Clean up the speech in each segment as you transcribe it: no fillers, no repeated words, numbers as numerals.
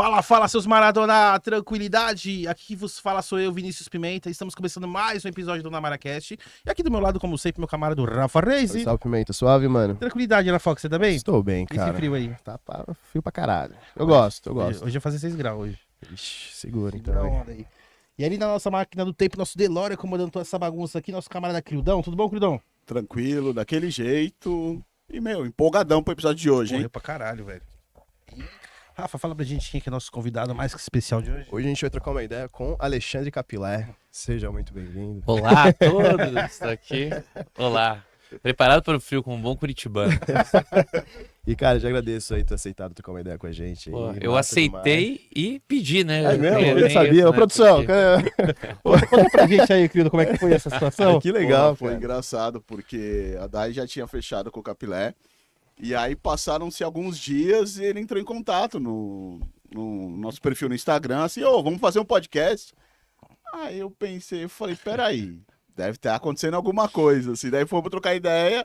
Fala, fala, seus Maradona, tranquilidade. Aqui que vos fala sou eu, Vinícius Pimenta. Estamos começando mais um episódio do Namaracast. E aqui do meu lado, como sempre, meu camarada Rafa Reis. Salve, Pimenta. Suave, mano? Tranquilidade, Ana Fox, você tá bem? Estou bem, cara. Esse frio aí? Tá frio pra caralho. Eu gosto. Hoje vai fazer 6 graus hoje. Ixi, segura então. Segura a onda aí. E ali na nossa máquina do tempo, nosso DeLorean comandando toda essa bagunça aqui, nosso camarada Crildão. Tudo bom, Crildão? Tranquilo, daquele jeito. E, empolgadão pro episódio de hoje, hein? Morreu pra caralho, velho. Rafa, fala pra gente quem que é nosso convidado mais que especial de hoje. Hoje a gente vai trocar uma ideia com Alexandre Capilé. Seja muito bem-vindo. Olá a todos, estou aqui. Olá. Preparado para o frio com um bom curitibano. E, cara, já agradeço aí ter aceitado trocar uma ideia com a gente. Pô, aí, eu aceitei e pedi, né? É mesmo? Eu Nem sabia. isso, Ô, né? produção, Conta pra gente aí, querido, como é que foi essa situação? que legal, Foi cara. engraçado, porque a Dai já tinha fechado com o Capilé. E aí passaram-se alguns dias e ele entrou em contato no nosso perfil no Instagram, assim, vamos fazer um podcast. Aí eu falei, peraí, deve estar acontecendo alguma coisa, assim. Daí fomos trocar ideia,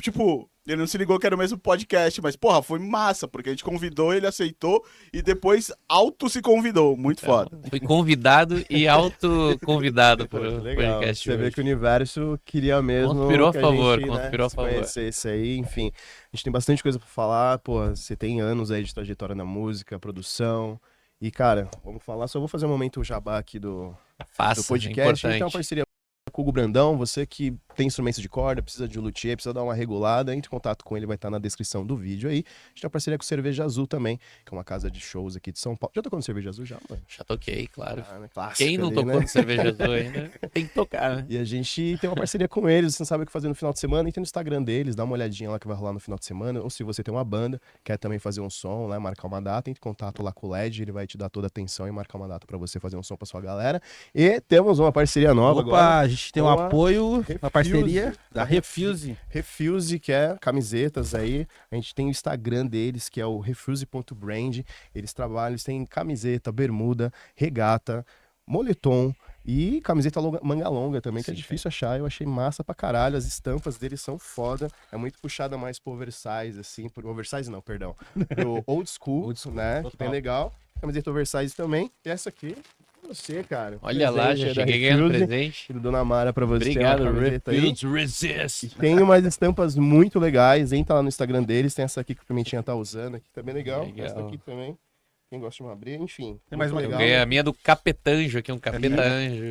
tipo, ele não se ligou que era o mesmo podcast, mas, porra, foi massa, porque a gente convidou, ele aceitou e depois auto se convidou, muito foda. Fui convidado e autoconvidado para o Legal. podcast Você hoje. vê que o universo queria mesmo Conspirou a que favor, gente, conspirou a se favor. conhecesse aí, enfim. A gente tem bastante coisa pra falar, pô, você tem anos aí de trajetória na música, produção. E, cara, vamos falar, só vou fazer um momento jabá aqui do Faça, podcast. A gente tem uma importante. parceria com o Hugo Brandão, você que tem instrumentos de corda, precisa de um luthier, precisa dar uma regulada, entre em contato com ele, vai estar na descrição do vídeo aí. A gente tem uma parceria com Cerveja Azul também, que é uma casa de shows aqui de São Paulo. Já tocou no Cerveja Azul já, mano? Já toquei, claro. Né? Clássico Quem não ali, tocou né? no Cerveja Azul ainda tem que tocar, né? E a gente tem uma parceria com eles, você não sabe o que fazer no final de semana, entra no Instagram deles, dá uma olhadinha lá que vai rolar no final de semana, ou se você tem uma banda, quer também fazer um som, né, marcar uma data, entre em contato lá com o LED, ele vai te dar toda a atenção e marcar uma data pra você fazer um som pra sua galera. E temos uma parceria nova Opa, agora. a gente tem um com a apoio, Refuse. uma parceria da Refuse. Refuse, que é camisetas aí. A gente tem o Instagram deles, que é o refuse.brand. Eles trabalham, eles têm camiseta, bermuda, regata, moletom e camiseta manga longa também, que é difícil achar. Eu achei massa pra caralho. As estampas deles são foda. É muito puxada mais pro oversize, assim. Pro oversize não, perdão. Pro old school, né? total. Que bem legal. Camiseta oversize também. E essa aqui, pra você, cara. Olha lá, Presente já aí da cheguei ganhando Refuse. presente. Do Dona Mara pra você. Obrigado, uma camiseta aí. Refuse Resist. Tem umas estampas muito legais, entra lá no Instagram deles, tem essa aqui que o Pimentinha tá usando aqui, tá bem legal. Legal. Essa aqui também, quem gosta de uma abrir, enfim. Tem mais muito uma Eu legal. ganhei a minha do Capetanjo aqui, um Capetanjo.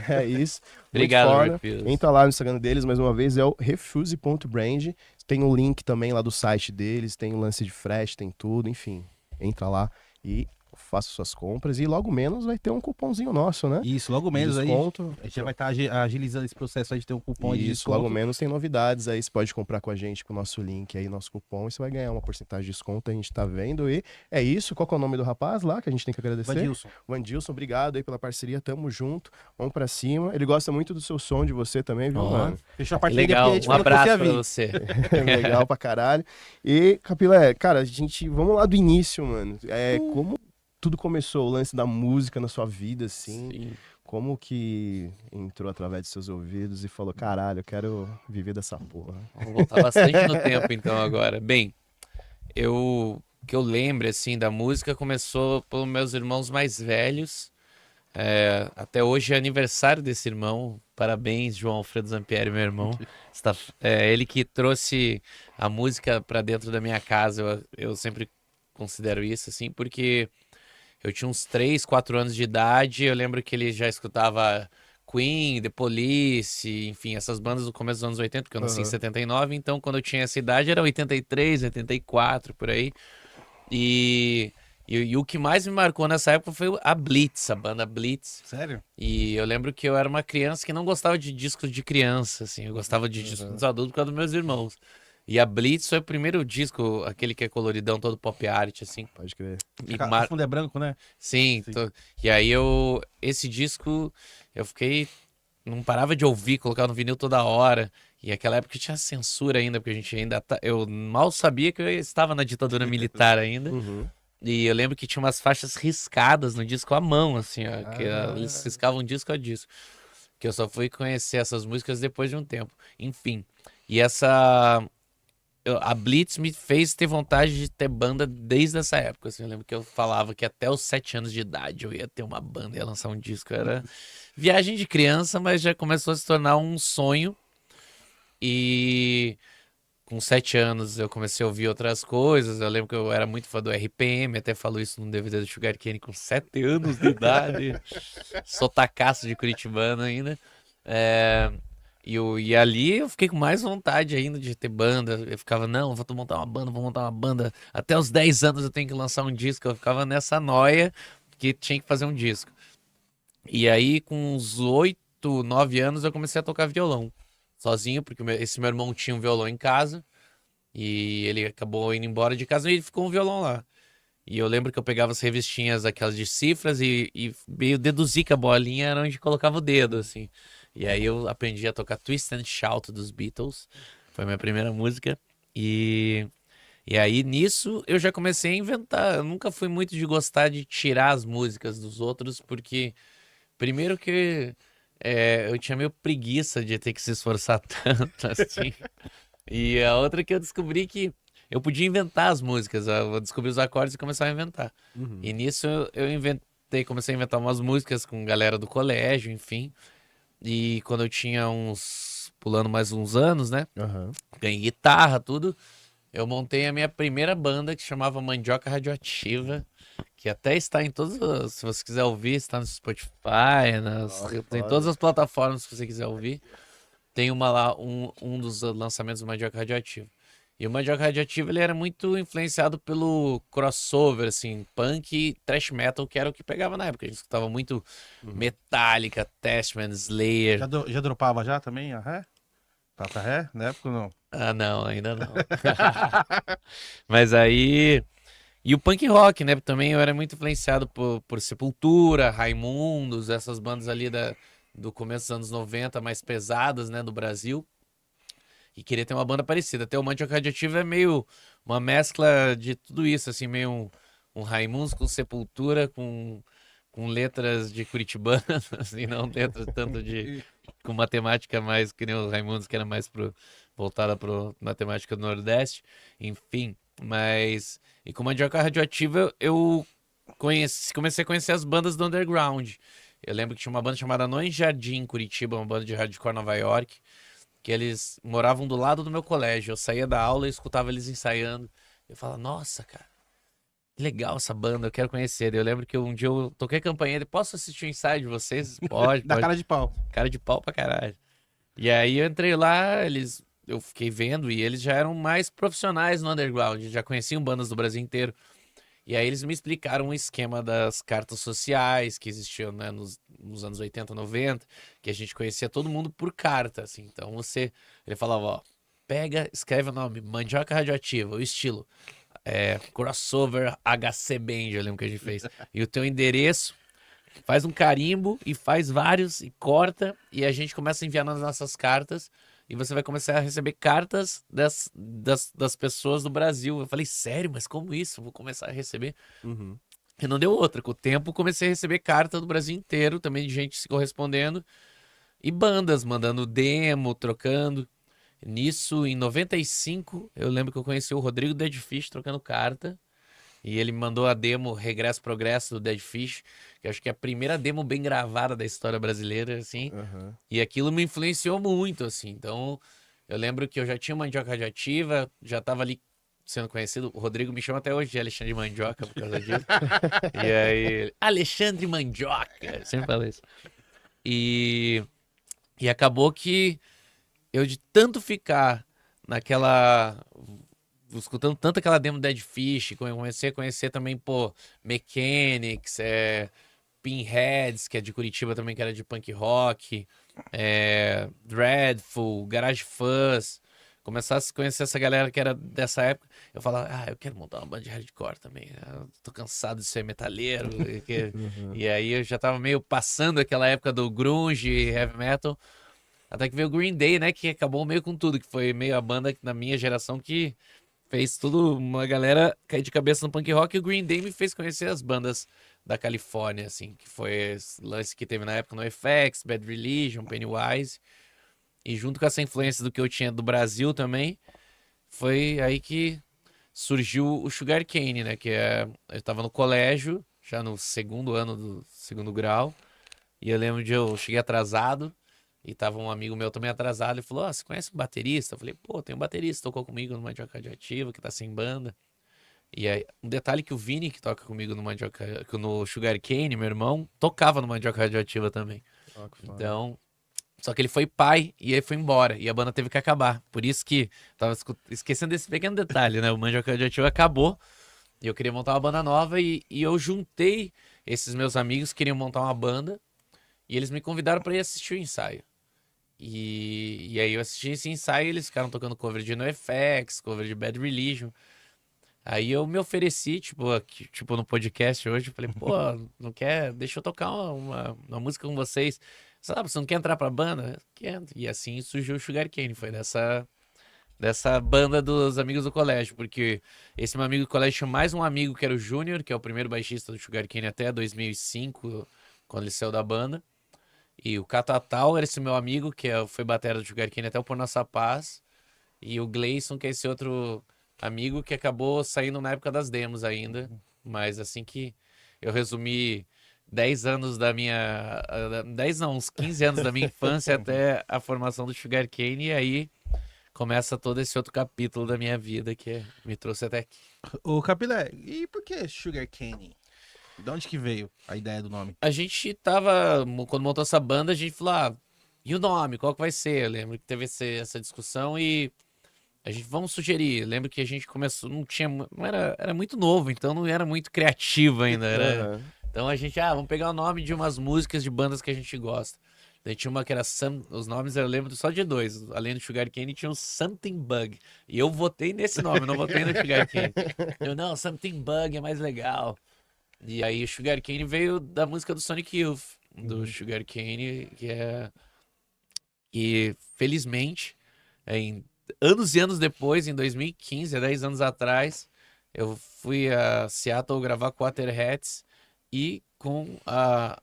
É isso. Muito Obrigado, foda. Refuse. Entra lá no Instagram deles, mais uma vez, é o refuse.brand. Tem o link também lá do site deles, tem o lance de frete, tem tudo, enfim. Entra lá e faça suas compras e logo menos vai ter um cupomzinho nosso, né? Isso, logo menos aí. Desconto. A gente já vai estar agilizando esse processo aí de ter um cupom de Isso, desconto. logo menos tem novidades aí, você pode comprar com a gente com o nosso link aí, nosso cupom, e você vai ganhar uma porcentagem de desconto, a gente tá vendo, e é isso, qual que é o nome do rapaz lá, que a gente tem que agradecer? Vandilson. Vandilson, obrigado aí pela parceria, tamo junto, vamos pra cima, ele gosta muito do seu som, de você também, viu, Ó. mano? Fechou a parceria Legal, porque a gente um falou que você abraço ia pra vir. você. Legal pra caralho. E, Capilé, cara, vamos lá do início, mano, como tudo começou, o lance da música na sua vida, assim, Sim. como que entrou através de seus ouvidos e falou, caralho, eu quero viver dessa porra. Vamos voltar bastante no tempo, então, agora. Bem, que eu lembro, assim, da música começou pelos meus irmãos mais velhos. Até hoje é aniversário desse irmão. Parabéns, João Alfredo Zampieri, meu irmão. Ele que trouxe a música pra dentro da minha casa. Eu sempre considero isso, assim, porque eu tinha uns 3, 4 anos de idade. Eu lembro que ele já escutava Queen, The Police, enfim, essas bandas do começo dos anos 80, porque eu nasci em 79, então quando eu tinha essa idade era 83, 84, por aí. E o que mais me marcou nessa época foi a Blitz, a banda Blitz. Sério? E eu lembro que eu era uma criança que não gostava de discos de criança, assim, eu gostava de discos dos adultos por causa dos meus irmãos. E a Blitz foi o primeiro disco, aquele que é coloridão, todo pop art, assim. Pode crer. O fundo é branco, né? Sim, e aí esse disco, eu fiquei, não parava de ouvir, colocava no vinil toda hora, e naquela época tinha censura ainda, porque a gente ainda, eu mal sabia que eu estava na ditadura militar ainda, e eu lembro que tinha umas faixas riscadas no disco à mão, assim, ó, que eles riscavam disco a disco, que eu só fui conhecer essas músicas depois de um tempo, enfim, e a Blitz me fez ter vontade de ter banda desde essa época. Assim, eu lembro que eu falava que até os 7 anos de idade eu ia ter uma banda, ia lançar um disco. Era viagem de criança, mas já começou a se tornar um sonho. E com 7 anos eu comecei a ouvir outras coisas. Eu lembro que eu era muito fã do RPM, até falo isso num DVD do Sugar Cane com 7 anos de idade. Sotacaço de curitibano ainda. E ali eu fiquei com mais vontade ainda de ter banda. Eu ficava, não, vou montar uma banda. Até os 10 anos eu tenho que lançar um disco. Eu ficava nessa noia que tinha que fazer um disco. E aí, com uns 8, 9 anos, eu comecei a tocar violão. Sozinho, porque esse meu irmão tinha um violão em casa. E ele acabou indo embora de casa e ele ficou um violão lá. E eu lembro que eu pegava as revistinhas, aquelas de cifras, e meio deduzi que a bolinha era onde colocava o dedo, assim. E aí eu aprendi a tocar Twist and Shout dos Beatles. Foi a minha primeira música. E aí nisso eu já comecei a inventar. Eu nunca fui muito de gostar de tirar as músicas dos outros, porque primeiro que eu tinha meio preguiça de ter que se esforçar tanto assim. E a outra que eu descobri que eu podia inventar as músicas. Eu descobri os acordes e começar a inventar. E nisso eu comecei a inventar umas músicas com galera do colégio, enfim. E quando eu tinha pulando mais uns anos, né? Ganhei guitarra, tudo. Eu montei a minha primeira banda que chamava Mandioca Radioativa, que até está em todas, se você quiser ouvir, está no Spotify, tem todas as plataformas que você quiser ouvir. Tem uma lá, um dos lançamentos do Mandioca Radioativa. E o Mandioca Radioativa, ele era muito influenciado pelo crossover, assim, punk e thrash metal, que era o que pegava na época. A gente escutava muito Metallica, Testament, Slayer. Já dropava já também a ré? Tata ré? Na época ou não? Ah, não, ainda não. Mas aí... E o punk rock, né? Também eu era muito influenciado por Sepultura, Raimundos, essas bandas ali do começo dos anos 90, mais pesadas, né, do Brasil. E queria ter uma banda parecida. Até o Mandioca Radioativa é meio uma mescla de tudo isso, assim, meio um Raimundos com Sepultura, com letras de curitibano, assim, não letras tanto com matemática mais, que nem o Raimundos, que era mais voltada para matemática do Nordeste, enfim. Mas, e com Mandioca Radioativa eu comecei a conhecer as bandas do underground. Eu lembro que tinha uma banda chamada Anões Jardim, em Curitiba, uma banda de hardcore Nova York, que eles moravam do lado do meu colégio. Eu saía da aula e escutava eles ensaiando. Eu falava, nossa, cara, que legal essa banda, eu quero conhecer. Eu lembro que um dia eu toquei campanha, posso assistir o ensaio de vocês? Pode, Da pode. cara de pau. Cara de pau pra caralho. E aí eu entrei lá, eu fiquei vendo e eles já eram mais profissionais no underground, já conheciam bandas do Brasil inteiro. E aí eles me explicaram um esquema das cartas sociais que existiam, né, nos anos 80, 90, que a gente conhecia todo mundo por carta, assim. Então ele falava, ó, pega, escreve o nome, Mandioca Radioativa, o estilo, crossover HC Band, eu lembro que a gente fez. E o teu endereço, faz um carimbo e faz vários e corta, e a gente começa a enviar nas nossas cartas. E você vai começar a receber cartas das pessoas do Brasil. Eu falei, sério? Mas como isso? Vou começar a receber. E não deu outra. Com o tempo, comecei a receber carta do Brasil inteiro, também de gente se correspondendo. E bandas mandando demo, trocando. Nisso, em 95, eu lembro que eu conheci o Rodrigo Dead Fish trocando carta. E ele me mandou a demo Regresso Progresso do Dead Fish, que acho que é a primeira demo bem gravada da história brasileira, assim. E aquilo me influenciou muito, assim. Então, eu lembro que eu já tinha Mandioca Radioativa, já tava ali sendo conhecido. O Rodrigo me chama até hoje de Alexandre Mandioca por causa disso. E aí, Alexandre Mandioca, sempre falo isso. E acabou que eu, de tanto ficar escutando tanto aquela demo Dead Fish, comecei a conhecer também, Mechanics, Pinheads, que é de Curitiba também, que era de punk rock, Dreadful, Garage Fuzz. Começar a conhecer essa galera que era dessa época, eu falava, eu quero montar uma banda de hardcore também. Eu tô cansado de ser metaleiro. E aí eu já tava meio passando aquela época do grunge, heavy metal. Até que veio o Green Day, né, que acabou meio com tudo, que foi meio a banda da minha geração que fez tudo, uma galera cair de cabeça no punk rock, e o Green Day me fez conhecer as bandas da Califórnia, assim, que foi esse lance que teve na época no FX, Bad Religion, Pennywise, e junto com essa influência do que eu tinha do Brasil também, foi aí que surgiu o Sugar Cane, né? Eu tava no colégio, já no segundo ano do segundo grau, e eu lembro de eu cheguei atrasado, e tava um amigo meu também atrasado, e falou, você conhece um baterista? Eu falei, pô, tem um baterista, tocou comigo no Mandioca Radioativa, que tá sem banda. E aí, um detalhe que o Vini, que toca comigo no Sugar Cane, meu irmão, tocava no Mandioca Radioativa também. Então, só que ele foi pai e aí foi embora. E a banda teve que acabar. Por isso que, tava esquecendo desse pequeno detalhe, né? O Mandioca Radioativa acabou e eu queria montar uma banda nova e eu juntei esses meus amigos que queriam montar uma banda e eles me convidaram para ir assistir o ensaio. E aí eu assisti esse ensaio e eles ficaram tocando cover de NoFX, cover de Bad Religion. Aí eu me ofereci, tipo no podcast hoje, falei, pô, não quer? Deixa eu tocar uma música com vocês. Sabe, você não quer entrar pra banda? Eu quero. E assim surgiu o Sugar Cane, foi dessa banda dos amigos do colégio, porque esse meu amigo do colégio tinha mais um amigo que era o Júnior, que é o primeiro baixista do Sugar Cane até 2005, quando ele saiu da banda. E o Catatal era esse meu amigo, foi batera do Sugar Cane até o Por Nossa Paz. E o Gleison, que é esse outro amigo que acabou saindo na época das demos ainda. Mas assim que eu resumi 10 anos da minha... 10 não, uns 15 anos da minha infância até a formação do Sugar Cane. E aí começa todo esse outro capítulo da minha vida que me trouxe até aqui. Ô, Capilé, e por que Sugar Cane? De onde que veio a ideia do nome? A gente tava, quando montou essa banda, a gente falou, e o nome, qual que vai ser? Eu lembro que teve essa discussão e a gente, vamos sugerir. Eu lembro que a gente começou, era muito novo, então não era muito criativo ainda, Aham. Então a gente, vamos pegar o nome de umas músicas de bandas que a gente gosta. Daí tinha uma que era, os nomes eu lembro só de dois, além do Sugar Cane tinha o Something Bug. E eu votei nesse nome, não votei no Sugar Cane. Não, Something Bug é mais legal. E aí o Sugar Cane veio da música do Sonic Youth, do Sugar Cane, que felizmente, anos e anos depois, em 2015, há 10 anos atrás, eu fui a Seattle gravar com Waterheads e com a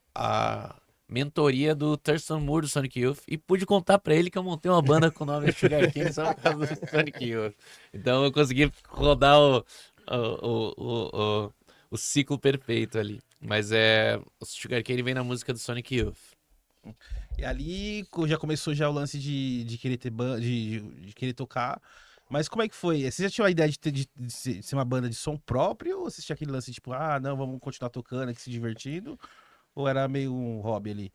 mentoria do Thurston Moore do Sonic Youth e pude contar pra ele que eu montei uma banda com o nome de Sugar Cane só por causa do Sonic Youth. Então eu consegui rodar o ciclo perfeito ali. Mas o Sugar Cane vem na música do Sonic Youth. E ali já começou já o lance de querer ter banda, de querer tocar. Mas como é que foi? Você já tinha a ideia de ser uma banda de som próprio? Ou você tinha aquele lance tipo, não, vamos continuar tocando aqui, se divertindo? Ou era meio um hobby ali?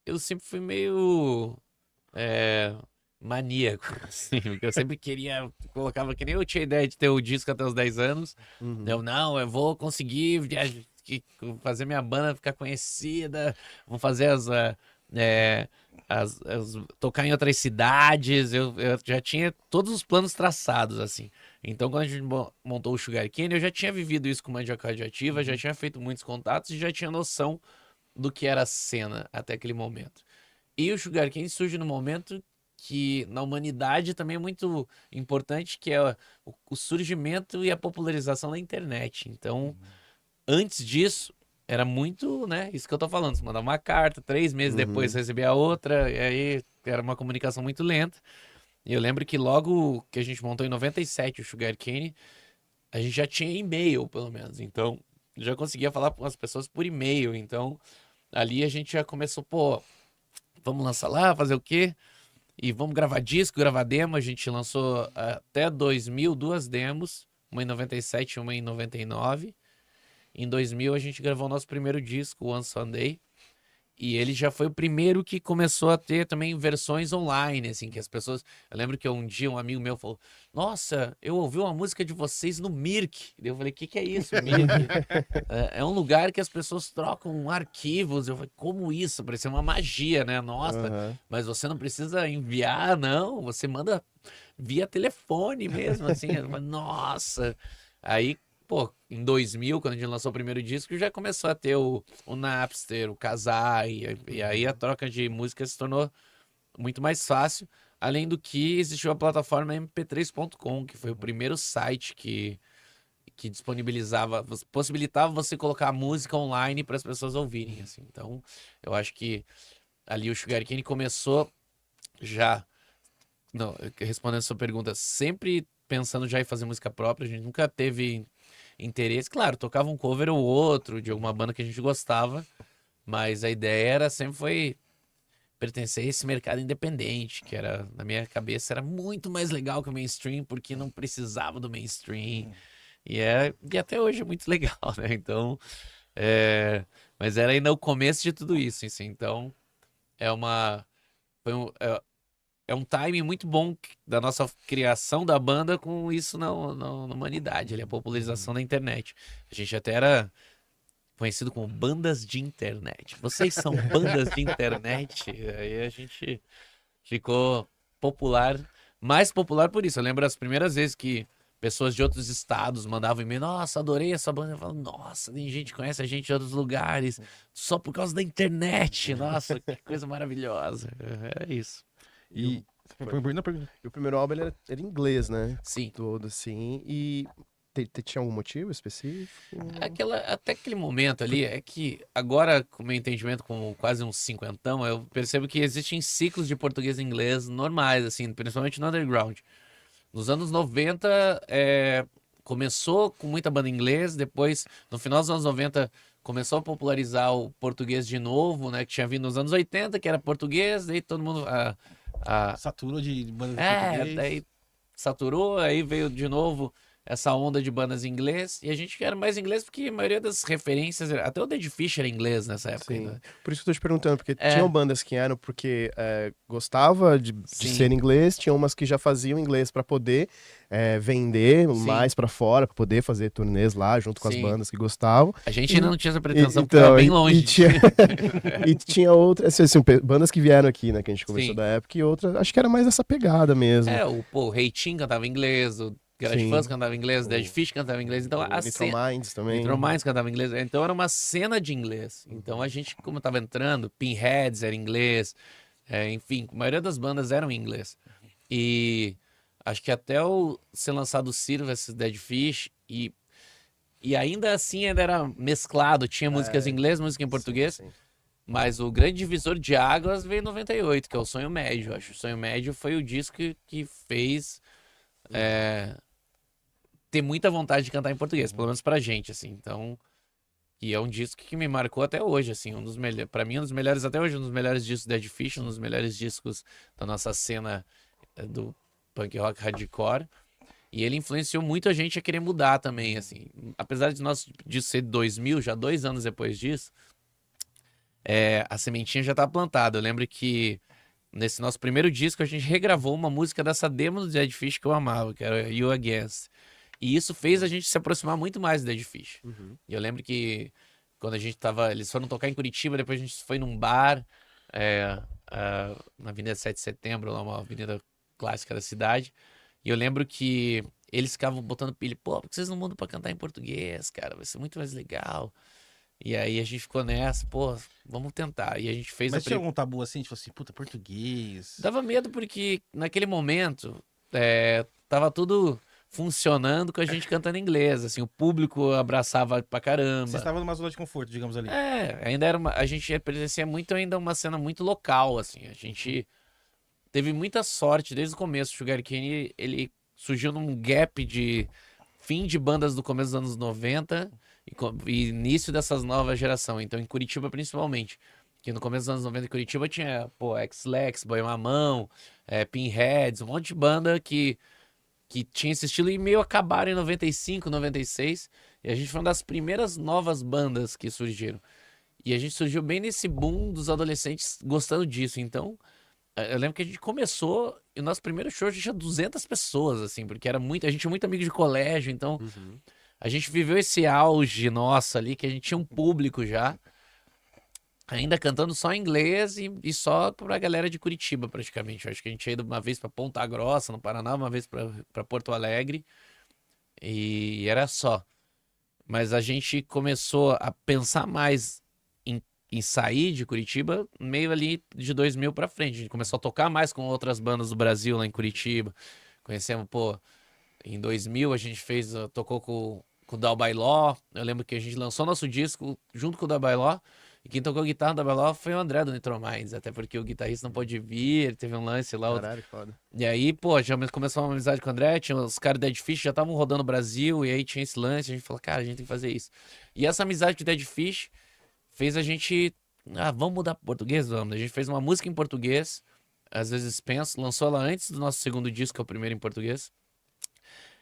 Eu sempre fui meio maníaco, assim, porque eu sempre colocava que nem eu tinha ideia de ter o disco até os 10 anos. Eu vou conseguir fazer minha banda ficar conhecida, vou fazer tocar em outras cidades, eu já tinha todos os planos traçados, assim. Então, quando a gente montou o Sugar Cane, eu já tinha vivido isso com Mandioca Radioativa, já tinha feito muitos contatos e já tinha noção do que era a cena até aquele momento. E o Sugar Cane surge no momento que na humanidade também é muito importante, que é o surgimento e a popularização da internet. Então, antes disso, era muito, né, isso que eu tô falando, você mandava uma carta, 3 meses depois recebia a outra, e aí era uma comunicação muito lenta. E eu lembro que logo que a gente montou em 97 o Sugar Cane, a gente já tinha e-mail, pelo menos. Então, já conseguia falar com as pessoas por e-mail. Então, ali a gente já começou, vamos lançar lá, fazer o quê? E vamos gravar disco, gravar demo. A gente lançou até 2000 2 demos, uma em 97 e uma em 99. Em 2000 a gente gravou o nosso primeiro disco, One Sunday. E ele já foi o primeiro que começou a ter também versões online, assim, que as pessoas... Eu lembro que um dia um amigo meu falou, nossa, eu ouvi uma música de vocês no Mirk. Eu falei, o que é isso, Mirk? É um lugar que as pessoas trocam arquivos. Eu falei, como isso? Parecia uma magia, né? Nossa, mas você não precisa enviar, não. Você manda via telefone mesmo, assim. Eu falei, nossa. Aí... em 2000, quando a gente lançou o primeiro disco, já começou a ter o Napster, o Kazaa, e aí a troca de música se tornou muito mais fácil, além do que existiu a plataforma mp3.com, que foi o primeiro site que possibilitava você colocar música online para as pessoas ouvirem, assim. Então, eu acho que ali o Sugar Cane começou já, não, respondendo a sua pergunta, sempre pensando já em fazer música própria, a gente nunca teve interesse. Claro, tocava um cover ou outro de alguma banda que a gente gostava, mas a ideia era sempre foi pertencer a esse mercado independente, que era, na minha cabeça, era muito mais legal que o mainstream, porque não precisava do mainstream. E até hoje é muito legal, né? Então, mas era ainda o começo de tudo isso, assim. Então, é uma... Foi um, é um timing muito bom da nossa criação da banda com isso na humanidade, ali, a popularização da internet. A gente até era conhecido como bandas de internet. Vocês são bandas de internet? Aí a gente ficou popular, mais popular por isso. Eu lembro as primeiras vezes que pessoas de outros estados mandavam e-mail, nossa, adorei essa banda. Eu falo, nossa, tem gente que conhece a gente de outros lugares, só por causa da internet. Nossa, que coisa maravilhosa. É isso. E. Não, pergunta. E o primeiro álbum ele era em inglês, né? Sim. Todo assim. E tinha algum motivo específico? Até aquele momento ali, é que agora, com o meu entendimento como quase uns cinquentão, eu percebo que existem ciclos de português e inglês normais, assim, principalmente no underground. Nos anos 90, começou com muita banda em inglês, depois, no final dos anos 90, começou a popularizar o português de novo, né, que tinha vindo nos anos 80, que era português, daí todo mundo... Saturou de bandas de português. daí saturou, aí veio de novo essa onda de bandas em inglês, e a gente era mais inglês porque a maioria das referências, até o Dead Fish era inglês nessa época. Sim. Ainda. Por isso que eu tô te perguntando, porque tinham bandas que eram porque gostava de Sim. ser inglês, tinha umas que já faziam inglês pra poder vender Sim. mais pra fora, pra poder fazer turnês lá junto com as Sim. bandas que gostavam. A gente ainda não tinha essa pretensão, porque Então, era bem longe. E tinha outras, assim, bandas que vieram aqui, né, que a gente conversou Sim. da época, e outras, acho que era mais essa pegada mesmo. O Reitinho cantava inglês, o Garage Sim. Fuzz cantava inglês, o Dead Fish cantava inglês, então a Nitro cena... Minds também. Nitro Minds cantava inglês, então era uma cena de inglês. Então a gente, como tava entrando, Pinheads era inglês, enfim, a maioria das bandas eram em inglês. E acho que até o ser lançado o Ciro vs Dead Fish, e ainda assim ainda era mesclado, tinha músicas em inglês, música em português, Sim. mas o grande divisor de águas veio em 98, que é o Sonho Médio. Acho que o Sonho Médio foi o disco que fez ter muita vontade de cantar em português, pelo menos pra gente, assim. Então, e é um disco que me marcou até hoje, assim, um dos melhores, para mim um dos melhores até hoje, um dos melhores discos da Dead Fish, um dos melhores discos da nossa cena do punk rock hardcore. E ele influenciou muito a gente a querer mudar também, assim. Apesar de nosso disco ser de 2000, já 2 anos depois disso, a sementinha já tá plantada. Eu lembro que nesse nosso primeiro disco a gente regravou uma música dessa demo do Dead Fish que eu amava, que era You Against. E isso fez a gente se aproximar muito mais do Dead Fish. E eu lembro que quando a gente tava... Eles foram tocar em Curitiba, depois a gente foi num bar na Avenida 7 de Setembro, lá uma avenida clássica da cidade. E eu lembro que eles ficavam botando pilha. Pô, por que vocês não mudam pra cantar em português, cara? Vai ser muito mais legal. E aí a gente ficou nessa, pô, vamos tentar. E a gente fez... Mas tinha algum tabu assim, tipo assim, puta, português? Dava medo porque naquele momento tava tudo funcionando com a gente cantando em inglês, assim, o público abraçava pra caramba. Você estava numa zona de conforto, digamos ali. Ainda era a gente pertencia muito ainda a uma cena muito local, assim, a gente teve muita sorte desde o começo. O Sugar Cane, ele surgiu num gap de fim de bandas do começo dos anos 90 e início dessas novas gerações, então em Curitiba principalmente. Que no começo dos anos 90 em Curitiba tinha, pô, X-Lex, Boi Mamão, Pinheads, um monte de banda que tinha esse estilo e meio acabaram em 95, 96. E a gente foi uma das primeiras novas bandas que surgiram. E a gente surgiu bem nesse boom dos adolescentes gostando disso. Então, eu lembro que a gente começou e o nosso primeiro show a gente tinha 200 pessoas, assim, porque a gente tinha muito amigo de colégio, então a gente viveu esse auge nosso ali, que a gente tinha um público já, ainda cantando só em inglês e só pra galera de Curitiba, praticamente. Eu acho que a gente tinha ido uma vez pra Ponta Grossa, no Paraná, uma vez pra Porto Alegre, e era só. Mas a gente começou a pensar mais em sair de Curitiba meio ali de 2000 pra frente. A gente começou a tocar mais com outras bandas do Brasil lá em Curitiba. Conhecemos, pô, em 2000 a gente tocou com o Dalbailó. Eu lembro que a gente lançou nosso disco junto com o Dalbailó. E quem tocou guitarra da Beló foi o André do Nitrominds, até porque o guitarrista não pôde vir, ele teve um lance lá. Caralho, foda. E aí, pô, já começou uma amizade com o André, tinha os caras do Dead Fish, já estavam rodando o Brasil, e aí tinha esse lance, a gente falou, cara, a gente tem que fazer isso. E essa amizade com o Dead Fish fez a gente, vamos mudar pro português? Vamos. A gente fez uma música em português, às vezes penso, lançou ela antes do nosso segundo disco, que é o primeiro em português.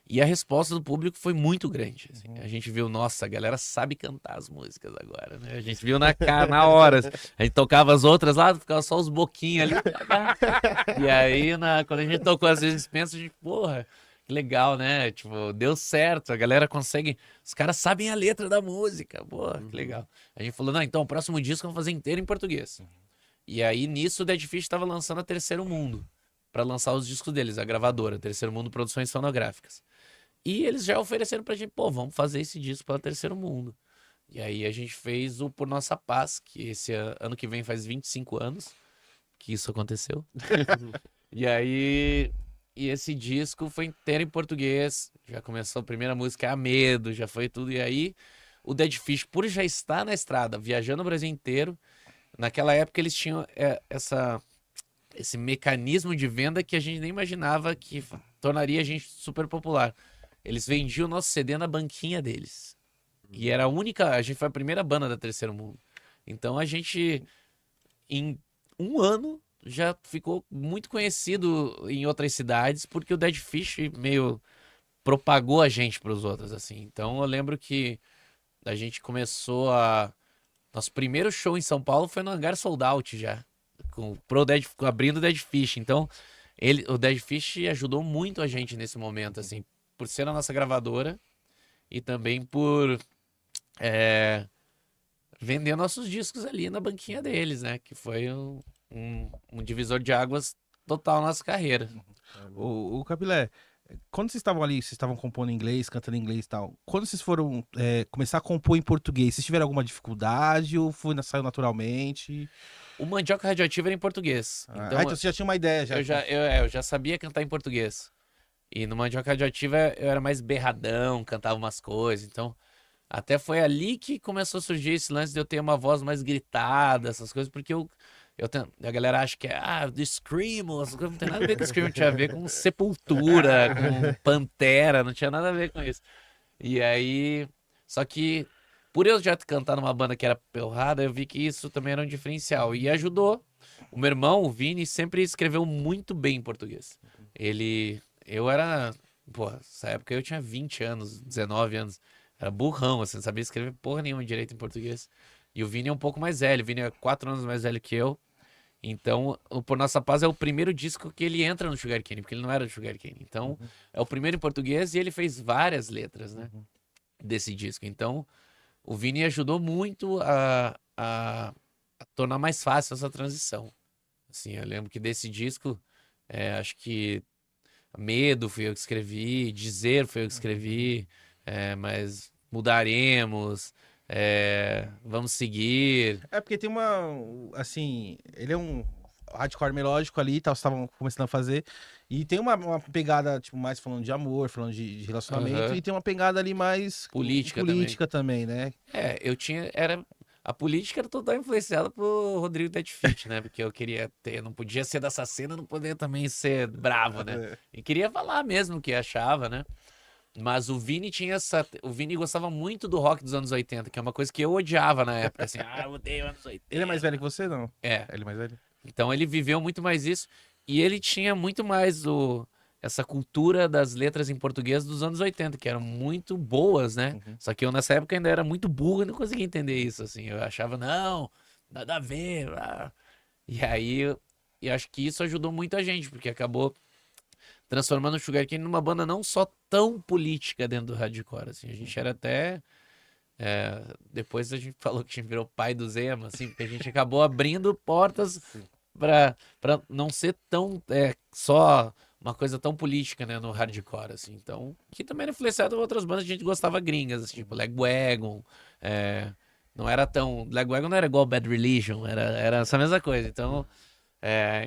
E a resposta do público foi muito grande. Assim. A gente viu, nossa, a galera sabe cantar as músicas agora, né? A gente viu na hora. A gente tocava as outras lá, ficava só os boquinhos ali. E aí, quando a gente tocou as vezes pensa, a gente, porra, que legal, né? Tipo, deu certo, a galera consegue. Os caras sabem a letra da música. Porra, que legal. A gente falou, não, então o próximo disco vamos fazer inteiro em português. E aí, nisso, o Dead Fish estava lançando a Terceiro Mundo, para lançar os discos deles, a gravadora, Terceiro Mundo Produções Fonográficas. E eles já ofereceram pra gente, pô, vamos fazer esse disco pela Terceiro Mundo. E aí a gente fez o Por Nossa Paz, que esse ano que vem faz 25 anos que isso aconteceu. E aí, esse disco foi inteiro em português, já começou a primeira música, A Medo, já foi tudo. E aí, o Dead Fish, por já estar na estrada, viajando o Brasil inteiro, naquela época eles tinham esse mecanismo de venda que a gente nem imaginava que tornaria a gente super popular. Eles vendiam o nosso CD na banquinha deles. E era a gente foi a primeira banda da Terceiro Mundo. Então a gente, em um ano, já ficou muito conhecido em outras cidades, porque o Dead Fish meio propagou a gente para os outros, assim. Então eu lembro que a gente começou nosso primeiro show em São Paulo foi no Hangar Sold Out já, abrindo o Dead Fish. Então o Dead Fish ajudou muito a gente nesse momento, assim, por ser a nossa gravadora e também por vender nossos discos ali na banquinha deles, né? Que foi um divisor de águas total na nossa carreira. O Capilé, quando vocês estavam ali, vocês estavam compondo em inglês, cantando em inglês e tal, quando vocês foram começar a compor em português, vocês tiveram alguma dificuldade ou saiu naturalmente? O Mandioca Radioativa era em português. Então, então você já tinha uma ideia já. Eu já sabia cantar em português. E no Mandioca Radioativa eu era mais berradão, cantava umas coisas. Então, até foi ali que começou a surgir esse lance de eu ter uma voz mais gritada, essas coisas, porque a galera acha que do Screamo, essas coisas não tem nada a ver com Screamo, tinha a ver com Sepultura, com Pantera, não tinha nada a ver com isso. E aí, só que por eu já cantar numa banda que era pelrada, eu vi que isso também era um diferencial. E ajudou. O meu irmão, o Vini, sempre escreveu muito bem em português. Nessa época eu tinha 20 anos, 19 anos. Era burrão, assim, não sabia escrever porra nenhuma direito em português. E o Vini é um pouco mais velho. O Vini é 4 anos mais velho que eu. Então, o Por Nossa Paz é o primeiro disco que ele entra no Sugar Cane, porque ele não era do Sugar Cane. Então, é o primeiro em português e ele fez várias letras, né? Desse disco. Então, o Vini ajudou muito a tornar mais fácil essa transição. Assim, eu lembro que desse disco, acho que Medo foi eu que escrevi, Dizer foi eu que escrevi, mas Mudaremos, Vamos Seguir. Porque tem assim, ele é um hardcore melódico ali, tal, vocês estavam começando a fazer, e tem uma pegada, tipo, mais falando de amor, falando de relacionamento, e tem uma pegada ali mais política também, né? A política era total influenciada por Rodrigo Dead Fish, né? Porque eu queria não podia ser dessa cena, não podia também ser bravo, né? E queria falar mesmo o que achava, né? Mas o Vini o Vini gostava muito do rock dos anos 80, que é uma coisa que eu odiava na época, assim, eu odeio anos 80. Ele é mais velho que você, não? É. Ele é mais velho? Então ele viveu muito mais isso, e ele tinha muito mais essa cultura das letras em português dos anos 80, que eram muito boas, né? Só que eu nessa época ainda era muito burro e não conseguia entender isso, assim. Eu achava, não, nada a ver. E aí, eu acho que isso ajudou muito a gente, porque acabou transformando o Sugar Cane numa banda não só tão política dentro do hardcore, assim. A gente era até... depois a gente falou que a gente virou pai do Zema, assim, porque a gente acabou abrindo portas pra não ser tão... só... uma coisa tão política, né, no hardcore, assim. Então, que também era influenciado por outras bandas que a gente gostava gringas, assim, tipo Lagwagon. Não era tão... Lagwagon não era igual Bad Religion, era essa mesma coisa. Então,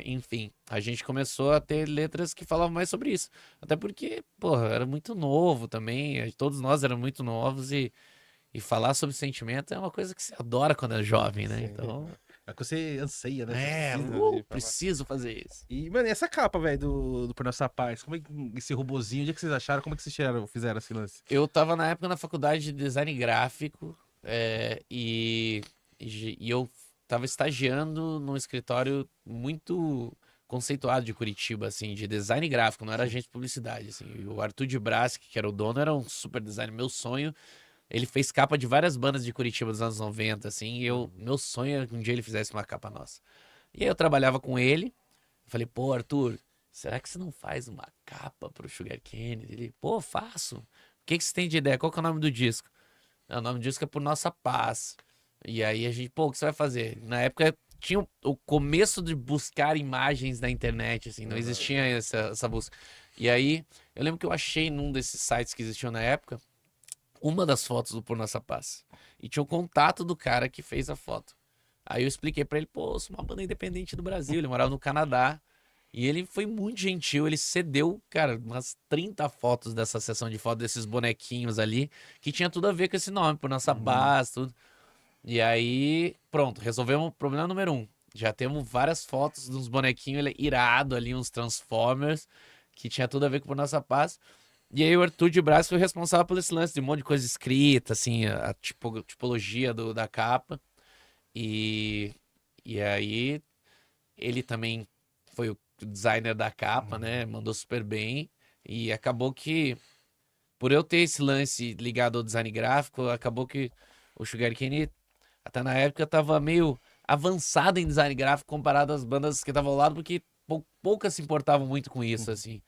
enfim, a gente começou a ter letras que falavam mais sobre isso. Até porque, porra, era muito novo também, todos nós éramos muito novos e E falar sobre sentimento é uma coisa que você adora quando é jovem, né? Sim. Então, É o que você anseia, né? Você precisa de falar. preciso fazer isso. E, mano, e essa capa, velho, do Por Nossa Paz? Como é que esse robozinho, onde é que vocês acharam? Como é que vocês fizeram esse lance? Eu tava na época na faculdade de design gráfico e eu tava estagiando num escritório muito conceituado de Curitiba, assim, de design gráfico, não era agente de publicidade, assim. E o Arthur de Brás, que era o dono, era um super designer. Meu sonho, ele fez capa de várias bandas de Curitiba dos anos 90, assim, e meu sonho era que um dia ele fizesse uma capa nossa. E aí eu trabalhava com ele, falei, pô, Arthur, será que você não faz uma capa pro Sugar Cane? Ele, pô, faço. O que você tem de ideia? Qual que é o nome do disco? O nome do disco é Por Nossa Paz. E aí a gente, pô, o que você vai fazer? Na época tinha o começo de buscar imagens na internet, assim, não existia essa busca. E aí, eu lembro que eu achei num desses sites que existiam na época, uma das fotos do Por Nossa Paz. E tinha o contato do cara que fez a foto. Aí eu expliquei pra ele, pô, eu sou uma banda independente do Brasil, ele morava no Canadá. E ele foi muito gentil, ele cedeu, cara, umas 30 fotos dessa sessão de fotos, desses bonequinhos ali, que tinha tudo a ver com esse nome, Por Nossa Paz, tudo. E aí, pronto, resolvemos o problema número 1. Já temos várias fotos de uns bonequinhos irado ali, uns Transformers, que tinha tudo a ver com Por Nossa Paz. E aí o Arthur de Brás foi responsável por esse lance de um monte de coisa escrita, assim, a tipologia da capa. E aí ele também foi o designer da capa, né? Mandou super bem. E acabou que, por eu ter esse lance ligado ao design gráfico, acabou que o Sugar Cane, até na época, tava meio avançado em design gráfico comparado às bandas que estavam ao lado, porque poucas se importavam muito com isso, assim.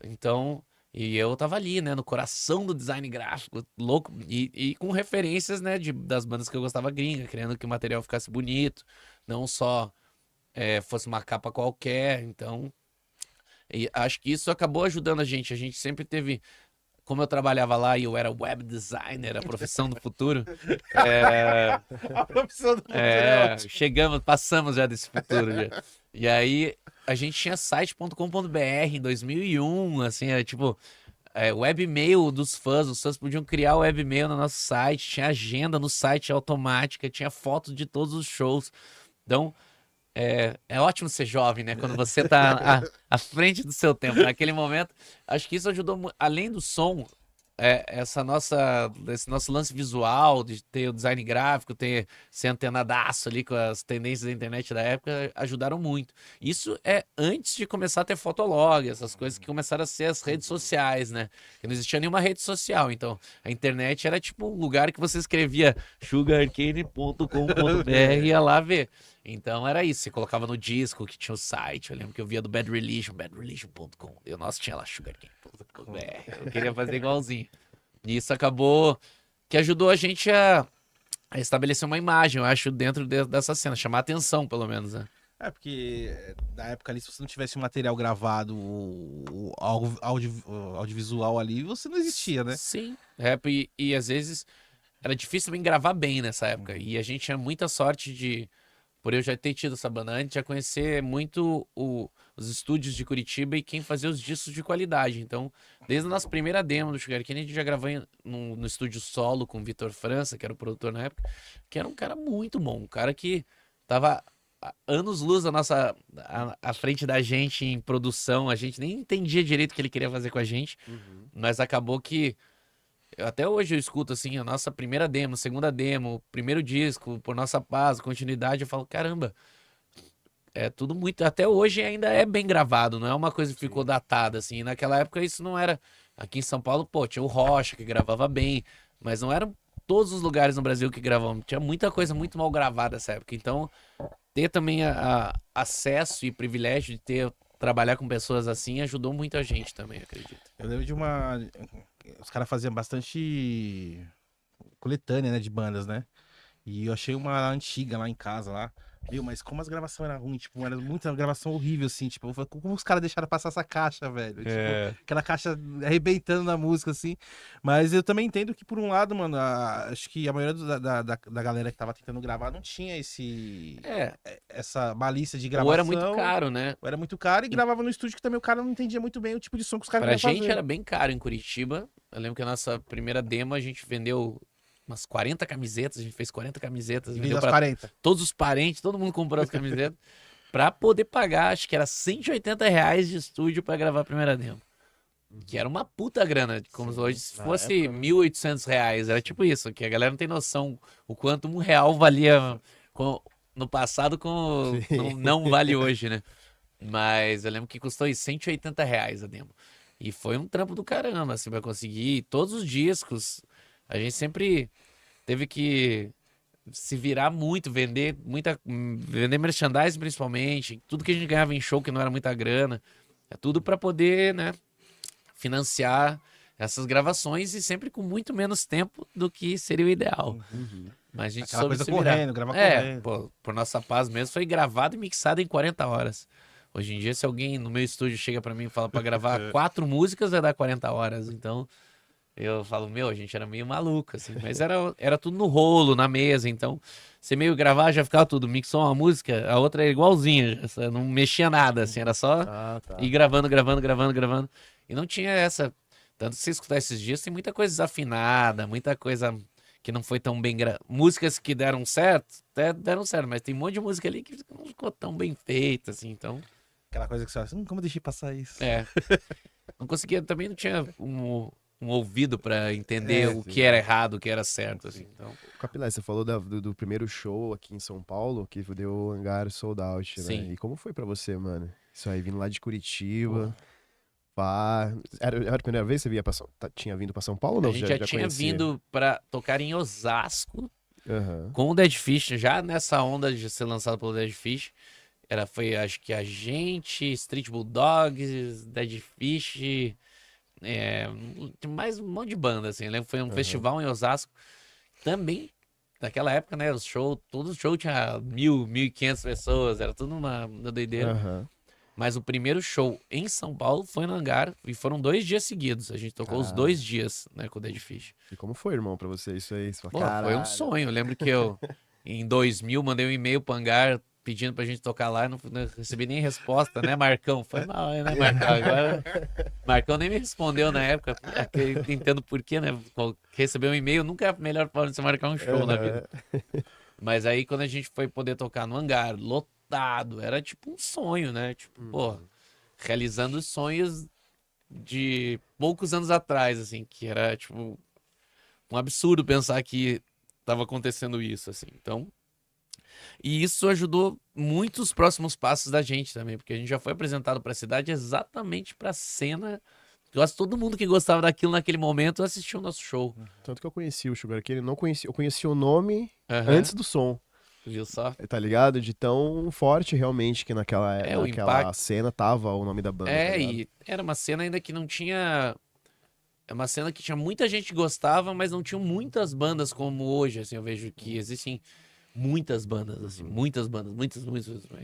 Então, e eu tava ali, né, no coração do design gráfico, louco, e com referências, né, das bandas que eu gostava gringa, querendo que o material ficasse bonito, não só fosse uma capa qualquer. Então, e acho que isso acabou ajudando a gente sempre teve. Como eu trabalhava lá e eu era web designer, a profissão do futuro, A profissão do passamos já desse futuro já. E aí a gente tinha site.com.br em 2001, assim, era tipo webmail dos fãs, os fãs podiam criar o webmail no nosso site, tinha agenda no site automática, tinha fotos de todos os shows. Então, é ótimo ser jovem, né? Quando você tá à frente do seu tempo. Naquele momento, acho que isso ajudou, além do som, esse nosso lance visual, de ter o design gráfico, ser antenadaço ali com as tendências da internet da época, ajudaram muito. Isso é antes de começar a ter fotolog, essas coisas que começaram a ser as redes sociais, né? Que não existia nenhuma rede social, então a internet era tipo um lugar que você escrevia sugarcane.com.br e ia lá ver. Então era isso, você colocava no disco que tinha o site, eu lembro que eu via do Bad Religion, badreligion.com, e o nosso tinha lá sugarcane.com.br, eu queria fazer igualzinho. E isso acabou que ajudou a gente a estabelecer uma imagem, eu acho, dentro dessa cena, chamar atenção, pelo menos, né? Porque na época ali, se você não tivesse um material gravado, audiovisual ali, você não existia, né? Sim, e às vezes era difícil também gravar bem nessa época, e a gente tinha muita sorte por eu já ter tido essa banda antes, já conhecer muito os estúdios de Curitiba e quem fazia os discos de qualidade. Então, desde a nossa primeira demo do Sugar Cane, a gente já gravou no estúdio solo com o Vitor França, que era o produtor na época, que era um cara muito bom, um cara que tava anos-luz à frente da gente em produção, a gente nem entendia direito o que ele queria fazer com a gente, mas acabou que até hoje eu escuto assim, a nossa primeira demo, segunda demo, primeiro disco, Por Nossa Paz, continuidade, eu falo, caramba, é tudo muito, até hoje ainda é bem gravado, não é uma coisa que ficou datada assim. E naquela época isso não era, aqui em São Paulo, pô, tinha o Rocha que gravava bem, mas não eram todos os lugares no Brasil que gravavam, tinha muita coisa muito mal gravada nessa época. Então, ter também acesso e privilégio de trabalhar com pessoas assim ajudou muito a gente também, acredito. Eu lembro de os caras faziam bastante coletânea, né, de bandas, né? E eu achei uma antiga lá em casa, lá. Meu, mas como as gravações eram ruins, tipo, era muita gravação horrível, assim, tipo, eu falei, como os caras deixaram passar essa caixa, velho? Tipo, aquela caixa arrebentando na música, assim. Mas eu também entendo que, por um lado, mano, acho que a maioria da galera que tava tentando gravar não tinha essa malícia de gravação. Ou era muito caro, né? Ou era muito caro e gravava no estúdio que também o cara não entendia muito bem o tipo de som que os caras Pra queriam gente fazer. era bem caro em Curitiba. Eu lembro que a nossa primeira demo a gente vendeu umas 40 camisetas, a gente fez 40 camisetas, Vez vendeu das pra 40. todos os parentes, todo mundo comprou as camisetas, pra poder pagar, acho que era R$ 180 de estúdio pra gravar a primeira demo. Que era uma puta grana, como Sim, hoje, se na fosse época, né? R$ 1.800, era tipo isso, que a galera não tem noção o quanto R$ 1 valia no passado, não vale hoje, né? Mas eu lembro que custou aí R$ 180 a demo. E foi um trampo do caramba, assim, pra conseguir todos os discos. A gente sempre teve que se virar muito, vender merchandising principalmente, tudo que a gente ganhava em show que não era muita grana, é tudo pra poder, né, financiar essas gravações e sempre com muito menos tempo do que seria o ideal. Mas a gente Aquela soube coisa se virar. correndo, gravar correndo. Pô, por nossa paz mesmo, foi gravado e mixado em 40 horas. Hoje em dia, se alguém no meu estúdio chega pra mim e fala pra gravar 4 músicas, vai dar 40 horas. Então, eu falo, a gente era meio maluco, assim. Mas era tudo no rolo, na mesa. Então, você meio gravar, já ficava tudo. Mixou uma música, a outra era igualzinha. Não mexia nada, assim. Era só Ah, tá. ir gravando, gravando, gravando, gravando. E não tinha essa... Tanto que se você escutar esses dias, tem muita coisa desafinada, muita coisa que não foi tão bem... Músicas que deram certo, até deram certo. Mas tem um monte de música ali que não ficou tão bem feita, assim. Então... Aquela coisa que você fala assim, como eu deixei passar isso? É. Não conseguia, também não tinha um ouvido pra entender o sim. que era errado, o que era certo, assim. Então, Capilé, você falou do primeiro show aqui em São Paulo, que deu o Hangar Sold Out, né? Sim. E como foi pra você, mano? Isso aí, vindo lá de Curitiba, pá... Era a primeira vez que você tinha vindo pra São Paulo ou não? a gente já tinha conhecia? vindo pra tocar em Osasco Aham. com o Dead Fish, já nessa onda de ser lançado pelo Dead Fish. Foi, acho que a gente, Street Bulldogs, Dead Fish, tinha mais um monte de banda, assim. Eu lembro que foi um festival em Osasco. Também, naquela época, né, todo o show tinha 1.500 pessoas, era tudo uma doideira. Aham. Mas o primeiro show em São Paulo foi no Hangar e foram 2 dias seguidos. A gente tocou os 2 dias, né, com o Dead Fish. E como foi, irmão, pra você isso aí? Você fala, Pô, foi um "Caralho." sonho. Eu lembro que em 2000, mandei um e-mail pro Hangar pedindo pra gente tocar lá e não recebi nem resposta, né, Marcão? Foi mal, né, Marcão? Agora, Marcão nem me respondeu na época. Entendo por quê, né? Receber um e-mail nunca é a melhor forma de você marcar um show na vida. Mas aí, quando a gente foi poder tocar no Hangar, lotado, era tipo um sonho, né? Tipo, pô, realizando os sonhos de poucos anos atrás, assim, que era, tipo, um absurdo pensar que tava acontecendo isso, assim. Então, e isso ajudou muito os próximos passos da gente também, porque a gente já foi apresentado pra cidade exatamente pra cena. Quase todo mundo que gostava daquilo naquele momento assistiu o nosso show. Tanto que eu conheci o Sugar Cane, não conhecia, eu conhecia o nome Aham. antes do som, Viu só? tá ligado? De tão forte realmente que naquela o impacto. cena tava o nome da banda. tá ligado? E era uma cena ainda que não tinha. É uma cena que tinha muita gente que gostava, mas não tinham muitas bandas como hoje, assim, eu vejo que existem muitas bandas, assim, muitas bandas, muitas.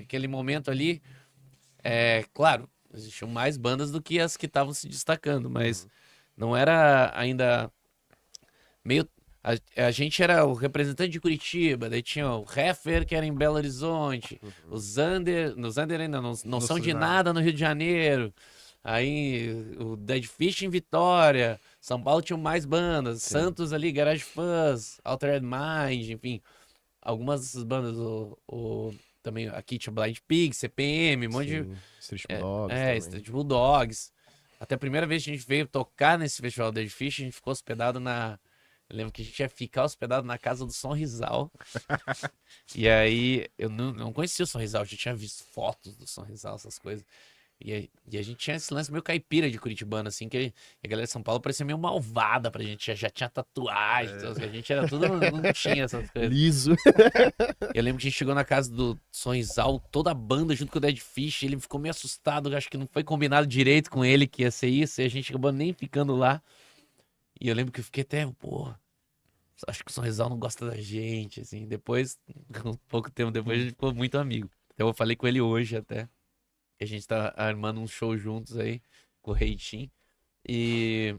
Aquele momento ali, claro, existiam mais bandas do que as que estavam se destacando, mas não era ainda meio... A gente era o representante de Curitiba, daí tinha o Heffer, que era em Belo Horizonte, os Zander ainda não são de nada no Rio de Janeiro, aí o Dead Fish em Vitória, São Paulo tinha mais bandas, Santos ali, Garage Fuzz, Altered Mind, enfim, algumas dessas bandas, também aqui tinha Blind Pig, CPM, um monte de... Sim, Street Bulldogs também. Street Bulldogs. Até a primeira vez que a gente veio tocar nesse festival Dead Fish, a gente ficou hospedado Eu lembro que a gente ia ficar hospedado na casa do Sonrisal. E aí, eu não conhecia o Sonrisal, eu já tinha visto fotos do Sonrisal, essas coisas. E a gente tinha esse lance meio caipira de curitibano, assim, que a galera de São Paulo parecia meio malvada pra gente, já tinha tatuagem, a gente era tudo, não tinha essas coisas. Liso. Eu lembro que a gente chegou na casa do Sonrisal, toda a banda junto com o Dead Fish, ele ficou meio assustado, acho que não foi combinado direito com ele que ia ser isso, e a gente acabou nem ficando lá. E eu lembro que eu fiquei até, pô, acho que o Sonrisal não gosta da gente, assim. Depois, um pouco tempo depois, a gente ficou muito amigo. Então eu falei com ele hoje até, que a gente tá armando um show juntos aí, com o Reitinho. E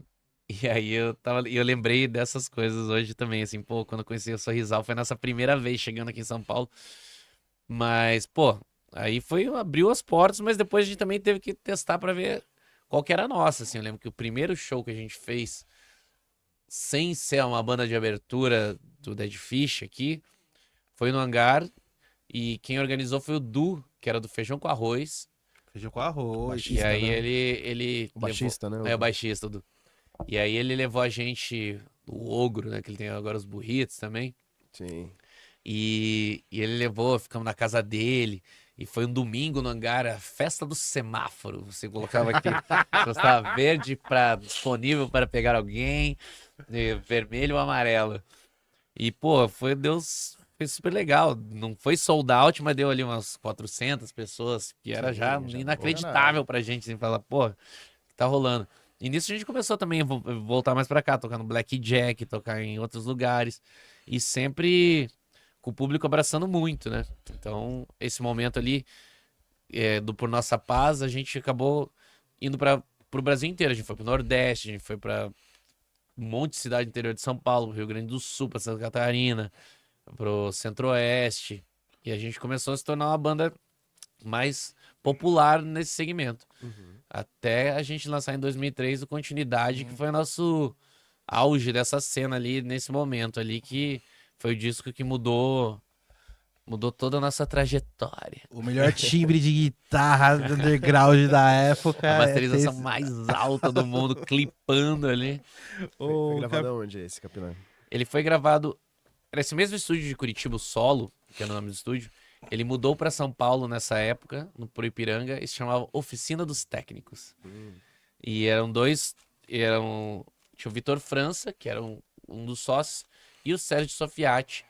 aí eu lembrei dessas coisas hoje também, assim, pô, quando eu conheci o Sonrisal, foi nossa primeira vez chegando aqui em São Paulo. Mas, pô, aí abriu as portas, mas depois a gente também teve que testar pra ver qual que era a nossa, assim. Eu lembro que o primeiro show que a gente fez sem ser uma banda de abertura do Dead Fish aqui, foi no Hangar e quem organizou foi o Du, que era do Feijão com Arroz. Feijão com arroz. Baixista, E aí né? ele O baixista, levou... né? É o baixista do. E aí ele levou a gente, o Ogro, né? Que ele tem agora os burritos também. Sim. E ele levou, ficamos na casa dele. E foi um domingo no Hangar, a festa do semáforo. Você colocava aqui, você estava verde disponível para pegar alguém, vermelho ou amarelo. E, pô, foi super legal. Não foi sold out, mas deu ali umas 400 pessoas, que era Sim, já já inacreditável pra gente, assim, falar, pô, o que tá rolando? E nisso a gente começou também a voltar mais pra cá, tocar no Blackjack, tocar em outros lugares. E sempre com o público abraçando muito, né? Então, esse momento ali do Por Nossa Paz, a gente acabou indo pro Brasil inteiro. A gente foi pro Nordeste, a gente foi pra um monte de cidade interior de São Paulo, Rio Grande do Sul, pra Santa Catarina, pro Centro-Oeste. E a gente começou a se tornar uma banda mais popular nesse segmento. Até a gente lançar em 2003 o Continuidade, que foi o nosso auge dessa cena ali, nesse momento ali, que foi o disco que mudou toda a nossa trajetória. O melhor timbre de guitarra do underground da época. A masterização esse. mais alta do mundo, clipando ali. Foi Ô, gravado aonde esse, Capilé? Ele foi gravado nesse mesmo estúdio de Curitiba, o Solo, que é o nome do estúdio. Ele mudou para São Paulo nessa época, pro Ipiranga, e se chamava Oficina dos Técnicos. E eram dois, tinha o Vitor França, que era um dos sócios, e o Sérgio Sofiati,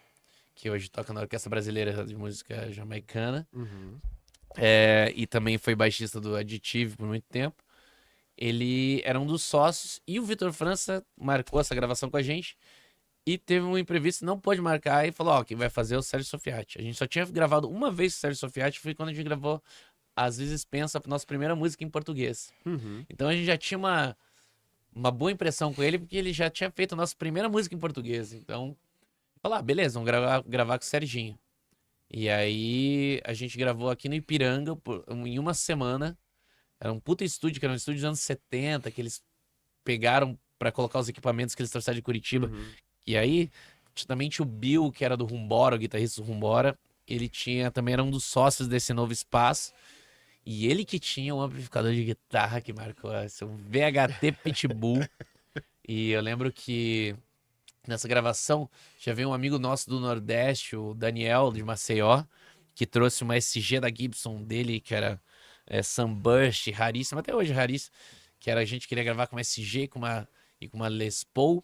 que hoje toca na Orquestra Brasileira de Música Jamaicana. E também foi baixista do Additive por muito tempo. Ele era um dos sócios, e o Vitor França marcou essa gravação com a gente, e teve um imprevisto, não pôde marcar, e falou, quem vai fazer é o Sérgio Sofiati. A gente só tinha gravado uma vez com o Sérgio Sofiati, foi quando a gente gravou Às vezes Pensa, a nossa primeira música em português. Então a gente já tinha uma boa impressão com ele, porque ele já tinha feito a nossa primeira música em português. Então, falar, beleza, vamos gravar com o Serginho. E aí a gente gravou aqui no Ipiranga em uma semana. Era um puta estúdio, que era um estúdio dos anos 70, que eles pegaram pra colocar os equipamentos que eles trouxeram de Curitiba. E aí, também tinha o Bill, que era do Rumbora, o guitarrista do Rumbora. Ele também era um dos sócios desse novo espaço. E ele que tinha um amplificador de guitarra que marcou esse, um VHT Pitbull. E eu lembro que nessa gravação já veio um amigo nosso do Nordeste, o Daniel, de Maceió, que trouxe uma SG da Gibson dele, que era Sunburst, raríssima, até hoje raríssima, que a gente queria gravar com uma SG e com uma Les Paul.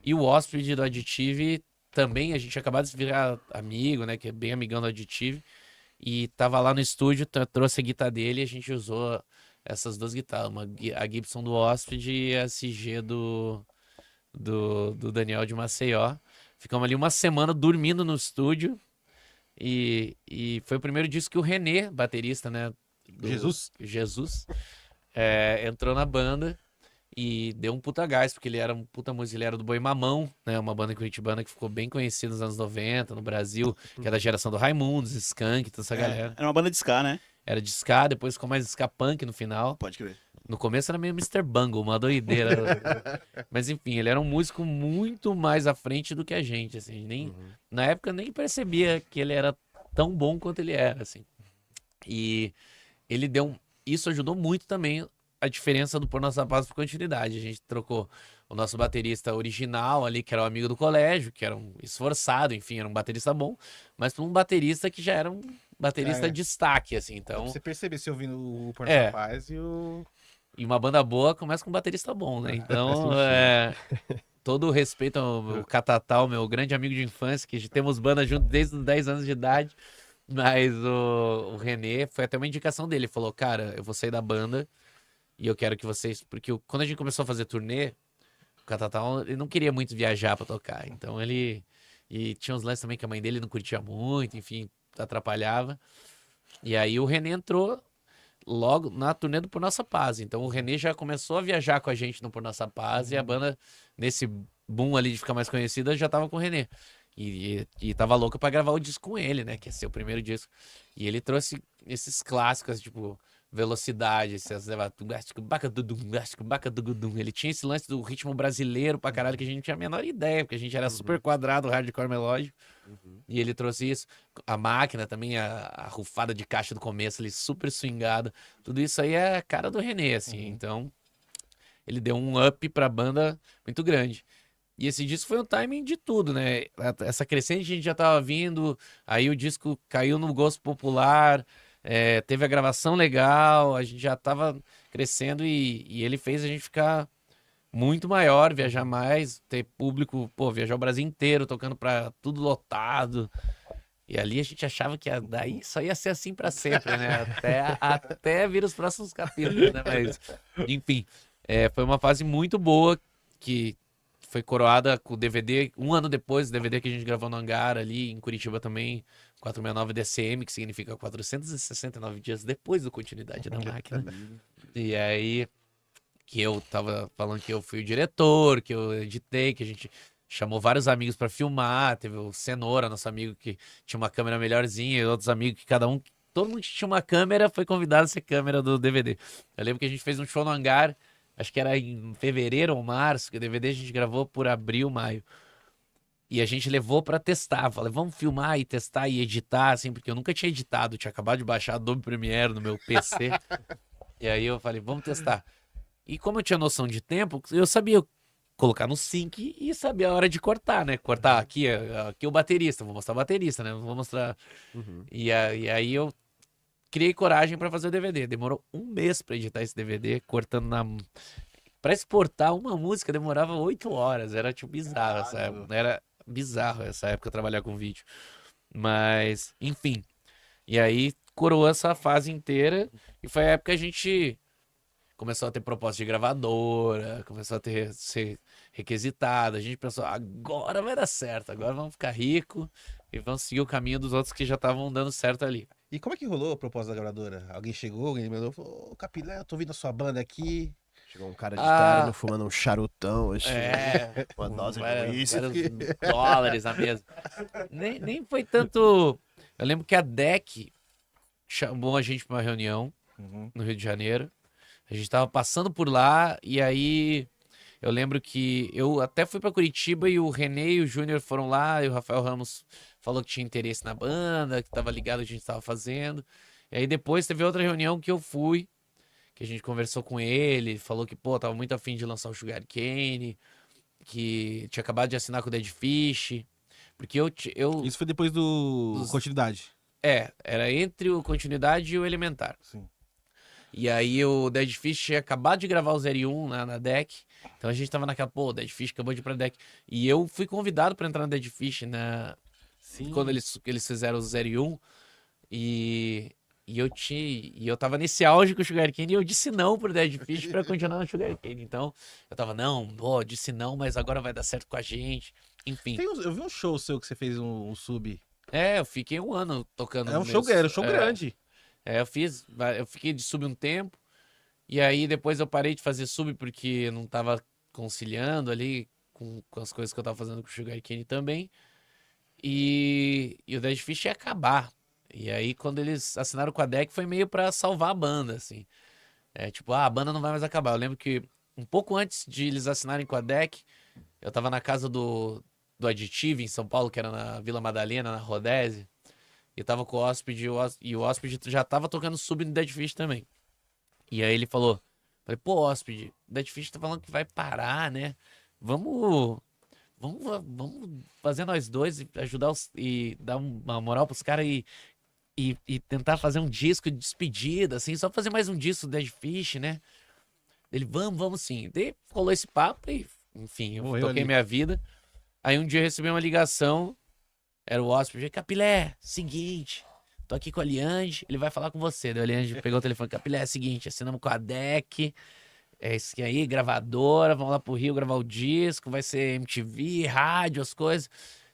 E o Hóspede do Additive também, a gente acabou de virar amigo, né, que é bem amigão do Additive, e tava lá no estúdio, trouxe a guitarra dele e a gente usou essas duas guitarras, a Gibson do Hóspede e a SG do Daniel de Maceió. Ficamos ali uma semana dormindo no estúdio e foi o primeiro disco que o René, baterista, né, Jesus, entrou na banda e deu um puta gás, porque ele era um puta músico, ele era do Boi Mamão, né, uma banda curitibana que ficou bem conhecida nos anos 90 no Brasil, que é da geração do Raimundos, Skank, toda essa galera. Era uma banda de ska, né? Era de ska, depois ficou mais ska punk no final. Pode crer. No começo era meio Mr. Bungle, uma doideira. Mas enfim, ele era um músico muito mais à frente do que a gente, assim. Na época nem percebia que ele era tão bom quanto ele era, assim. E ele isso ajudou muito também a diferença do Por Nossa Paz por Continuidade. A gente trocou o nosso baterista original ali, que era um amigo do colégio, que era um esforçado, enfim, era um baterista bom, mas por um baterista que já era um baterista de destaque, assim. Então, você perceber se ouvindo o Por Nossa Paz e uma banda boa começa com um baterista bom, né? Então, todo o respeito ao meu Catatal, meu grande amigo de infância, que temos banda junto desde os 10 anos de idade, mas o René, foi até uma indicação dele, ele falou, cara, eu vou sair da banda e eu quero que vocês... Porque quando a gente começou a fazer turnê, o Catatal, ele não queria muito viajar pra tocar, então ele... E tinha uns lances também que a mãe dele não curtia muito, enfim, atrapalhava. E aí o René entrou logo na turnê do Por Nossa Paz. Então o René já começou a viajar com a gente no Por Nossa Paz e a banda, nesse boom ali de ficar mais conhecida, já tava com o René. E tava louca pra gravar o disco com ele, né? Que ia ser o primeiro disco. E ele trouxe esses clássicos, tipo velocidade, ele tinha esse lance do ritmo brasileiro pra caralho que a gente não tinha a menor ideia, porque a gente era super quadrado, hardcore melódico, e ele trouxe isso. A máquina também, a rufada de caixa do começo, ele super swingado, tudo isso aí é a cara do René, assim, então ele deu um up pra banda muito grande. E esse disco foi o timing de tudo, né? Essa crescente a gente já tava vindo, aí o disco caiu no gosto popular, teve a gravação legal, a gente já tava crescendo e ele fez a gente ficar muito maior, viajar mais, ter público, pô, viajar o Brasil inteiro, tocando pra tudo lotado. E ali a gente achava que daí só ia ser assim pra sempre, né? Até vir os próximos capítulos, né? Mas, enfim, foi uma fase muito boa que foi coroada com o DVD, um ano depois, o DVD que a gente gravou no Hangar ali, em Curitiba também, 469 DCM, que significa 469 dias depois da continuidade da máquina. E aí, que eu tava falando que eu fui o diretor, que eu editei, que a gente chamou vários amigos pra filmar, teve o Cenoura, nosso amigo que tinha uma câmera melhorzinha, e outros amigos que todo mundo que tinha uma câmera foi convidado a ser câmera do DVD. Eu lembro que a gente fez um show no Hangar, acho que era em fevereiro ou março, que o DVD a gente gravou por abril, maio. E a gente levou pra testar. Falei, vamos filmar e testar e editar, assim, porque eu nunca tinha editado. Tinha acabado de baixar Adobe Premiere no meu PC. E aí eu falei, vamos testar. E como eu tinha noção de tempo, eu sabia colocar no sync e sabia a hora de cortar, né? Cortar aqui o baterista. Vou mostrar o baterista, né? Vou mostrar... E aí eu criei coragem pra fazer o DVD. Demorou um mês pra editar esse DVD, cortando pra exportar uma música demorava 8 horas. Era tipo bizarro essa época. Era bizarro essa época trabalhar com vídeo. Mas, enfim. E aí coroou essa fase inteira. E foi a época que a gente começou a ter proposta de gravadora, começou a ser requisitado. A gente pensou, agora vai dar certo, agora vamos ficar rico e vamos seguir o caminho dos outros que já estavam dando certo ali. E como é que rolou a proposta da gravadora? Alguém chegou, alguém me mandou, falou, ô Capilé, eu tô ouvindo a sua banda aqui. Chegou um cara de terno fumando um charutão, assim, uma dose de vários uísque. dólares na mesa. Nem foi tanto... Eu lembro que a DEC chamou a gente pra uma reunião no Rio de Janeiro. A gente tava passando por lá e aí eu lembro que eu até fui pra Curitiba e o René e o Júnior foram lá e o Rafael Ramos falou que tinha interesse na banda, que tava ligado ao que a gente tava fazendo. E aí depois teve outra reunião que eu fui, que a gente conversou com ele, falou que, pô, tava muito afim de lançar o Sugar Cane, que tinha acabado de assinar com o Dead Fish, porque eu Isso foi depois do Continuidade. era entre o Continuidade e o Elementar. Sim. E aí o Dead Fish tinha acabado de gravar o 01 na DEC. Então a gente tava naquela, pô, o Dead Fish acabou de ir pra DEC. E eu fui convidado pra entrar no Dead Fish quando eles fizeram o 01. E eu tava nesse auge com o Sugar Cane e eu disse não pro Dead Fish pra continuar no Sugar Cane. Então eu tava, não, pô, disse não, mas agora vai dar certo com a gente. Enfim. Eu vi um show seu que você fez um sub. Eu fiquei um ano tocando. Era um show grande. Eu fiquei de sub um tempo, e aí depois eu parei de fazer sub porque eu não tava conciliando ali com as coisas que eu tava fazendo com o Sugar Cane também, e o Dead Fish ia acabar. E aí quando eles assinaram com a DEC foi meio pra salvar a banda, assim. Tipo, a banda não vai mais acabar. Eu lembro que um pouco antes de eles assinarem com a DEC, eu tava na casa do Aditivo em São Paulo, que era na Vila Madalena, na Rodésia. E tava com o Hóspede, e o Hóspede já tava tocando sub no Dead Fish também. E aí ele falou, pô, Hóspede, o Dead Fish tá falando que vai parar, né? Vamos fazer nós dois e ajudar e dar uma moral pros caras e tentar fazer um disco de despedida, assim, só fazer mais um disco do Dead Fish, né? Ele, vamos sim. Daí rolou esse papo e, enfim, eu toquei minha vida. Aí um dia eu recebi uma ligação, era o Hóspede, Capilé, seguinte, tô aqui com o Aliange, ele vai falar com você. Daí o Aliange pegou o telefone, Capilé, seguinte, assinamos com a DEC, esse aí, gravadora, vamos lá pro Rio gravar o disco, vai ser MTV, rádio, as coisas,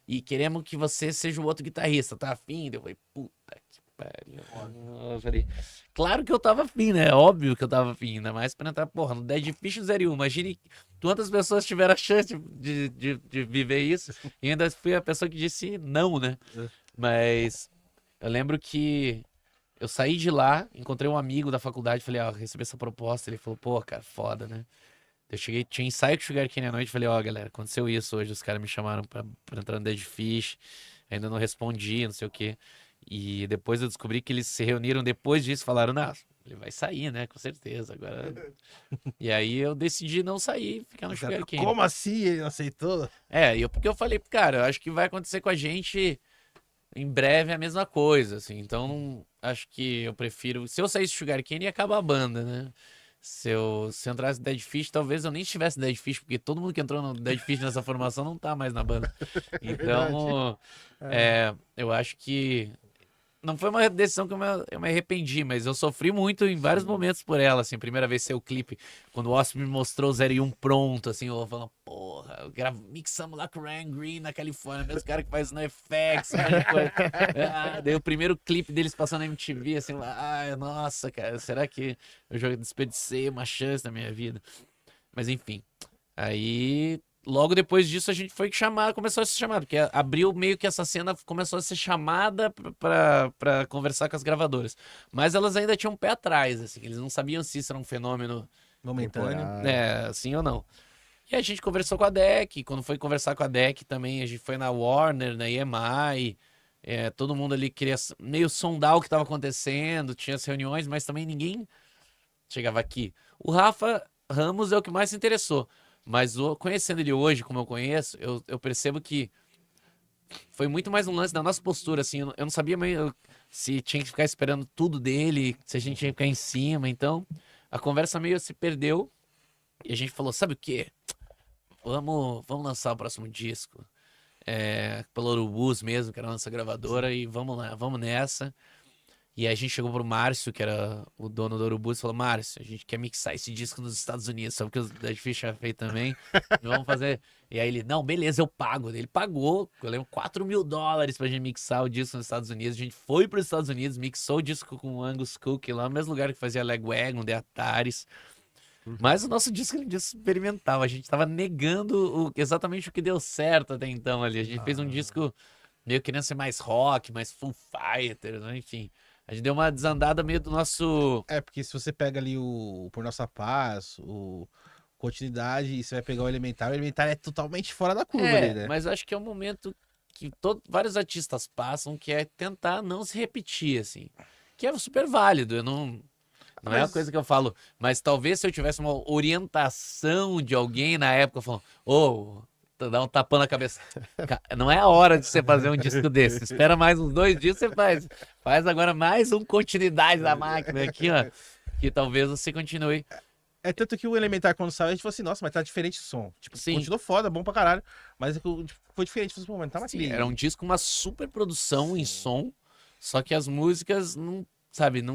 e queremos que você seja o outro guitarrista, tá afim? Eu falei, puta que pariu. Eu falei, claro que eu tava afim, né? Óbvio que eu tava afim, ainda mais pra entrar, porra, no Dead Fish 01. Imagine quantas pessoas tiveram a chance de viver isso, e ainda fui a pessoa que disse não, né? Mas eu lembro que Eu saí de lá, encontrei um amigo da faculdade, falei, ó, recebi essa proposta. Ele falou, pô, cara, foda, né? Eu cheguei, tinha ensaio com o Sugar Cane à noite, falei, ó, galera, aconteceu isso hoje, os caras me chamaram pra entrar no Dead Fish, ainda não respondi, não sei o quê. E depois eu descobri que eles se reuniram depois disso, falaram, não, ele vai sair, né, com certeza, agora... E aí eu decidi não sair, ficar no Sugar Cane. Como assim ele não aceitou? Porque eu falei, cara, eu acho que vai acontecer com a gente em breve a mesma coisa, assim, então acho que eu prefiro, se eu saísse do Sugar Cane ia acabar a banda, né? Se eu entrasse no Dead Fish, talvez eu nem estivesse no Dead Fish, porque todo mundo que entrou no Dead Fish nessa formação não tá mais na banda. Então, eu acho que não foi uma decisão que eu me arrependi, mas eu sofri muito em vários momentos por ela, assim, primeira vez saiu o clipe, quando o Oscar me mostrou o 01 pronto, assim, eu falando, porra, mixamos lá com o Ryan Green na Califórnia, mesmo cara que faz no FX, daí o primeiro clipe deles passando na MTV, assim, nossa, cara, será que eu já desperdicei uma chance na minha vida? Mas enfim, aí... Logo depois disso a gente foi chamar, começou a ser chamado, porque abriu meio que essa cena, começou a ser chamada pra conversar com as gravadoras. Mas elas ainda tinham um pé atrás, assim, eles não sabiam se isso era um fenômeno Momentâneo. assim ou não. E a gente conversou com a DEC, quando foi conversar com a DEC também, a gente foi na Warner, na EMI, todo mundo ali queria meio sondar o que estava acontecendo, tinha as reuniões, mas também ninguém chegava aqui. O Rafa Ramos é o que mais se interessou. Mas conhecendo ele hoje, como eu conheço, eu percebo que foi muito mais um lance da nossa postura, assim. Eu não sabia meio se tinha que ficar esperando tudo dele, se a gente tinha que ficar em cima. Então, a conversa meio se perdeu. E a gente falou, sabe o quê? Vamos lançar o próximo disco. Pela Urubus mesmo, que era a nossa gravadora. E vamos lá, vamos nessa. E aí a gente chegou pro Márcio, que era o dono do Urubus, e falou, Márcio, a gente quer mixar esse disco nos Estados Unidos, sabe que o Dead Fish já fez também, vamos fazer... E aí ele, não, beleza, eu pago. Ele pagou, eu lembro, $4 mil pra gente mixar o disco nos Estados Unidos. A gente foi pros Estados Unidos, mixou o disco com o Angus Cook, lá no mesmo lugar que fazia Lagwagon, The Ataris. Mas o nosso disco era um disco experimental, a gente tava negando exatamente o que deu certo até então ali. A gente fez um disco meio querendo ser mais rock, mais Foo Fighters, enfim... A gente deu uma desandada meio do nosso... Porque se você pega ali o Por Nossa Paz, o Continuidade, e você vai pegar o Elementar é totalmente fora da curva ali, né? Mas eu acho que é um momento que vários artistas passam, que é tentar não se repetir, assim. Que é super válido, não é uma coisa que eu falo, mas talvez se eu tivesse uma orientação de alguém na época, falando, dá um tapão na cabeça. Não é a hora de você fazer um disco desse. Espera mais uns 2 dias, você faz. Faz agora mais um Continuidade da Máquina aqui, ó. Que talvez você continue. Tanto que o Elementar, quando saiu, a gente falou assim, nossa, mas tá diferente o som. Tipo, Sim. continuou foda, bom pra caralho. Mas foi diferente. Falei assim, pô, mas tá mais Sim, clean. era um disco com uma super produção em som, só que as músicas não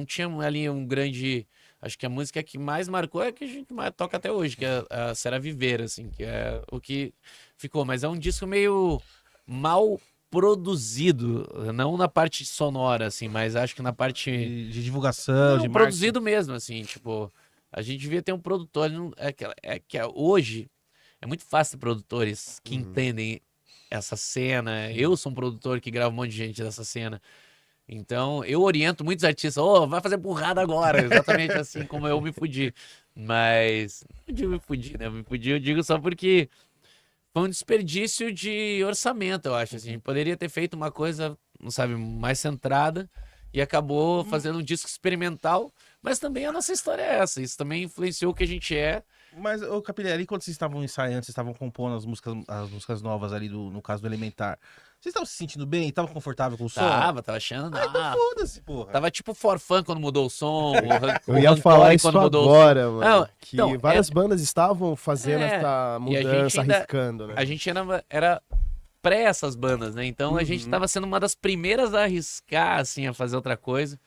tinham ali um grande... Acho que a música que mais marcou é a que a gente toca até hoje, que é a Será Viver, assim, que é o que ficou. Mas é um disco meio mal produzido, não na parte sonora, assim, mas acho que na parte... De divulgação, de produzido mesmo, assim, tipo... A gente devia ter um produtor... Hoje é muito fácil ter produtores que entendem essa cena. Eu sou um produtor que grava um monte de gente dessa cena. Então, eu oriento muitos artistas, vai fazer burrada agora, exatamente assim como eu me fudi. Mas, não digo me fudi, né? Me fudi, eu digo só porque foi um desperdício de orçamento, eu acho. Assim. A gente poderia ter feito uma coisa, não sabe, mais centrada e acabou fazendo um disco experimental. Mas também a nossa história é essa, isso também influenciou o que a gente é. Mas, ô Capilé, ali quando vocês estavam ensaiando, vocês estavam compondo as músicas novas ali, no caso do Elementar, vocês estavam se sentindo bem? Estavam confortável com o som? Tava achando. Então foda-se, porra. Tava tipo For Fun quando mudou o som. Eu ia falar isso agora, mano. Não, que então, várias bandas estavam fazendo essa mudança, arriscando, né? A gente era pré essas bandas, né? Então a gente tava sendo uma das primeiras a arriscar, assim, a fazer outra coisa.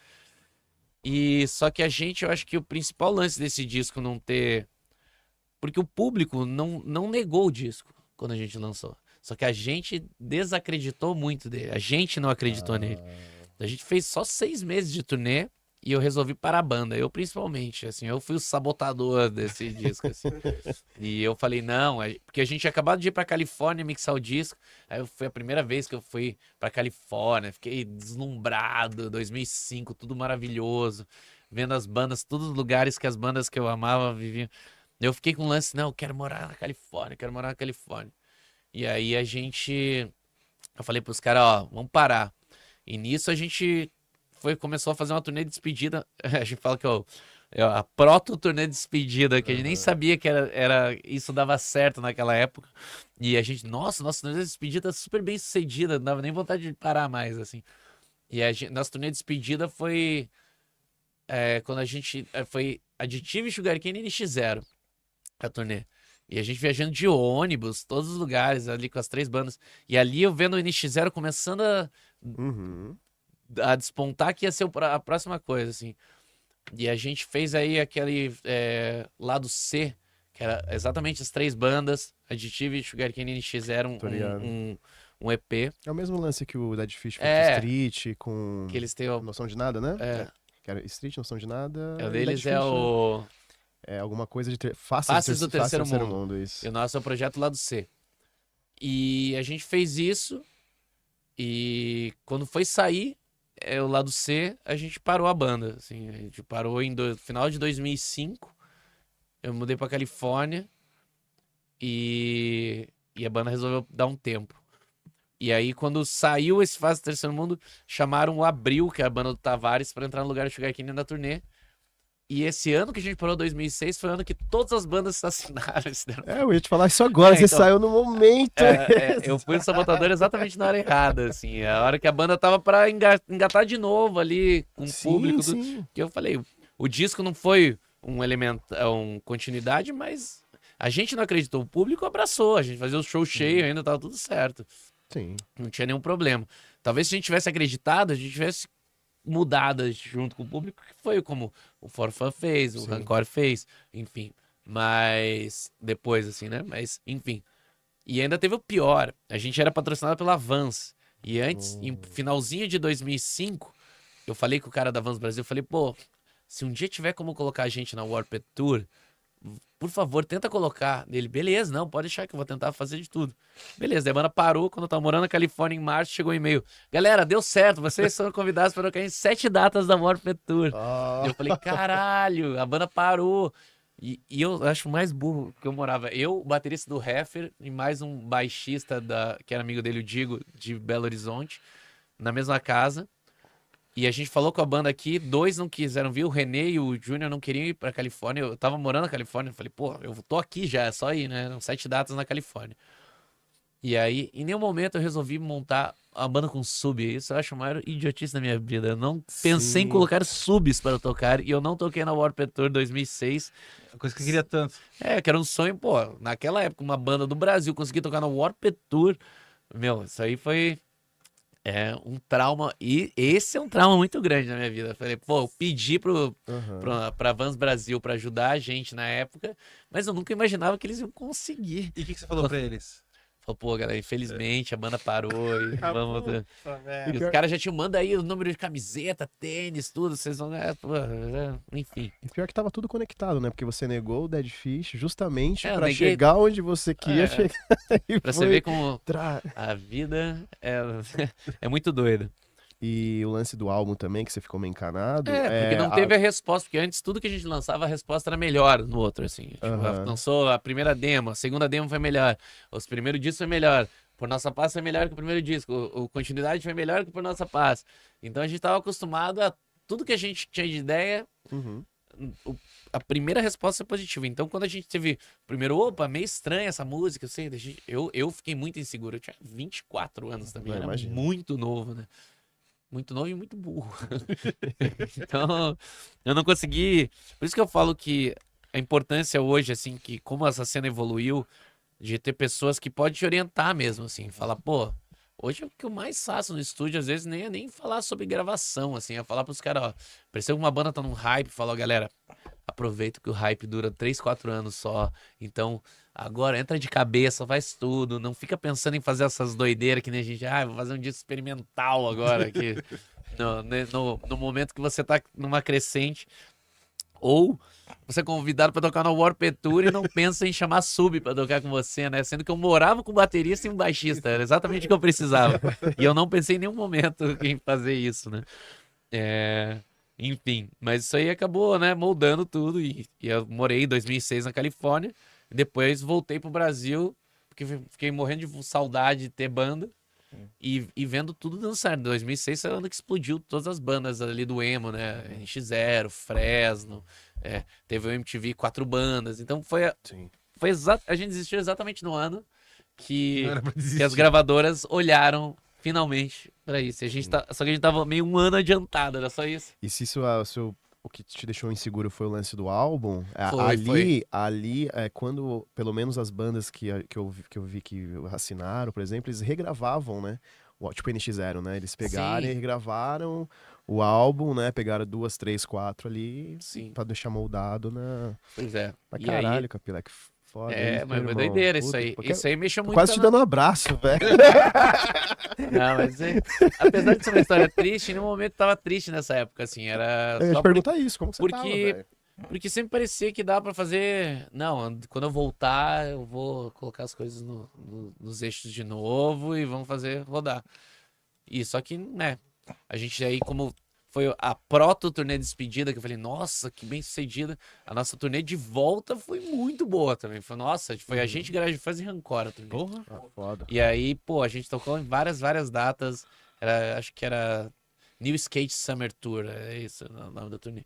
E só que eu acho que o principal lance desse disco não ter... Porque o público não negou o disco quando a gente lançou. Só que a gente desacreditou muito dele. A gente não acreditou nele. A gente fez só 6 meses de turnê e eu resolvi parar a banda. Eu principalmente, assim, eu fui o sabotador desse disco, assim. E eu falei, não, porque a gente tinha acabado de ir pra Califórnia mixar o disco. Aí foi a primeira vez que eu fui pra Califórnia, fiquei deslumbrado, 2005, tudo maravilhoso, vendo as bandas, todos os lugares que as bandas que eu amava viviam. Eu fiquei com um lance, não, eu quero morar na Califórnia, quero morar na Califórnia. E aí eu falei pros caras, ó, vamos parar. E nisso a gente começou a fazer uma turnê de despedida. A gente fala que é a proto-turnê de despedida, que a gente nem sabia que isso dava certo naquela época. E a gente, nossa turnê de despedida super bem sucedida, não dava nem vontade de parar mais, assim. E nossa turnê de despedida foi quando a gente foi Additive, Sugar Cane e NX0, a turnê. E a gente viajando de ônibus, todos os lugares, ali com as 3 bandas. E ali eu vendo o NX0 começando a despontar que ia ser a próxima coisa, assim. E a gente fez aí aquele lado C, que era exatamente as 3 bandas, Additive, Sugar Cane e NX0, um EP. É o mesmo lance que o Dead Fish fez com Street, com que eles têm Noção de Nada, né? Que era Street, Noção de Nada. O deles é o... É alguma coisa de Faces do Terceiro Mundo, isso. E o nosso é o projeto Lado C. E a gente fez isso, e quando foi sair o Lado C, a gente parou a banda. Assim, a gente parou no final de 2005, eu mudei pra Califórnia, e a banda resolveu dar um tempo. E aí, quando saiu esse Faces do Terceiro Mundo, chamaram o Abril, que é a banda do Tavares, pra entrar no lugar do Sugar Cane na turnê. E esse ano que a gente parou, 2006, foi o ano que todas as bandas assinaram. Eu ia te falar isso agora, você saiu no momento. Eu fui o sabotador exatamente na hora errada, assim. A hora que a banda tava pra engatar de novo ali com o público. Que eu falei, o disco não foi um elemento, continuidade, mas a gente não acreditou. O público abraçou, a gente fazia o show cheio, ainda tava tudo certo. Sim. Não tinha nenhum problema. Talvez se a gente tivesse acreditado, a gente tivesse mudadas junto com o público, que foi como o Forfã fez, o Rancor fez, enfim. Mas depois, assim, né? Mas, enfim. E ainda teve o pior. A gente era patrocinado pela Vans. E antes, em finalzinho de 2005, eu falei com o cara da Vans Brasil, eu falei, pô, se um dia tiver como colocar a gente na Warped Tour, por favor, tenta colocar. Ele, beleza, não, pode deixar que eu vou tentar fazer de tudo. Beleza, a banda parou, quando eu tava morando na Califórnia em março, chegou um e-mail. Galera, deu certo, vocês são convidados para tocar em 7 datas da Warped Tour. E eu falei, caralho, a banda parou. E eu acho mais burro que eu morava. Eu, o baterista do Heffer, e mais um baixista que era amigo dele, o Digo, de Belo Horizonte, na mesma casa. E a gente falou com a banda aqui, 2 não quiseram vir, o René e o Júnior não queriam ir pra Califórnia. Eu tava morando na Califórnia, eu falei, pô, eu tô aqui já, é só ir, né? Eram 7 datas na Califórnia. E aí, em nenhum momento eu resolvi montar a banda com sub. Isso eu acho a maior idiotice da minha vida. Eu não pensei em colocar subs para tocar, e eu não toquei na Warped Tour 2006. Coisa que eu queria tanto. Que era um sonho, pô, naquela época, uma banda do Brasil conseguir tocar na Warped Tour. Meu, isso aí foi... um trauma, e esse é um trauma muito grande na minha vida. Eu falei, pô, eu pedi pra Vans Brasil pra ajudar a gente na época, mas eu nunca imaginava que eles iam conseguir. E o que você falou pra eles? Falou, pô, galera, infelizmente a banda parou e vamos... velho. E os caras já tinham, manda aí o número de camiseta, tênis, tudo, vocês vão... enfim. E pior que tava tudo conectado, né? Porque você negou o Dead Fish justamente eu pra neguei... chegar onde você queria chegar. Pra você ver como a vida é muito doida. E o lance do álbum também, que você ficou meio encanado. Porque não teve a resposta, porque antes tudo que a gente lançava, a resposta era melhor no outro, assim. Tipo, lançou a primeira demo, a segunda demo foi melhor, os primeiros discos foi melhor, Por Nossa Paz foi melhor que o primeiro disco, o Continuidade foi melhor que Por Nossa Paz. Então a gente tava acostumado a tudo que a gente tinha de ideia, a primeira resposta é positiva. Então quando a gente teve o primeiro, opa, meio estranha essa música, assim, eu fiquei muito inseguro, eu tinha 24 anos também, era muito novo, né? Muito novo e muito burro. Então, eu não consegui... Por isso que eu falo que a importância hoje, assim, que como essa cena evoluiu, de ter pessoas que podem te orientar mesmo, assim. Falar, pô, hoje o que eu mais faço no estúdio, às vezes, nem é nem falar sobre gravação, assim. É falar pros caras, ó, percebe que uma banda tá num hype, fala, ó, galera, aproveita que o hype dura 3, 4 anos só. Então... Agora entra de cabeça, faz tudo. Não fica pensando em fazer essas doideiras que nem a gente. Vou fazer um disco experimental agora aqui. no momento que você tá numa crescente. Ou você é convidado pra tocar no Warped Tour e não pensa em chamar sub pra tocar com você, né? Sendo que eu morava com um baterista e um baixista. Era exatamente o que eu precisava. E eu não pensei em nenhum momento em fazer isso, né? Enfim, mas isso aí acabou, né, moldando tudo. E eu morei em 2006 na Califórnia. E depois voltei pro Brasil, porque fiquei morrendo de saudade de ter banda. E vendo tudo dando certo. 2006 foi o ano que explodiu todas as bandas ali do emo, né? NX0, Fresno, teve o MTV 4 bandas. Então Sim. a gente desistiu exatamente no ano que, Não era pra que as desistir. gravadoras olharam finalmente pra isso. E só que a gente tava meio um ano adiantado, era só isso. E se o que te deixou inseguro foi o lance do álbum, Foi. ali é quando, pelo menos as bandas que eu vi que assinaram, por exemplo, eles regravavam, né? Tipo NX0, né? Eles pegaram Sim. e regravaram o álbum, né? Pegaram 2, 3, 4 ali Sim. pra deixar moldado Pois é. Mas E caralho, aí, Capilé, que foda mas isso, foi irmão. doideira isso Puta, aí. porque Isso aí mexeu tô muito quase te dando um abraço, velho. Não, mas apesar de ser uma história triste, em nenhum momento tava triste nessa época, assim, era Eu ia só te perguntar isso, como que você tava, porque, velho? porque sempre parecia que dava pra fazer, não, quando eu voltar eu vou colocar as coisas nos eixos de novo e vamos fazer rodar. E só que, né, a gente aí como foi a proto-turnê de despedida, que eu falei, nossa, que bem sucedida, a nossa turnê de volta foi muito boa também, foi, nossa, foi a gente, Garage Fãs e Rancor a turnê. Porra. Ah, foda. E aí, pô, a gente tocou em várias datas. Acho que era New Skate Summer Tour, é isso o nome da turnê.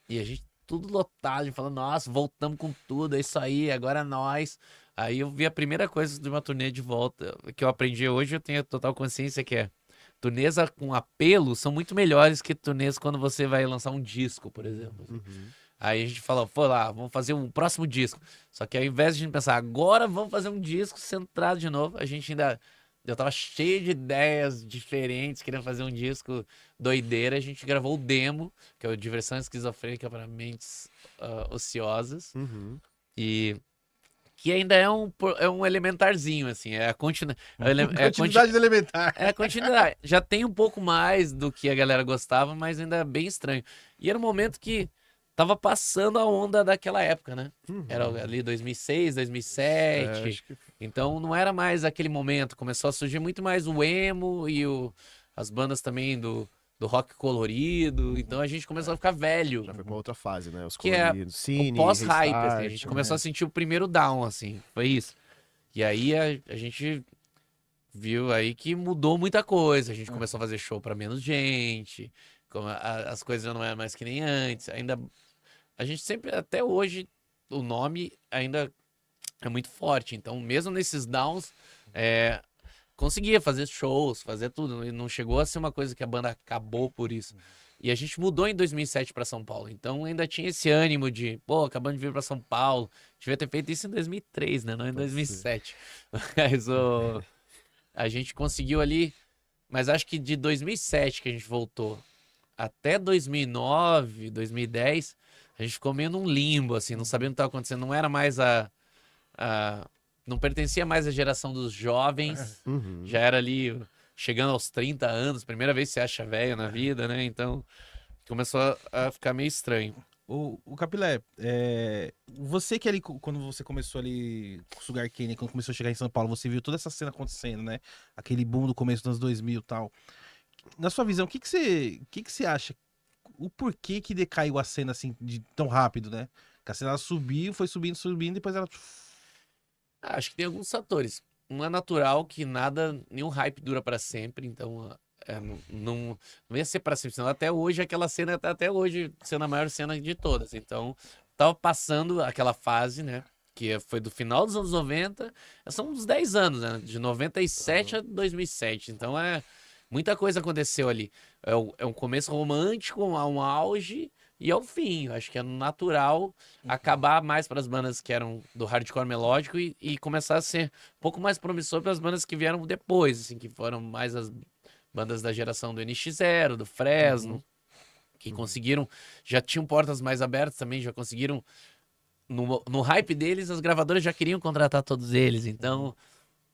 E a gente tudo lotado, a gente falando, nossa, voltamos com tudo, é isso aí, agora é nós. Aí eu vi a primeira coisa de uma turnê de volta, que eu aprendi hoje, eu tenho total consciência que é turnês com apelo são muito melhores que turnês quando você vai lançar um disco, por exemplo. Aí a gente falou, foi lá, vamos fazer um próximo disco. Só que ao invés de a gente pensar, agora vamos fazer um disco centrado de novo, a gente ainda. Eu tava cheio de ideias diferentes, querendo fazer um disco doideira. A gente gravou o demo, que é o Diversão Esquizofrênica para Mentes Ociosas. Uhum. E que ainda é um elementarzinho, assim. É a Continuidade do elementar. é a continuidade. Já tem um pouco mais do que a galera gostava, mas ainda é bem estranho. E era um momento que tava passando a onda daquela época, né? Era ali 2006, 2007. acho que Então não era mais aquele momento. Começou a surgir muito mais o emo e as bandas também do rock colorido. Então a gente começou a ficar velho. já foi pra outra fase, né? Os Que é coloridos, Cine, O pós-hype, assim. A Restart, gente começou a sentir o primeiro down, assim. Foi isso. E aí a gente viu aí que mudou muita coisa. A gente começou a fazer show pra menos gente. As coisas não eram mais que nem antes. Ainda a gente sempre, até hoje, o nome ainda é muito forte. Então, mesmo nesses downs, conseguia fazer shows, fazer tudo. E não chegou a ser uma coisa que a banda acabou por isso. E a gente mudou em 2007 para São Paulo. Então, ainda tinha esse ânimo de, pô, acabando de vir para São Paulo. Devia ter feito isso em 2003, né? Não em 2007. Mas a gente conseguiu ali. Mas acho que de 2007 que a gente voltou até 2009, 2010, a gente ficou meio num limbo, assim, não sabia o que estava acontecendo. Não era mais não pertencia mais à geração dos jovens. Uhum. Já era ali, chegando aos 30 anos, primeira vez que você acha velho na vida, né? Então, começou a ficar meio estranho. O Capilé, você que ali, quando você começou ali com o Sugar Cane, quando começou a chegar em São Paulo, você viu toda essa cena acontecendo, né? Aquele boom do começo dos anos 2000 e tal. Na sua visão, o que você acha? O porquê que decaiu a cena assim tão rápido, né? Que a cena ela subiu, foi subindo, depois ela. Acho que tem alguns fatores. Um é natural que nenhum hype dura para sempre, então não ia ser para sempre. Senão até hoje aquela cena tá até hoje sendo a maior cena de todas. Então tava passando aquela fase, né? Que foi do final dos anos 90, são uns 10 anos, né? De 97 a 2007. Então muita coisa aconteceu ali. É um começo romântico, um auge e ao fim. Eu acho que é natural acabar mais para as bandas que eram do hardcore melódico e começar a ser um pouco mais promissor para as bandas que vieram depois, assim, que foram mais as bandas da geração do NX0, do Fresno, que conseguiram, já tinham portas mais abertas também, já conseguiram. No hype deles, as gravadoras já queriam contratar todos eles, então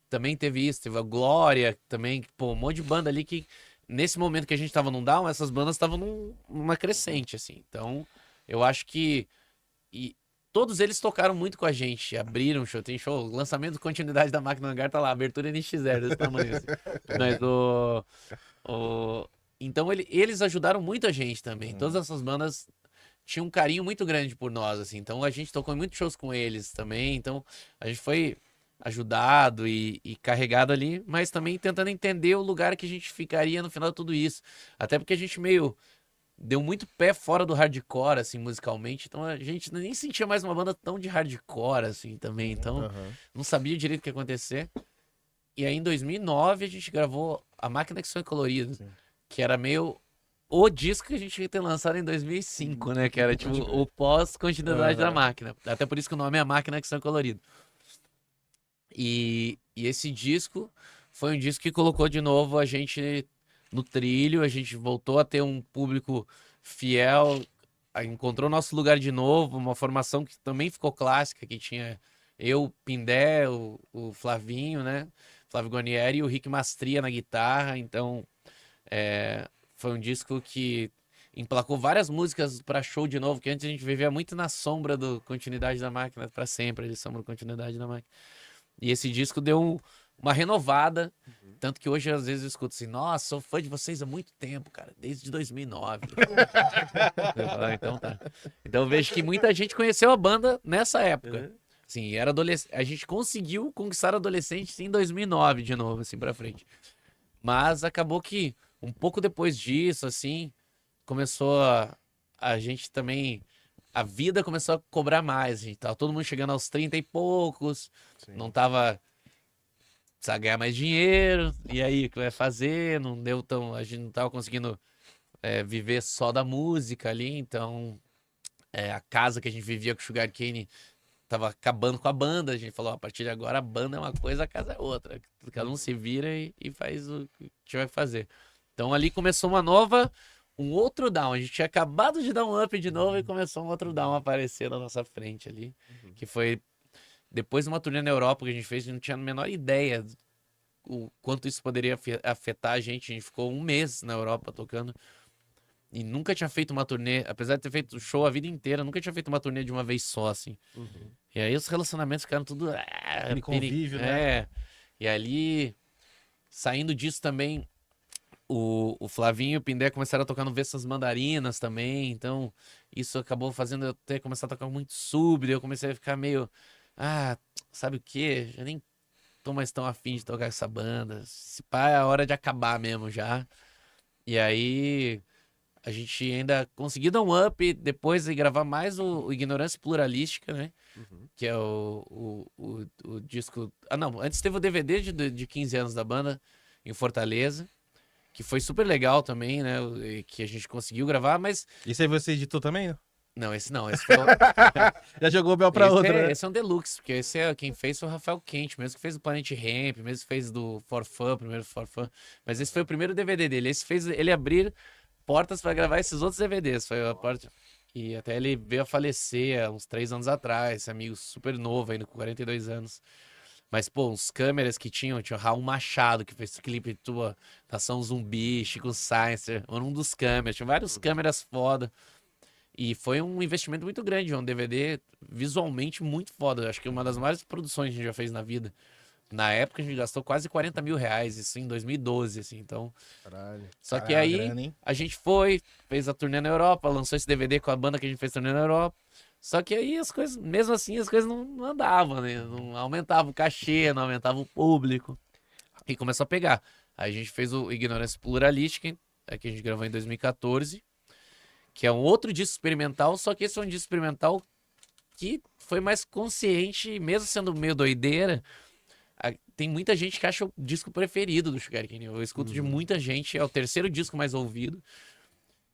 também teve isso, teve a Glória também, pô, um monte de banda ali que nesse momento que a gente tava num down, essas bandas estavam numa crescente, assim. Então, eu acho que e todos eles tocaram muito com a gente, abriram show, tem show, lançamento Continuidade da Máquina Hangar tá lá, abertura NX0 desse tamanho, assim. Mas então eles ajudaram muito a gente também. Todas essas bandas tinham um carinho muito grande por nós, assim. Então a gente tocou em muitos shows com eles também. Então a gente foi ajudado e carregado ali, mas também tentando entender o lugar que a gente ficaria no final de tudo isso. Até porque a gente meio deu muito pé fora do hardcore, assim, musicalmente. Então a gente nem sentia mais uma banda tão de hardcore, assim, também. Então não sabia direito o que ia acontecer. E aí em 2009 a gente gravou A Máquina que Sonha Colorido, que era meio o disco que a gente ia ter lançado em 2005, né? Que era tipo o pós-continuidade da Máquina. Até por isso que o nome é A Máquina que Sonha Colorido. E esse disco foi um disco que colocou de novo a gente no trilho, a gente voltou a ter um público fiel, encontrou nosso lugar de novo, uma formação que também ficou clássica, que tinha eu, Pindé, o Flavinho, né? Flávio Guarnieri e o Rick Mastria na guitarra. Então, foi um disco que emplacou várias músicas para show de novo, que antes a gente vivia muito na sombra do Continuidade da Máquina, para sempre, eles sombra do Continuidade da Máquina. E esse disco deu uma renovada, tanto que hoje às vezes eu escuto assim, nossa, sou fã de vocês há muito tempo, cara, desde 2009. Eu falo, então tá. Então eu vejo que muita gente conheceu a banda nessa época. Assim, era a gente conseguiu conquistar adolescentes em 2009 de novo, assim, pra frente. Mas acabou que um pouco depois disso, assim, começou a gente também... A vida começou a cobrar mais, gente. Tava todo mundo chegando aos 30 e poucos, não tava... Precisava ganhar mais dinheiro, e aí, o que vai fazer? Não deu tão... A gente não tava conseguindo viver só da música ali, então... a casa que a gente vivia com o Sugar Cane tava acabando com a banda. A gente falou, a partir de agora a banda é uma coisa, a casa é outra. Cada um se vira e faz o que tiver que fazer. Então ali começou um outro down. A gente tinha acabado de dar um up de novo e começou um outro down a aparecer na nossa frente ali. Que foi depois de uma turnê na Europa que a gente fez, a gente não tinha a menor ideia o quanto isso poderia afetar a gente. A gente ficou um mês na Europa tocando. E nunca tinha feito uma turnê, apesar de ter feito show a vida inteira, nunca tinha feito uma turnê de uma vez só, assim. E aí os relacionamentos ficaram tudo... Aquele convívio, né? E ali, saindo disso também, o Flavinho e o Pindé começaram a tocar no Vessas Mandarinas também, então isso acabou fazendo eu ter começado a tocar muito sub, eu comecei a ficar meio... sabe o quê? Já nem tô mais tão afim de tocar essa banda. Se pá, é a hora de acabar mesmo já. E aí... A gente ainda conseguiu dar um up depois de gravar mais o Ignorância Pluralística, né? Que é o disco... não, antes teve o DVD de 15 anos da banda, em Fortaleza, que foi super legal também, né? Que a gente conseguiu gravar, mas... Esse aí você editou também, né? Não, esse não. Esse foi Já jogou o Bel pra outra, né? Esse é um deluxe, porque esse quem fez foi o Rafael Quente, mesmo que fez o Planet Ramp, mesmo que fez do For Fun, primeiro For Fun. Mas esse foi o primeiro DVD dele. Esse fez ele abrir portas para gravar esses outros DVDs. Foi a porta. E até ele veio a falecer há uns 3 anos atrás, esse amigo super novo, ainda com 42 anos. Mas, pô, uns câmeras que tinha o Raul Machado, que fez clipe tua, Nação Zumbi, Chico Science, um dos câmeras, tinha vários câmeras foda. E foi um investimento muito grande, um DVD visualmente muito foda. Acho que uma das maiores produções que a gente já fez na vida. Na época a gente gastou quase 40 mil reais, isso em 2012, assim, então... Caralho. Só que aí a gente fez a turnê na Europa, lançou esse DVD com a banda que a gente fez turnê na Europa. Só que aí as coisas, mesmo assim, as coisas não andavam, né? Não aumentava o cachê, não aumentava o público. E começou a pegar. Aí a gente fez o Ignorância Pluralística, que a gente gravou em 2014, que é um outro disco experimental, só que esse é um disco experimental que foi mais consciente, mesmo sendo meio doideira. Tem muita gente que acha o disco preferido do Sugar Cane. Eu escuto de muita gente, é o terceiro disco mais ouvido.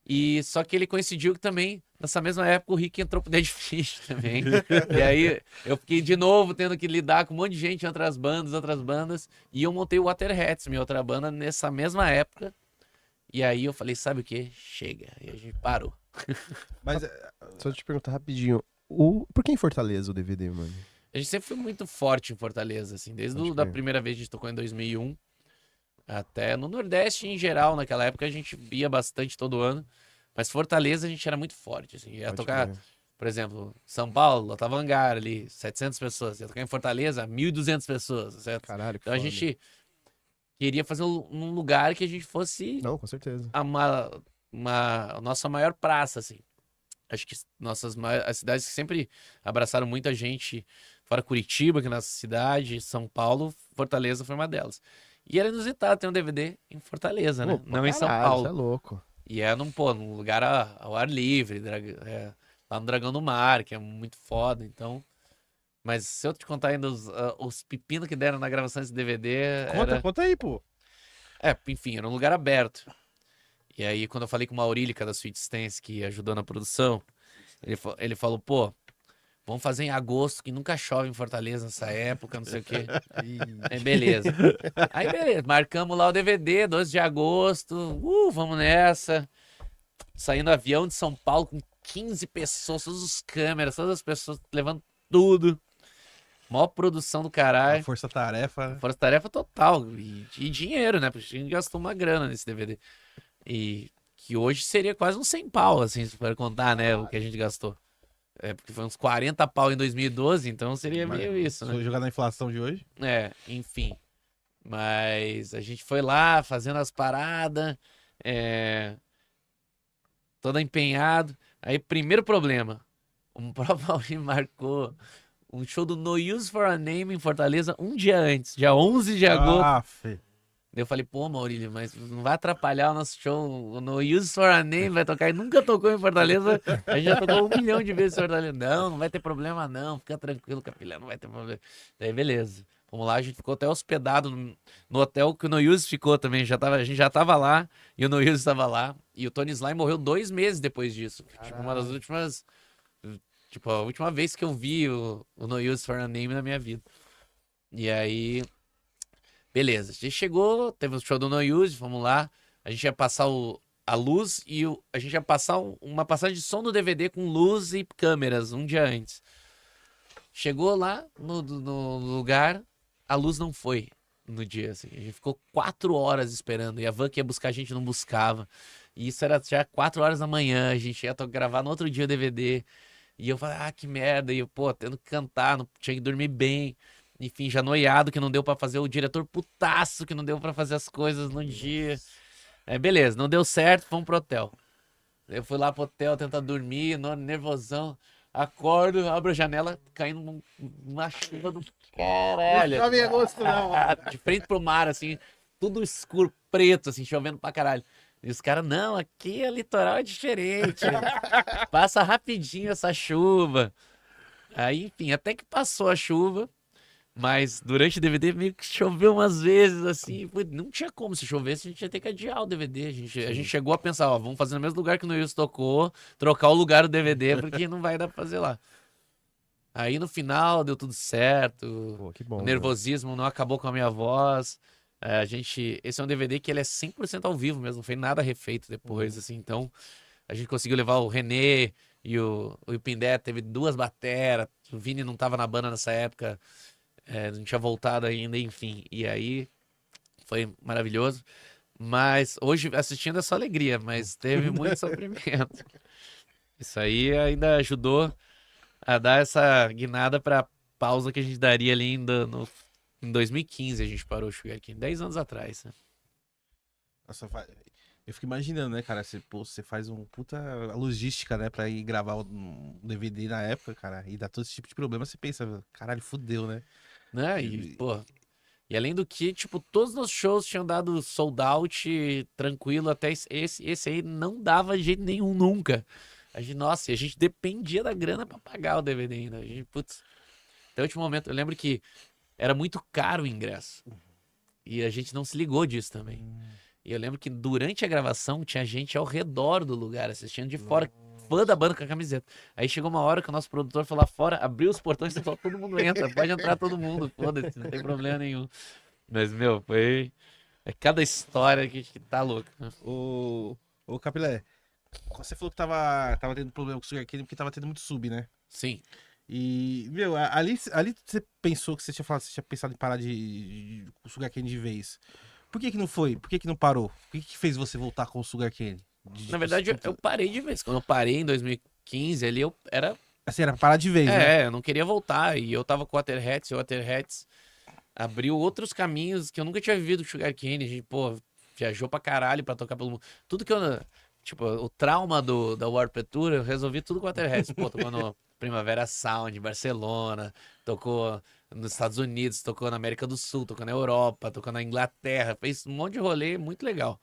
E só que ele coincidiu que também, nessa mesma época, o Rick entrou pro Dead Fish também. E aí eu fiquei de novo tendo que lidar com um monte de gente, outras bandas. E eu montei o Waterheads, minha outra banda, nessa mesma época. E aí eu falei, sabe o que? Chega. E a gente parou. Mas, só te perguntar rapidinho, por que em Fortaleza o DVD, mano? A gente sempre foi muito forte em Fortaleza, assim. Desde a primeira vez que a gente tocou em 2001, Até no Nordeste em geral, naquela época a gente ia bastante todo ano. Mas Fortaleza a gente era muito forte, assim. Ia Pode tocar, crer. por exemplo, São Paulo, lotava hangar ali, 700 pessoas. Ia tocar em Fortaleza, 1.200 pessoas, certo? Caralho, que Então a foda. gente queria fazer um lugar que a gente fosse Não, com certeza. a nossa maior praça, assim. Acho que as cidades que sempre abraçaram muita gente, fora Curitiba, que é a nossa cidade, São Paulo, Fortaleza foi uma delas. E era inusitado ter um DVD em Fortaleza, né? Pô, pra Não em São caralho, Paulo. Você é louco. E é num lugar ao ar livre, lá no Dragão do Mar, que é muito foda, então. Mas se eu te contar ainda os pepinos que deram na gravação desse DVD, Conta aí, pô. enfim, era um lugar aberto. E aí, quando eu falei com o Maurílio, que é da Sweet Stance, que ajudou na produção, ele falou, pô, vamos fazer em agosto, que nunca chove em Fortaleza nessa época, não sei o quê. Aí, beleza. Marcamos lá o DVD, 12 de agosto, vamos nessa. Saindo avião de São Paulo com 15 pessoas, todas as câmeras, todas as pessoas levando tudo. Maior produção do A caralho. força-tarefa. Força-tarefa total. E dinheiro, né? Porque a gente gastou uma grana nesse DVD. E que hoje seria quase uns 100 pau, assim, se for contar, né? O que a gente gastou. Porque foi uns 40 pau em 2012, então seria meio isso, né? Se eu jogar na inflação de hoje. Enfim. Mas a gente foi lá fazendo as paradas, todo empenhado. Aí, primeiro problema, o próprio Maurício marcou um show do No Use for a Name em Fortaleza um dia antes, dia 11 de agosto. Ah, Fê. Daí eu falei, pô, Maurílio, mas não vai atrapalhar o nosso show. O No Use for a Name vai tocar e nunca tocou em Fortaleza. A gente já tocou 1 milhão de vezes em Fortaleza. Não vai ter problema não, fica tranquilo, Capilé, não vai ter problema. Daí beleza. Vamos lá, a gente ficou até hospedado no hotel que o No Use ficou também. A gente já tava lá e o No Use estava lá. E o Tony Sly morreu 2 meses depois disso. Tipo, uma das últimas... Tipo, a última vez que eu vi o No Use for a Name na minha vida. E aí... Beleza, a gente chegou, teve o show do No Use, vamos lá. A gente ia passar a luz e a gente ia passar uma passagem de som do DVD com luz e câmeras um dia antes. Chegou lá no lugar, a luz não foi no dia, assim. A gente ficou 4 horas esperando e a van que ia buscar a gente não buscava. E isso era já 4 horas da manhã, a gente ia gravar no outro dia o DVD. E eu falei, que merda. E eu, pô, tendo que cantar, não tinha que dormir bem. Enfim, já noiado que não deu pra fazer, o diretor putaço que não deu pra fazer as coisas no dia. Beleza, não deu certo, fomos pro hotel. Eu fui lá pro hotel tentar dormir, nervosão. Acordo, abro a janela, caindo uma chuva do caralho. Não chove em agosto, não. De frente pro mar, assim, tudo escuro, preto, assim, chovendo pra caralho. E os caras, não, aqui a litoral é diferente. Passa rapidinho essa chuva. Aí, enfim, até que passou a chuva. Mas durante o DVD meio que choveu umas vezes, assim. Não tinha como, se chovesse, a gente ia ter que adiar o DVD. A gente chegou a pensar, vamos fazer no mesmo lugar que o No Use tocou, trocar o lugar do DVD, porque não vai dar pra fazer lá. Aí no final deu tudo certo. Pô, que bom. O nervosismo não acabou com a minha voz. Esse é um DVD que ele é 100% ao vivo mesmo, não foi nada refeito depois, assim. Então, a gente conseguiu levar o René e o Pindé, teve 2 bateras. O Vini não tava na banda nessa época. Não tinha voltado ainda, enfim. E aí foi maravilhoso. Mas hoje assistindo é só alegria, mas teve muito sofrimento. Isso aí ainda ajudou a dar essa guinada pra pausa que a gente daria ali ainda em 2015. A gente parou o Sugar King, 10 anos atrás. Né? Nossa, eu fico imaginando, né, cara? Você faz um puta logística, né, pra ir gravar um DVD na época, cara, e dá todo esse tipo de problema. Você pensa, caralho, fudeu, né? Né? E além do que, tipo, todos os nossos shows tinham dado sold out tranquilo, até esse aí não dava de jeito nenhum nunca. A gente dependia da grana pra pagar o DVD ainda. A gente, putz, até o último momento, eu lembro que era muito caro o ingresso. E a gente não se ligou disso também. E eu lembro que durante a gravação tinha gente ao redor do lugar, assistindo de fora, fã da banda com a camiseta. Aí chegou uma hora que o nosso produtor foi lá fora, abriu os portões e falou, todo mundo entra, pode entrar todo mundo, foda-se, não tem problema nenhum. Mas, meu, foi... cada história que tá louca. Ô Capilé, você falou que tava tendo problema com o Sugar Cane porque tava tendo muito sub, né? Sim. E, meu, ali você pensou que você tinha pensado em parar de o Sugar Cane de vez. Por que que não foi? Por que que não parou? Por que que fez você voltar com o Sugar Cane? Na verdade, eu parei de vez. Quando eu parei em 2015, ali eu era. Assim, era pra parar de vez, né? Eu não queria voltar. E eu tava com o Waterheads, e o Waterheads abriu outros caminhos que eu nunca tinha vivido com o Sugar Cane. A gente, pô, viajou pra caralho pra tocar pelo mundo. Tudo que eu. Tipo, o trauma da Warped Tour, eu resolvi tudo com o Waterheads. Pô, tocou no Primavera Sound, em Barcelona, tocou nos Estados Unidos, tocou na América do Sul, tocou na Europa, tocou na Inglaterra, fez um monte de rolê muito legal.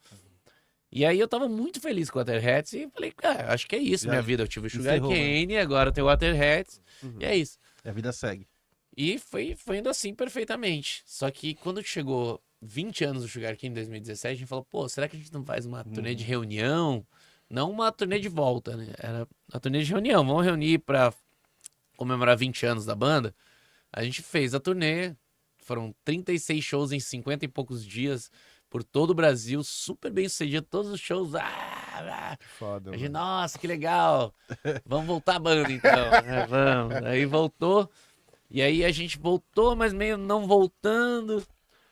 E aí eu tava muito feliz com o Waterheads e falei, cara, acho que é isso, Já minha vida. Eu tive o Sugar encerrou, né? Cane, agora eu tenho o Waterheads, e é isso. E a vida segue. E foi indo assim perfeitamente. Só que quando chegou 20 anos do Sugar Cane em 2017, a gente falou, pô, será que a gente não faz uma turnê de reunião? Não uma turnê de volta, né? Era uma turnê de reunião. Vamos reunir pra comemorar 20 anos da banda. A gente fez a turnê. Foram 36 shows em 50 e poucos dias por todo o Brasil. Super bem sucedido. Todos os shows. Foda, A gente, mano. nossa, que legal. Vamos voltar a banda, então. Vamos. Aí voltou. E aí a gente voltou, mas meio não voltando.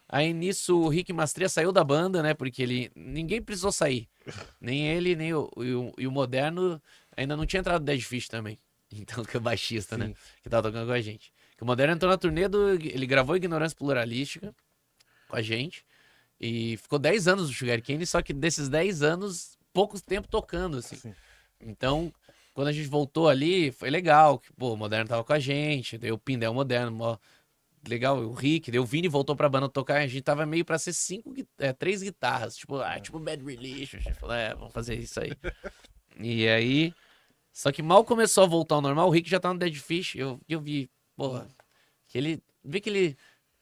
Aí nisso o Rick Mastria saiu da banda, né? Porque ninguém precisou sair. Nem ele, nem o Moderno ainda não tinha entrado o Dead Fish também. Então, que é o baixista, né? Que tava tocando com a gente. Que o Moderno entrou na turnê ele gravou Ignorância Pluralística com a gente. E ficou 10 anos no Sugar Cane, só que desses 10 anos, pouco tempo tocando, assim. Sim. Então, quando a gente voltou ali, foi legal. Que, pô, o Moderno tava com a gente, daí o Pindel Moderno, ó, legal, o Rick, daí o Vini voltou pra banda tocar, a gente tava meio pra ser 3 guitarras, tipo Bad Religion, a gente falou, vamos fazer isso aí. E aí, só que mal começou a voltar ao normal, o Rick já tá no Dead Fish, eu vi, porra, que ele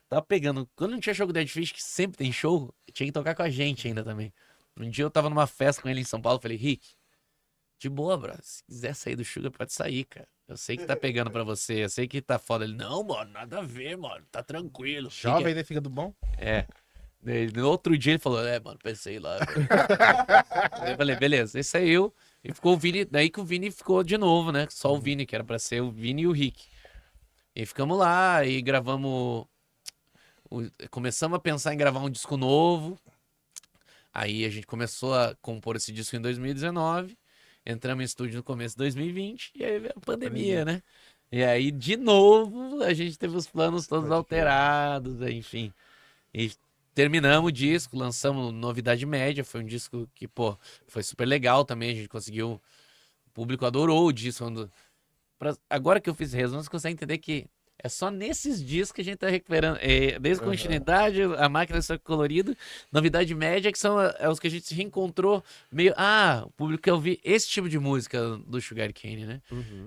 tava pegando, quando não tinha show com o Dead Fish, que sempre tem show, tinha que tocar com a gente ainda também. Um dia eu tava numa festa com ele em São Paulo, falei, Rick, de boa, bro, se quiser sair do Sugar, pode sair, cara. Eu sei que tá pegando pra você, eu sei que tá foda. Ele, não, mano, nada a ver, mano, tá tranquilo. Jovem, né? Fica do bom. No outro dia ele falou, mano, pensei lá. Eu falei, beleza, aí saiu e ficou o Vini, daí que o Vini ficou de novo, né? Só o Vini, que era pra ser o Vini e o Rick. E ficamos lá e gravamos, começamos a pensar em gravar um disco novo. Aí a gente começou a compor esse disco em 2019. Entramos em estúdio no começo de 2020 e aí veio a pandemia, né? E aí, de novo, a gente teve os planos todos alterados, enfim. E terminamos o disco, lançamos Novidade Média, foi um disco que, pô, foi super legal também, a gente conseguiu, o público adorou o disco. Agora que eu fiz resumos, você consegue entender que é só nesses discos que a gente tá recuperando. Desde Continuidade, A Máquina do Sangue Colorido, Novidade Média, que são os que a gente se reencontrou meio. O público quer ouvir esse tipo de música do Sugar Cane, né?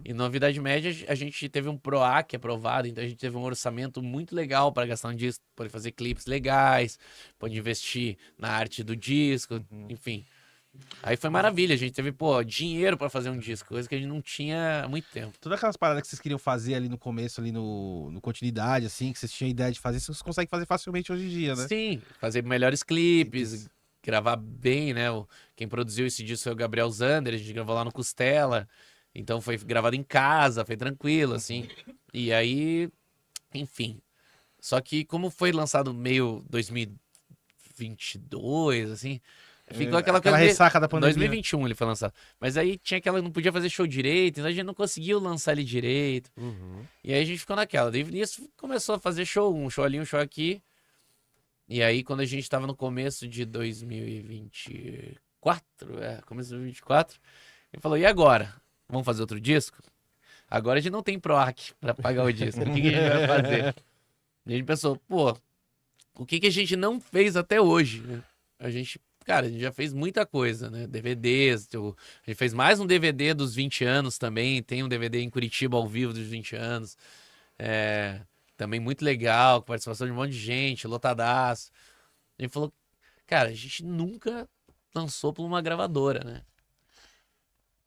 E Novidade Média, a gente teve um PROAC aprovado, então a gente teve um orçamento muito legal para gastar um disco, pode fazer clipes legais, pode investir na arte do disco, enfim. Aí foi maravilha, a gente teve, pô, dinheiro pra fazer um disco, coisa que a gente não tinha há muito tempo. Todas aquelas paradas que vocês queriam fazer ali no começo, ali no Continuidade, assim, que vocês tinham ideia de fazer, vocês conseguem fazer facilmente hoje em dia, né? Sim, fazer melhores clipes, gravar bem, né? Quem produziu esse disco foi o Gabriel Zander, a gente gravou lá no Costela, então foi gravado em casa, foi tranquilo, assim. E aí, enfim. Só que como foi lançado meio 2022, assim, ficou aquela coisa ressaca da pandemia. 2021 ele foi lançado. Mas aí tinha aquela, não podia fazer show direito, então a gente não conseguiu lançar ele direito. E aí a gente ficou naquela. Daí nisso começou a fazer show, um show ali, um show aqui. E aí quando a gente tava no começo de 2024, começo de 2024, ele falou, e agora? Vamos fazer outro disco? Agora a gente não tem PROAC pra pagar o disco. O que a gente vai fazer? E a gente pensou, pô, o que a gente não fez até hoje? Cara, a gente já fez muita coisa, né? DVDs, a gente fez mais um DVD dos 20 anos também, tem um DVD em Curitiba ao vivo dos 20 anos. Também muito legal, com participação de um monte de gente, lotadaço. A gente falou, cara, a gente nunca lançou por uma gravadora, né?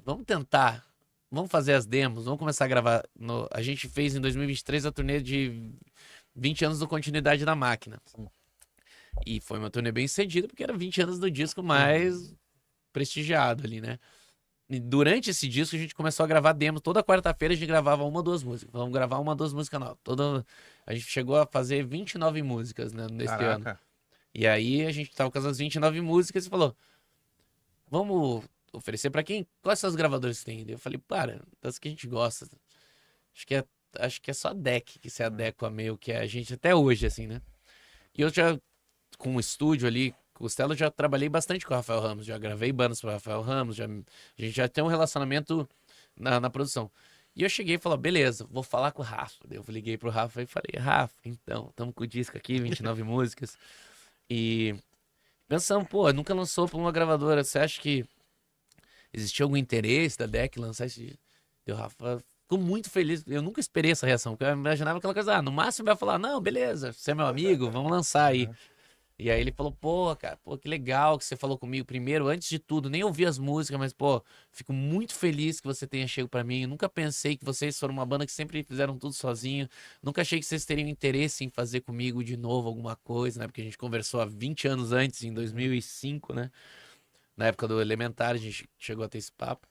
Vamos tentar, vamos fazer as demos, vamos começar a gravar. A gente fez em 2023 a turnê de 20 anos do Continuidade da Máquina. E foi uma turnê bem cedida, porque era 20 anos do disco mais prestigiado ali, né? E durante esse disco a gente começou a gravar demos. Toda quarta-feira a gente gravava 1 ou 2 músicas. Vamos gravar 1 ou 2 músicas novas. A gente chegou a fazer 29 músicas, né, nesse ano. E aí a gente tava com as 29 músicas e falou, vamos oferecer pra quem? Quais são as gravadoras que tem? Eu falei, para, das que a gente gosta. Acho que é só a DEC que se adequa meio que a gente até hoje, assim, né? E eu já, com o estúdio ali, com o Stella, já trabalhei bastante com o Rafael Ramos, já gravei bandas pro Rafael Ramos, a gente já tem um relacionamento na produção. E eu cheguei e falei, beleza, vou falar com o Rafa. Eu liguei pro Rafa e falei, Rafa, então, tamo com o disco aqui, 29 músicas. E pensamos, pô, nunca lançou pra uma gravadora, você acha que existia algum interesse da DEC lançar esse... E o Rafa ficou muito feliz, eu nunca esperei essa reação, porque eu imaginava aquela coisa, no máximo vai falar, não, beleza, você é meu amigo, vamos lançar aí. E aí ele falou, pô, cara, pô, que legal que você falou comigo primeiro, antes de tudo, nem ouvi as músicas, mas, pô, fico muito feliz que você tenha chegado pra mim, eu nunca pensei que vocês foram uma banda que sempre fizeram tudo sozinho, nunca achei que vocês teriam interesse em fazer comigo de novo alguma coisa, né, porque a gente conversou há 20 anos antes, em 2005, né, na época do Elementar, a gente chegou a ter esse papo,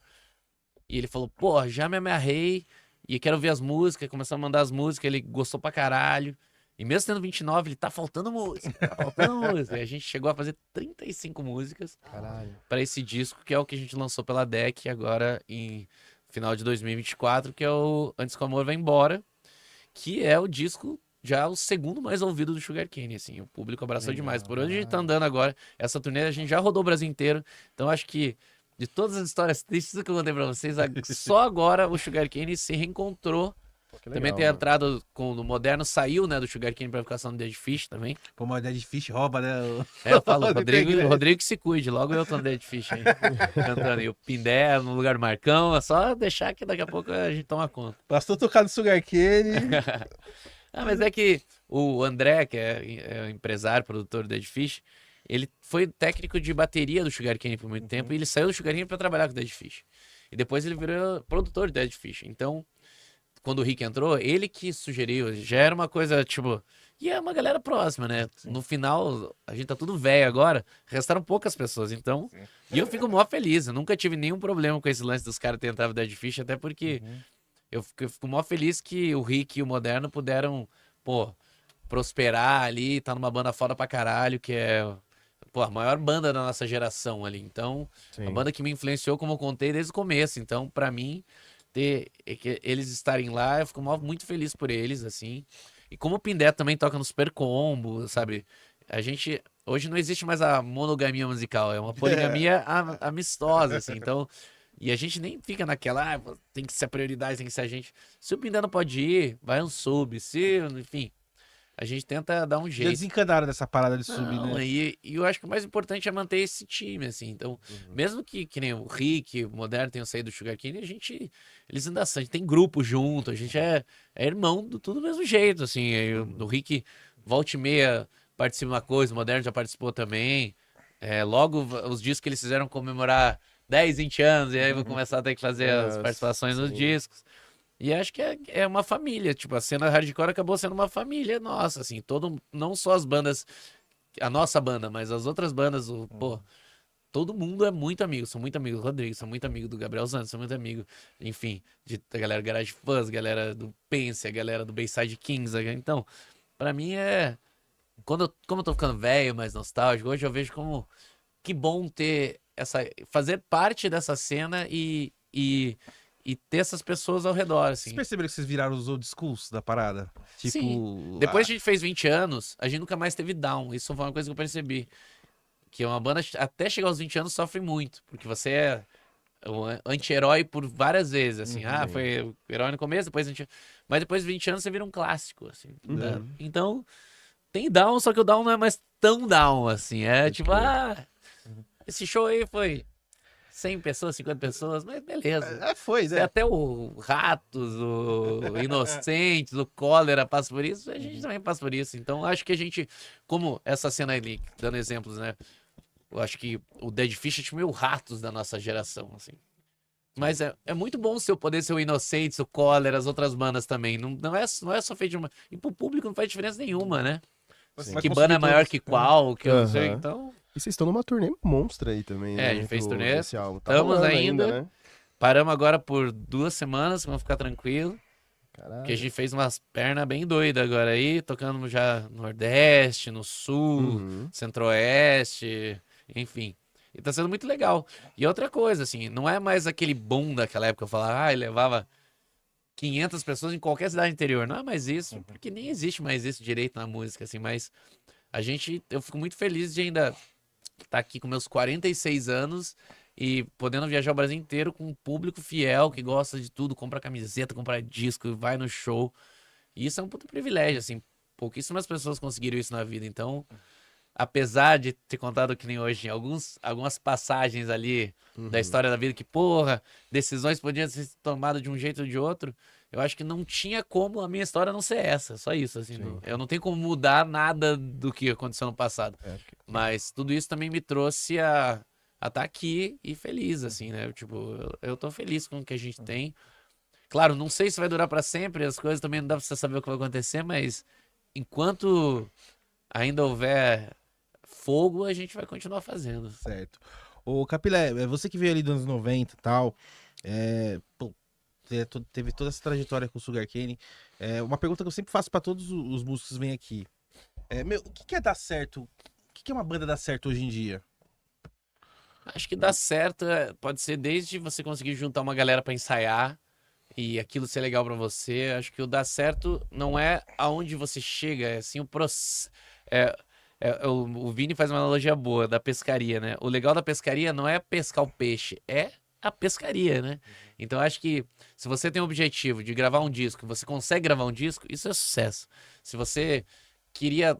e ele falou, pô, já me amarrei, e quero ver as músicas, começou a mandar as músicas, ele gostou pra caralho, e mesmo tendo 29, ele tá faltando música, tá faltando música. E a gente chegou a fazer 35 músicas para esse disco, que é o que a gente lançou pela DEC agora em final de 2024, que é o Antes que o Amor Vá Embora, que é o disco já o segundo mais ouvido do Sugarcane, assim, o público abraçou demais. Por onde a gente tá andando agora, essa turnê a gente já rodou o Brasil inteiro, então acho que de todas as histórias tristes que eu contei pra vocês, só agora o Sugarcane se reencontrou. Legal, também tem entrado no Moderno, saiu, né, do Sugarcane pra ficar só no Dead Fish também. Pô, mas o Dead Fish rouba, né? Eu falo, o Rodrigo que se cuide, logo eu tô no Dead Fish aí, cantando. E o Pindé no lugar do Marcão, é só deixar que daqui a pouco a gente toma conta. Bastou tocar no Sugarcane. Mas é que o André, que é o empresário, produtor do Dead Fish, ele foi técnico de bateria do Sugarcane por muito tempo, e ele saiu do Sugarcane pra trabalhar com o Dead Fish. E depois ele virou produtor do Dead Fish. Então, quando o Rick entrou, ele que sugeriu, já era uma coisa, tipo... E é uma galera próxima, né? Sim. No final, a gente tá tudo velho agora, restaram poucas pessoas, então... Sim. E eu fico mó feliz, eu nunca tive nenhum problema com esse lance dos caras terem entrado no Dead Fish, até porque eu fico mó feliz que o Rick e o Moderno puderam, pô, prosperar ali, tá numa banda foda pra caralho, que é... Pô, a maior banda da nossa geração ali, então... Sim. A banda que me influenciou, como eu contei, desde o começo, então, pra mim... eles estarem lá, eu fico muito feliz por eles, assim. E como o Pindé também toca no Super Combo, sabe? A gente... Hoje não existe mais a monogamia musical, é uma poligamia amistosa, assim. Então... E a gente nem fica naquela, tem que ser a prioridade, tem que ser a gente. Se o Pindé não pode ir, vai um sub. Se, enfim... A gente tenta dar um jeito. Já desencanaram dessa parada de subir, né? E eu acho que o mais importante é manter esse time, assim. Então, mesmo que nem o Rick, o Moderno tenham saído do Sugarcane, eles ainda são, a gente tem grupo junto, a gente é irmão do tudo do mesmo jeito, assim. O Rick, volta e meia, participa de uma coisa, o Moderno já participou também. Logo, os discos que eles fizeram comemorar 10, 20 anos, e aí vou começar a ter que fazer as participações nos discos. E acho que é uma família, tipo, a cena hardcore acabou sendo uma família nossa, assim, não só as bandas, a nossa banda, mas as outras bandas, pô, todo mundo é muito amigo, sou muito amigo do Rodrigo, sou muito amigo do Gabriel Santos, sou muito amigo, enfim, da galera Garage Fuzz, galera do Pense, a galera do Bayside Kings, então, pra mim como eu tô ficando velho, mais nostálgico, hoje eu vejo como, que bom ter fazer parte dessa cena e ter essas pessoas ao redor, assim. Vocês perceberam que vocês viraram os old schools da parada? Tipo... Sim. Depois que a gente fez 20 anos, a gente nunca mais teve down. Isso foi uma coisa que eu percebi. Que uma banda, até chegar aos 20 anos, sofre muito. Porque você é um anti-herói por várias vezes, assim. Foi o herói no começo, depois mas depois de 20 anos você vira um clássico, assim. Então, tem down, só que o down não é mais tão down, assim. Tipo, esse show aí foi... 100 pessoas, 50 pessoas, mas beleza. Foi, né? Até o Ratos, o Inocentes, o Cólera passa por isso, a gente também passa por isso. Então, acho que a gente, como essa cena ali, dando exemplos, né? Eu acho que o Dead Fish é tipo meio Ratos da nossa geração, assim. Mas é muito bom se eu poder ser o Inocentes, o Cólera, as outras bandas também. Não é só feito de uma... E pro público não faz diferença nenhuma, né? Que banda é maior que qual, que eu não sei, então... E vocês estão numa turnê monstra aí também, né? A gente fez turnê, tá estamos ainda, né? Paramos agora por 2 semanas, vamos ficar tranquilo. Porque a gente fez umas pernas bem doidas agora aí, tocando já no Nordeste, no Sul, Uhum. Centro-Oeste, enfim. E tá sendo muito legal. E outra coisa, assim, não é mais aquele boom daquela época, eu falava, levava 500 pessoas em qualquer cidade interior. Não é mais isso, porque nem existe mais isso direito na música, assim, mas eu fico muito feliz de ainda estar aqui com meus 46 anos e podendo viajar o Brasil inteiro com um público fiel que gosta de tudo, compra camiseta, compra disco, vai no show. E isso é um puto privilégio, assim. Pouquíssimas pessoas conseguiram isso na vida. Então, apesar de ter contado que nem hoje, algumas passagens ali da história da vida que, porra, decisões podiam ser tomadas de um jeito ou de outro, eu acho que não tinha como a minha história não ser essa. Só isso, assim. Eu não tenho como mudar nada do que aconteceu no passado. Mas tudo isso também me trouxe a estar aqui e feliz, assim, né? Tipo, eu tô feliz com o que a gente tem. Claro, não sei se vai durar pra sempre, as coisas também não dá pra você saber o que vai acontecer, mas enquanto ainda houver fogo, a gente vai continuar fazendo. Certo. Ô, Capilé, você que veio ali dos anos 90 e tal, pô, teve toda essa trajetória com o Sugar Cane. Uma pergunta que eu sempre faço pra todos os músicos que vêm aqui. O que é dar certo? O que é uma banda dar certo hoje em dia? Acho que dá certo, pode ser desde você conseguir juntar uma galera pra ensaiar e aquilo ser legal pra você. Acho que o dar certo não é aonde você chega, é assim o processo. O Vini faz uma analogia boa da pescaria, né? O legal da pescaria não é pescar o peixe, é a pescaria, né? Então acho que se você tem o objetivo de gravar um disco, você consegue gravar um disco, isso é sucesso. Se você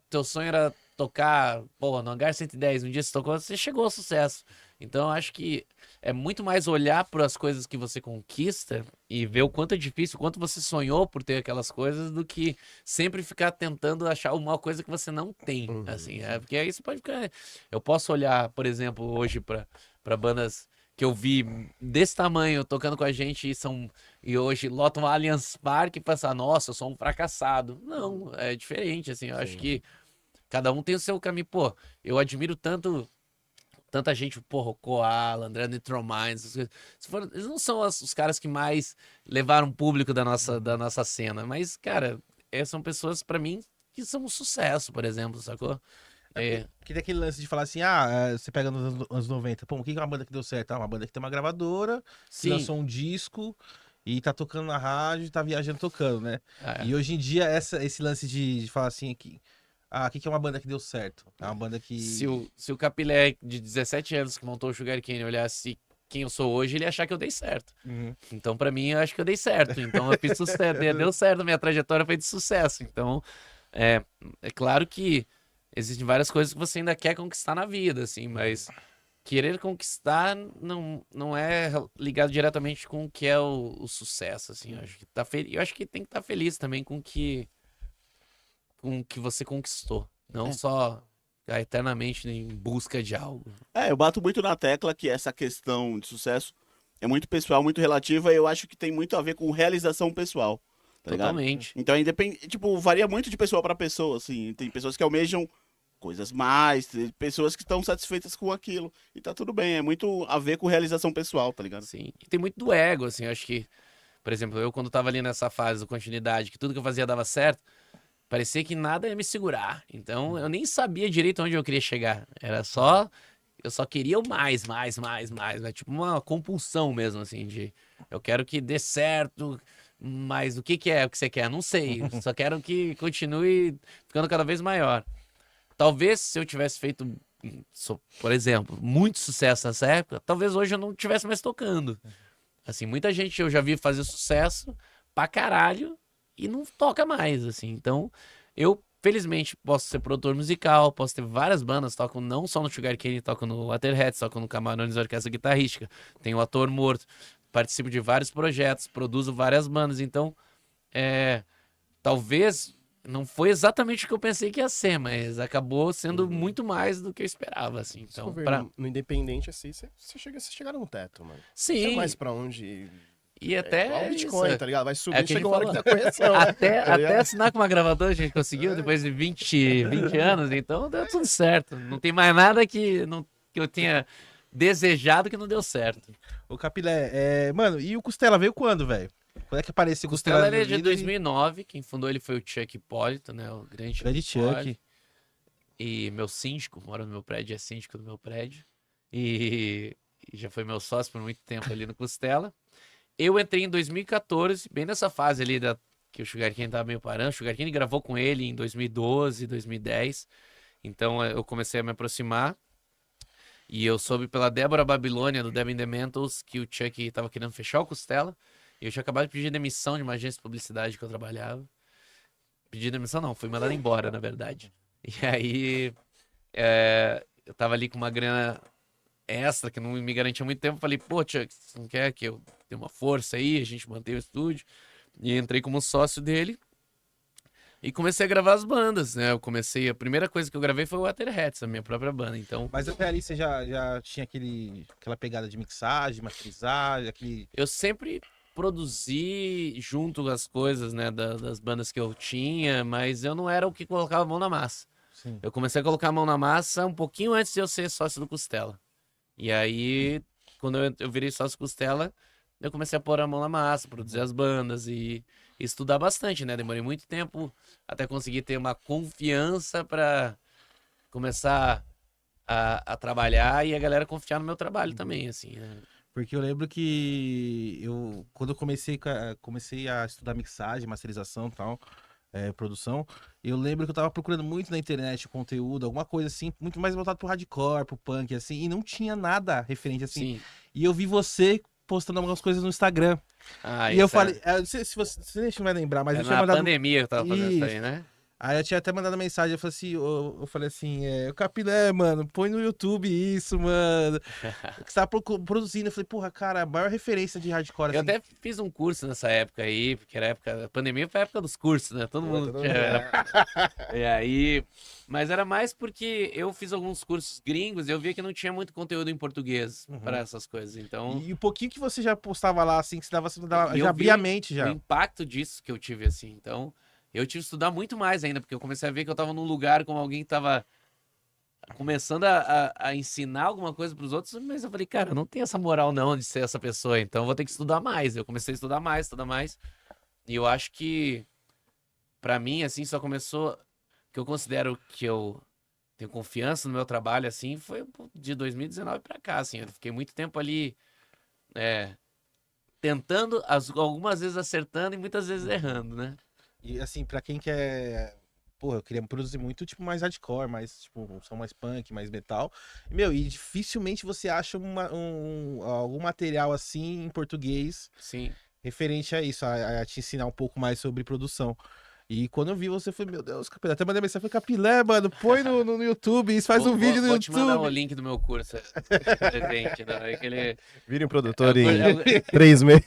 teu sonho era tocar, pô, no Hangar 110, um dia você tocou, você chegou ao sucesso. Então acho que é muito mais olhar para as coisas que você conquista e ver o quanto é difícil, o quanto você sonhou por ter aquelas coisas, do que sempre ficar tentando achar uma coisa que você não tem, assim, porque aí você pode ficar... Eu posso olhar, por exemplo, hoje para bandas que eu vi desse tamanho tocando com a gente e hoje lotam o Allianz Parque e pensar, nossa, eu sou um fracassado. Não, é diferente, assim, eu acho que cada um tem o seu caminho. Pô, eu admiro tanta gente, porra, o Koala, André Nitrominds, essas coisas. Eles não são os caras que mais levaram público da nossa cena, mas, cara, são pessoas, pra mim, que são um sucesso, por exemplo, sacou? Que tem aquele lance de falar assim, você pega nos anos 90, pô, o que é uma banda que deu certo? Uma banda que tem uma gravadora, que Sim. lançou um disco e tá tocando na rádio e tá viajando tocando, né? É. E hoje em dia, esse lance de falar assim, o que é uma banda que deu certo? É uma banda que... Se o Capilé, de 17 anos, que montou o Sugar Cane, olhasse quem eu sou hoje, ele ia achar que eu dei certo. Então, pra mim, eu acho que eu dei certo. Então, eu fiz sucesso, deu certo, a minha trajetória foi de sucesso. Então, é claro que existem várias coisas que você ainda quer conquistar na vida, assim, mas querer conquistar não é ligado diretamente com o que é o sucesso, assim. Eu acho que tem que estar feliz também com o que você conquistou, não só ficar eternamente em busca de algo. Eu bato muito na tecla que essa questão de sucesso é muito pessoal, muito relativa, e eu acho que tem muito a ver com realização pessoal, tá ligado? Totalmente. Então, varia muito de pessoa pra pessoa, assim. Tem pessoas que almejam coisas mais, tem pessoas que estão satisfeitas com aquilo, e tá tudo bem, é muito a ver com realização pessoal, tá ligado? Sim, e tem muito do ego, assim, eu acho que, por exemplo, eu quando tava ali nessa fase de continuidade, que tudo que eu fazia dava certo, parecia que nada ia me segurar. Então, eu nem sabia direito onde eu queria chegar. Eu só queria o mais. É tipo uma compulsão mesmo, assim, eu quero que dê certo, mas o que é o que você quer? Não sei. Só quero que continue ficando cada vez maior. Talvez se eu tivesse feito, por exemplo, muito sucesso nessa época, talvez hoje eu não estivesse mais tocando. Assim, muita gente eu já vi fazer sucesso pra caralho e não toca mais, assim. Então, eu, felizmente, posso ser produtor musical, posso ter várias bandas, toco não só no Sugar Cane, toco no Waterheads, toco no Camarões Orquestra Guitarrística, tenho o Ator Morto, participo de vários projetos, produzo várias bandas. Então, talvez não foi exatamente o que eu pensei que ia ser, mas acabou sendo muito mais do que eu esperava, assim. Se Então, for ver no independente, assim, você chega no teto, mano. Sim. Não sei mais pra onde... E até igual o Bitcoin, tá ligado? Vai subir, o que a chega gente uma hora que falou. tá correção, né? Até Tá ligado? assinar com uma gravadora a gente conseguiu depois de 20 anos, então deu tudo certo. Não tem mais nada que eu tenha desejado que não deu certo. Ô, Capilé, mano, e o Costela veio quando, velho? Quando é que apareceu Costela Costela ele é de Vida? 2009, quem fundou ele foi o Chuck Hipólito, né? O grande Grande Hipólito. Chuck. E meu síndico, mora no meu prédio, é síndico do meu prédio. E já foi meu sócio por muito tempo ali no Costela. Eu entrei em 2014, bem nessa fase ali que o Sugar Cane tava meio parando. O Sugar Cane gravou com ele em 2012, 2010. Então eu comecei a me aproximar. E eu soube pela Débora Babilônia, do Deb and the Mentals, que o Chuck tava querendo fechar o Costela. E eu tinha acabado de pedir demissão de uma agência de publicidade que eu trabalhava. Pedi demissão não, fui mandado embora, na verdade. E aí, eu tava ali com uma grana extra, que não me garantia muito tempo. Falei, pô, Chuck, você não quer que eu dê uma força aí, a gente mantenha o estúdio? E entrei como sócio dele. E comecei a gravar as bandas, né? A primeira coisa que eu gravei foi o Waterheads, a minha própria banda. Então, Mas até ali você já tinha aquela pegada de mixagem, masterizagem, aquele... eu sempre produzi junto as coisas, né, das bandas que eu tinha, mas eu não era o que colocava a mão na massa. Sim. Eu comecei a colocar a mão na massa um pouquinho antes de eu ser sócio do Costela. E aí, quando eu virei sócio do Costela, eu comecei a pôr a mão na massa, produzir as bandas e estudar bastante, né? Demorei muito tempo até conseguir ter uma confiança para começar a trabalhar e a galera confiar no meu trabalho também, assim, né? Porque eu lembro que quando eu comecei a estudar mixagem, masterização e tal, produção, eu lembro que eu tava procurando muito na internet conteúdo, alguma coisa assim, muito mais voltado pro hardcore, pro punk, assim, e não tinha nada referente assim. Sim. E eu vi você postando algumas coisas no Instagram. Ah, E eu isso falei, não sei se você nem vai lembrar, mas eu tinha na mandado. pandemia que eu tava fazendo isso aí, Isso. né? Aí eu tinha até mandado mensagem, eu falei assim, o Capilé, mano, põe no YouTube isso, mano. Que você tava produzindo, eu falei, porra, cara, a maior referência de hardcore, Eu assim. até fiz um curso nessa época aí, porque era a pandemia foi a época dos cursos, né? Todo mundo todo tinha. mundo. E aí. Mas era mais porque eu fiz alguns cursos gringos e eu via que não tinha muito conteúdo em português para essas coisas. Então. E o pouquinho que você já postava lá, assim, que você E eu já vi abria a mente o já. impacto disso que eu tive, assim. Então, eu tive que estudar muito mais ainda, porque eu comecei a ver que eu tava num lugar com alguém que tava começando a ensinar alguma coisa pros outros, mas eu falei, cara, eu não tenho essa moral não de ser essa pessoa, então eu vou ter que estudar mais. Eu comecei a estudar mais. E eu acho que, pra mim, assim, só começou, que eu considero que eu tenho confiança no meu trabalho, assim, foi de 2019 pra cá, assim. Eu fiquei muito tempo ali, tentando, algumas vezes acertando e muitas vezes errando, né? E assim, pra quem quer. Porra, eu queria produzir muito, tipo, mais hardcore, mais, tipo, um som mais punk, mais metal. E, meu, e dificilmente você acha algum material assim em português Sim. referente a isso, a te ensinar um pouco mais sobre produção. E quando eu vi você, foi, meu Deus, Capilé. Até mandei mensagem, foi Capilé, mano, põe no YouTube, isso faz um vídeo no Vou te mandar o YouTube. link do meu curso. Presente, né? Aquele, Vire um produtor em é, 3 meses.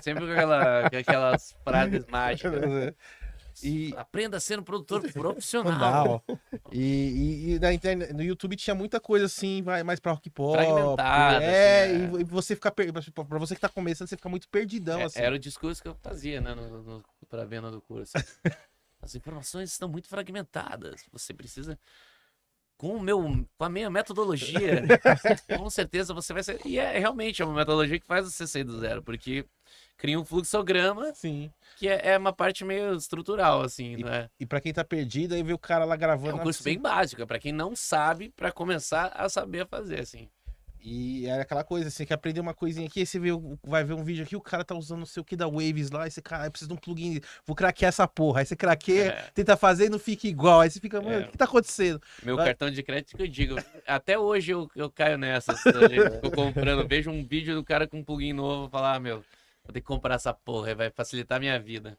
sempre com aquelas frases mágicas. E Aprenda a ser um produtor profissional. canal. E na internet, no YouTube tinha muita coisa assim, vai mais pra rock pop. Fragmentada, assim, E você fica pra você que tá começando, você fica muito perdidão, assim. Era o discurso que eu fazia, né, pra venda do curso. As informações estão muito fragmentadas. Você precisa, com a minha metodologia, com certeza você vai ser. E realmente uma metodologia que faz você sair do zero, porque cria um fluxograma Sim. que é uma parte meio estrutural, assim, né? E pra quem tá perdido, aí vê o cara lá É gravando. um curso bem básico, é pra quem não sabe, pra começar a saber fazer, assim. E era aquela coisa, assim, que aprender uma coisinha aqui, aí você vai ver um vídeo aqui, o cara tá usando não sei o que da Waves lá, aí você, cara, eu preciso de um plugin, vou craquear essa porra. Aí você craqueia, tenta fazer e não fica igual. Aí você fica, mano, o que tá acontecendo? Meu Vai- cartão de crédito que eu digo, até hoje eu caio nessa, eu fico comprando, vejo um vídeo do cara com um plugin novo, vou falar, meu, vou ter que comprar essa porra, vai facilitar a minha vida.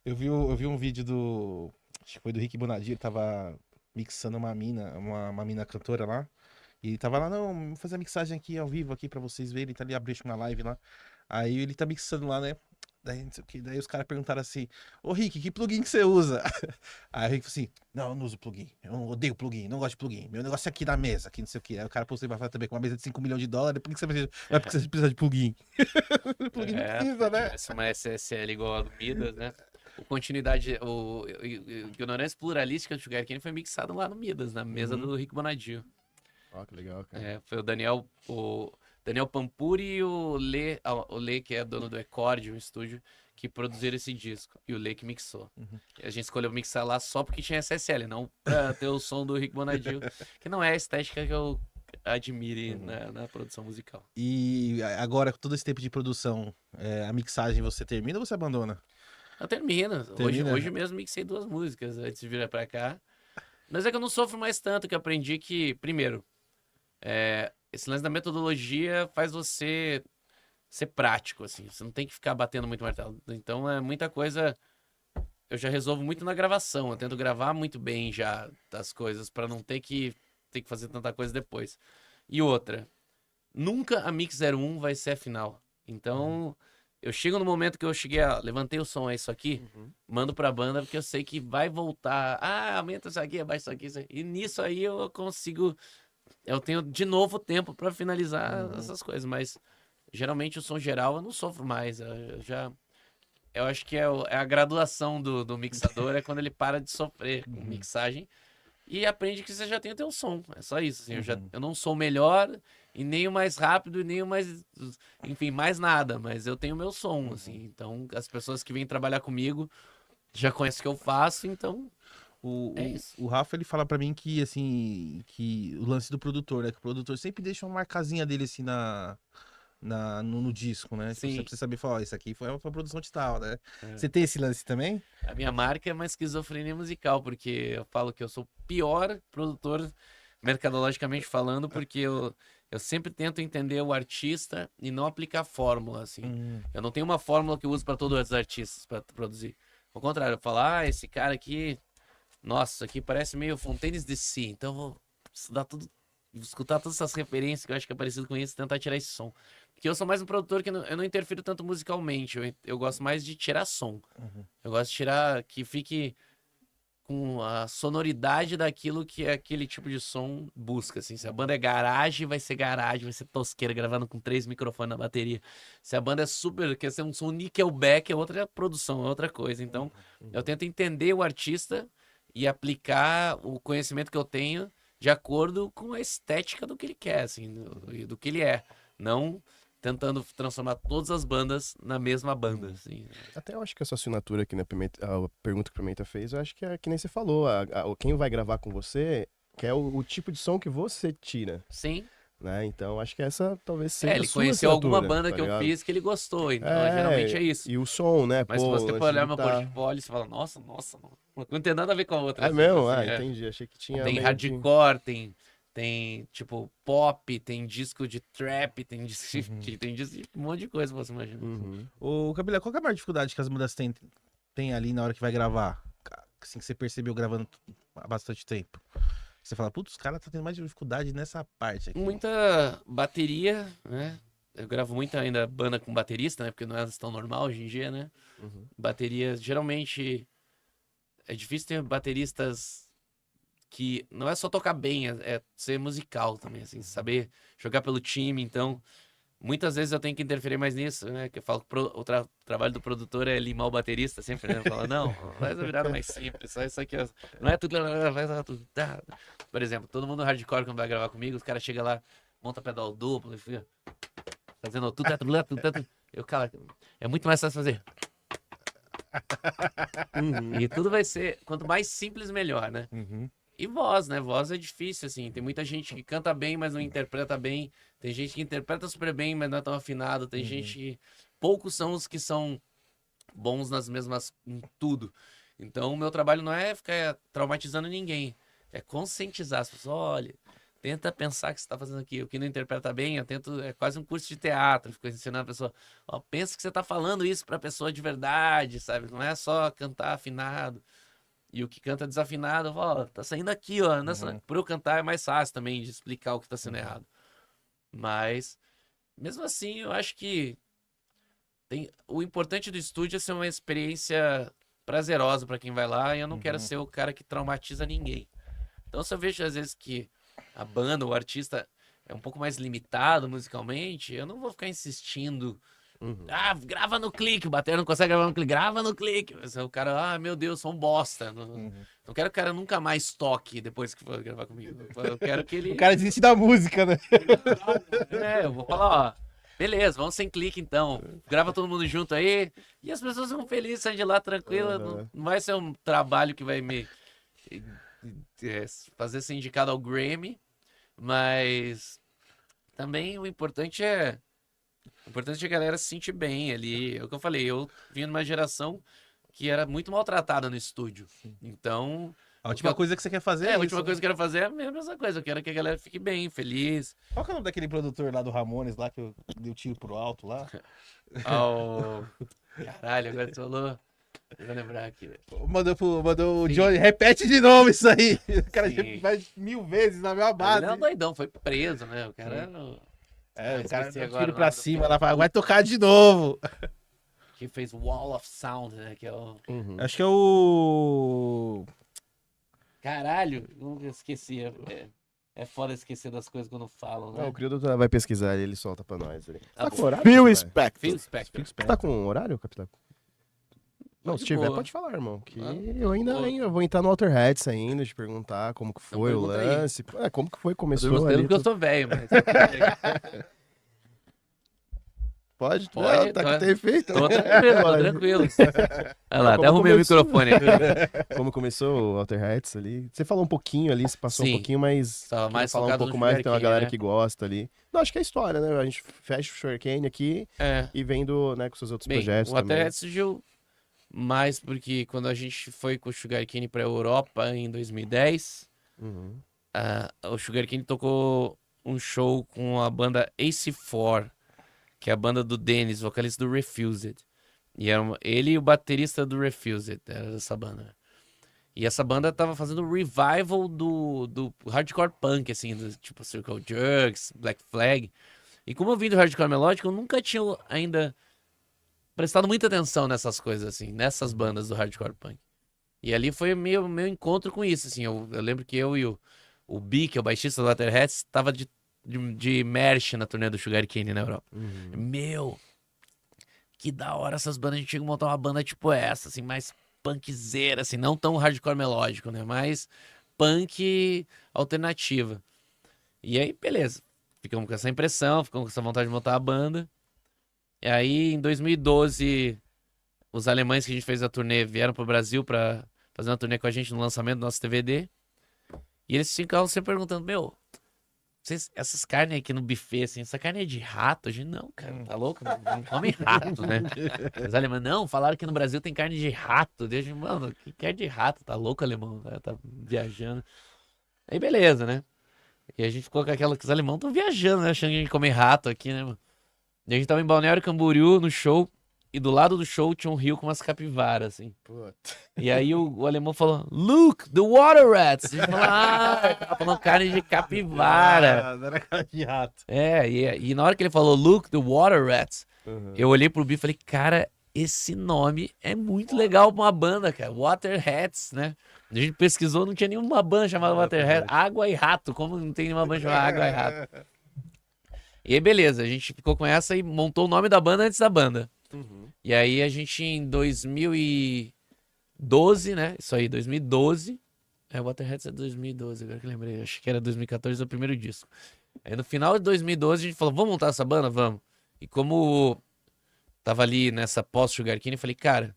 Eu vi um vídeo acho que foi do Rick Bonadio, ele tava mixando uma mina cantora lá. E ele tava lá, não, vou fazer a mixagem aqui ao vivo aqui pra vocês verem, ele tá ali abrindo uma live lá. Aí ele tá mixando lá, né? Daí, não sei o que, daí os caras perguntaram assim, ô Rick, que plugin que você usa? Aí o Rick falou assim, não, eu não uso plugin, eu odeio plugin, não gosto de plugin, meu negócio é aqui na mesa, aqui não sei o que. Aí o cara postou pra falar também com uma mesa de 5 milhões de dólares, por que você precisa de plugin? Plugin não precisa, né? Essa é uma SSL igual a do Midas, né? O Ignorância Pluralística do Sugar Cane foi mixado lá no Midas, na mesa do Rick Bonadio. Ó, que legal, cara. Foi o Daniel, Daniel Pampuri e o Lê, que é dono do Ecorde, um estúdio, que produziram esse disco. E o Lê que mixou. E a gente escolheu mixar lá só porque tinha SSL, não pra ter o som do Rick Bonadio, que não é a estética que eu admire na produção musical. E agora, com todo esse tempo de produção, a mixagem você termina ou você abandona? Eu termino. Termina? Hoje mesmo mixei 2 músicas antes de vir pra cá. Mas é que eu não sofro mais tanto, que eu aprendi que, primeiro, esse lance da metodologia faz você ser prático, assim. Você não tem que ficar batendo muito martelo. Então, muita coisa eu já resolvo muito na gravação. Eu tento gravar muito bem já das coisas pra não ter que fazer tanta coisa depois. E outra, nunca a Mix 01 vai ser a final. Então, eu chego no momento que eu levantei o som, é isso aqui, mando pra banda, porque eu sei que vai voltar. Ah, aumenta isso aqui, abaixa isso aqui, isso aqui. E nisso aí eu consigo. Eu tenho de novo tempo pra finalizar essas coisas, mas geralmente o som geral eu não sofro mais. Eu acho que é a graduação do mixador, é quando ele para de sofrer com mixagem e aprende que você já tem o teu som. É só isso. Assim, eu não sou o melhor e nem o mais rápido e nem o mais. Enfim, mais nada, mas eu tenho o meu som. Assim, então as pessoas que vêm trabalhar comigo já conhecem o que eu faço, então. É isso. O Rafa, ele fala pra mim que, assim, que o lance do produtor, né? Que o produtor sempre deixa uma marcazinha dele, assim, no disco, né? Tipo, Sim. você precisa saber falar, ó, isso aqui foi uma produção de tal, né? É. Você tem esse lance também? A minha marca é uma esquizofrenia musical, porque eu falo que eu sou o pior produtor, mercadologicamente falando, porque eu sempre tento entender o artista e não aplicar fórmula, assim. Eu não tenho uma fórmula que eu uso para todos os artistas para produzir. Ao contrário, eu falo, esse cara aqui, nossa, isso aqui parece meio Fontaines DC, então eu vou estudar tudo, escutar todas essas referências que eu acho que é parecido com isso e tentar tirar esse som. Porque eu sou mais um produtor que eu não interfiro tanto musicalmente, eu gosto mais de tirar som. Eu gosto de tirar que fique com a sonoridade daquilo que aquele tipo de som busca, assim. Se a banda é garagem, vai ser tosqueira, gravando com 3 microfones na bateria. Se a banda é super, quer ser um som Nickelback, é outra produção, é outra coisa. Então, eu tento entender o artista e aplicar o conhecimento que eu tenho de acordo com a estética do que ele quer, assim, do que ele é. Não tentando transformar todas as bandas na mesma banda, assim. Até eu acho que essa assinatura aqui na a pergunta que o Pimenta fez, eu acho que é que nem você falou. Quem vai gravar com você quer o tipo de som que você tira. Sim. Né? Então acho que essa talvez seja Ele a sua conheceu alguma assinatura, banda tá que eu ligado? fiz que ele gostou, então geralmente é isso. E o som, né? Mas se Pô, você antes for olhar de meu tá- portfólio, você fala, nossa, não tem nada a ver com a outra. É assim, mesmo? assim, Entendi. Achei que tinha. Tem meio de- hardcore, tem tipo pop, tem disco de trap, tem disco de um monte de coisa, você imagina. Uhum. Ô, Camila, qual que é a maior dificuldade que as bandas têm ali na hora que vai gravar? Assim que você percebeu gravando há bastante tempo. Você fala, putz, os caras tá tendo mais dificuldade nessa parte aqui. Muita bateria, né? Eu gravo muito ainda banda com baterista, né? Porque não é tão normal hoje em dia, né? Uhum. Bateria, geralmente é difícil ter bateristas que não é só tocar bem, é ser musical também, assim, saber jogar pelo time. Então, muitas vezes eu tenho que interferir mais nisso, né? Que eu falo que o trabalho do produtor é limar o baterista sempre, né? Fala, não, faz a virada mais simples, só isso aqui, não é tudo, faz tudo. Por exemplo, todo mundo hardcore quando vai gravar comigo, os caras chegam lá, monta pedal duplo, e fica fazendo tudo. Eu, cara, é muito mais fácil fazer. E tudo vai ser, quanto mais simples, melhor, né? E voz, né? Voz é difícil, assim. Tem muita gente que canta bem, mas não interpreta bem. Tem gente que interpreta super bem, mas não é tão afinado. Tem gente que... Poucos são os que são bons nas mesmas... em tudo. Então, o meu trabalho não é ficar traumatizando ninguém. É conscientizar as pessoas. Olha, tenta pensar o que você está fazendo aqui. O que não interpreta bem, eu tento... É quase um curso de teatro. Fico ensinando a pessoa... Ó, pensa que você está falando isso pra pessoa de verdade, sabe? Não é só cantar afinado. E o que canta desafinado, ó, tá saindo aqui, ó. Por eu cantar é mais fácil também de explicar o que tá sendo errado. Mas, mesmo assim, eu acho que o importante do estúdio é ser uma experiência prazerosa pra quem vai lá. E eu não quero ser o cara que traumatiza ninguém. Então, se eu vejo às vezes que a banda, o artista é um pouco mais limitado musicalmente, eu não vou ficar insistindo Ah, grava no clique, o batera não consegue gravar no clique, grava no clique. Mas o cara, meu Deus, sou um bosta. Não quero que o cara nunca mais toque depois que for gravar comigo. Eu quero que ele... O cara desiste da música, né? eu vou falar, beleza, vamos sem clique então. Grava todo mundo junto aí. E as pessoas ficam felizes, saem de lá tranquila. Não vai ser um trabalho que vai me fazer ser indicado ao Grammy. Mas também o importante é a galera se sentir bem ali. É o que eu falei, eu vim numa geração que era muito maltratada no estúdio. Então... A última coisa que você quer fazer a é última isso, coisa que eu quero fazer é a mesma coisa. Eu quero que a galera fique bem, feliz. Qual que é o nome daquele produtor lá do Ramones, lá que eu dei o tiro pro alto lá? Caralho, agora você falou. Eu vou lembrar aqui. Mandou o Sim. Johnny, repete de novo isso aí. O cara Sim. repete 1000 vezes na mesma Ele base. é um doidão, foi preso, né? O cara O cara esqueci deu agora tiro o pra nome do cima, lá fala, vai tocar de novo. que fez Wall of Sound, né? Que é o... Acho que é o... Caralho, nunca esqueci. É foda esquecer das coisas quando falam, né? Não, o Criolo vai pesquisar, ele solta pra nós. Ali. Tá Tá bom. com horário? Phil Capitão? Spector. Phil Spector. Você tá com horário, Capitão? Não, se de tiver, boa. pode falar, irmão. Que Ah, eu ainda vou entrar no Outer Heads ainda, te perguntar como que foi o pergunta aí. lance. Como que foi, Eu começou durmo ali. porque eu sou velho, mas... Pode? Pode, Tá tá. com ter efeito. Tô tranquilo. Olha lá, até Como arrumei o começou? microfone aqui. Como começou o Outer Heads ali. Você falou um pouquinho ali, você passou Sim. um pouquinho, mas Tava mais falar um focado no pouco mais, tem uma Sugarcane, galera né? que gosta ali. Não, acho que é história, né? A gente fecha o Sugarcane aqui É. e vendo, né, com seus outros Bem, projetos o também. Até surgiu mais porque quando a gente foi com o Sugarcane pra Europa em 2010, Uhum. o Sugarcane tocou um show com a banda AC4, que é a banda do Dennis, vocalista do Refused. E era ele e o baterista do Refused, era dessa banda. E essa banda tava fazendo um revival do hardcore punk, assim, tipo Circle Jerks, Black Flag. E como eu vim do hardcore melódico, eu nunca tinha ainda prestado muita atenção nessas coisas, assim, nessas bandas do hardcore punk. E ali foi meu encontro com isso, assim. Eu lembro que eu e o Bi, que é o baixista do Waterheads, tava de merch na turnê do Sugarcane na Europa. Uhum. Meu, que da hora essas bandas. A gente tinha que montar uma banda tipo essa, assim, mais punkzeira, assim, não tão hardcore melódico, né? Mais punk alternativa. E aí, beleza. Ficamos com essa impressão, ficamos com essa vontade de montar a banda. E aí, em 2012, os alemães que a gente fez a turnê vieram pro Brasil pra fazer uma turnê com a gente no lançamento do nosso DVD. E eles ficavam sempre perguntando, meu, essas carnes aqui no buffet, assim, essa carne é de rato? A gente, não, cara, tá louco? Não come rato, né? Os alemães, não, falaram que no Brasil tem carne de rato. Deixa, mano, que carne de rato? Tá louco, alemão? Tá viajando. Aí, beleza, né? E a gente ficou com aquela que os alemães estão viajando, né? Achando que a gente come rato aqui, né, mano? E a gente tava em Balneário Camboriú, no show, e do lado do show tinha um rio com umas capivaras, assim. Puta. E aí o alemão falou, look, the water rats. A gente falou, tava falando carne de capivara. Não era cara de rato. E na hora que ele falou, look, the water rats, Uhum. eu olhei pro Bi e falei, cara, esse nome é muito legal pra uma banda, cara. Waterheads, né? A gente pesquisou, não tinha nenhuma banda chamada Waterheads. Água e Rato, como não tem nenhuma banda chamada Água e Rato? E aí, beleza, a gente ficou com essa e montou o nome da banda antes da banda. Uhum. E aí a gente em 2012, né? Isso aí, 2012. O Waterheads é 2012, agora que eu lembrei. Acho que era 2014 o primeiro disco. Aí no final de 2012 a gente falou, vamos montar essa banda? Vamos. E como tava ali nessa pós-Sugarcane, eu falei, cara,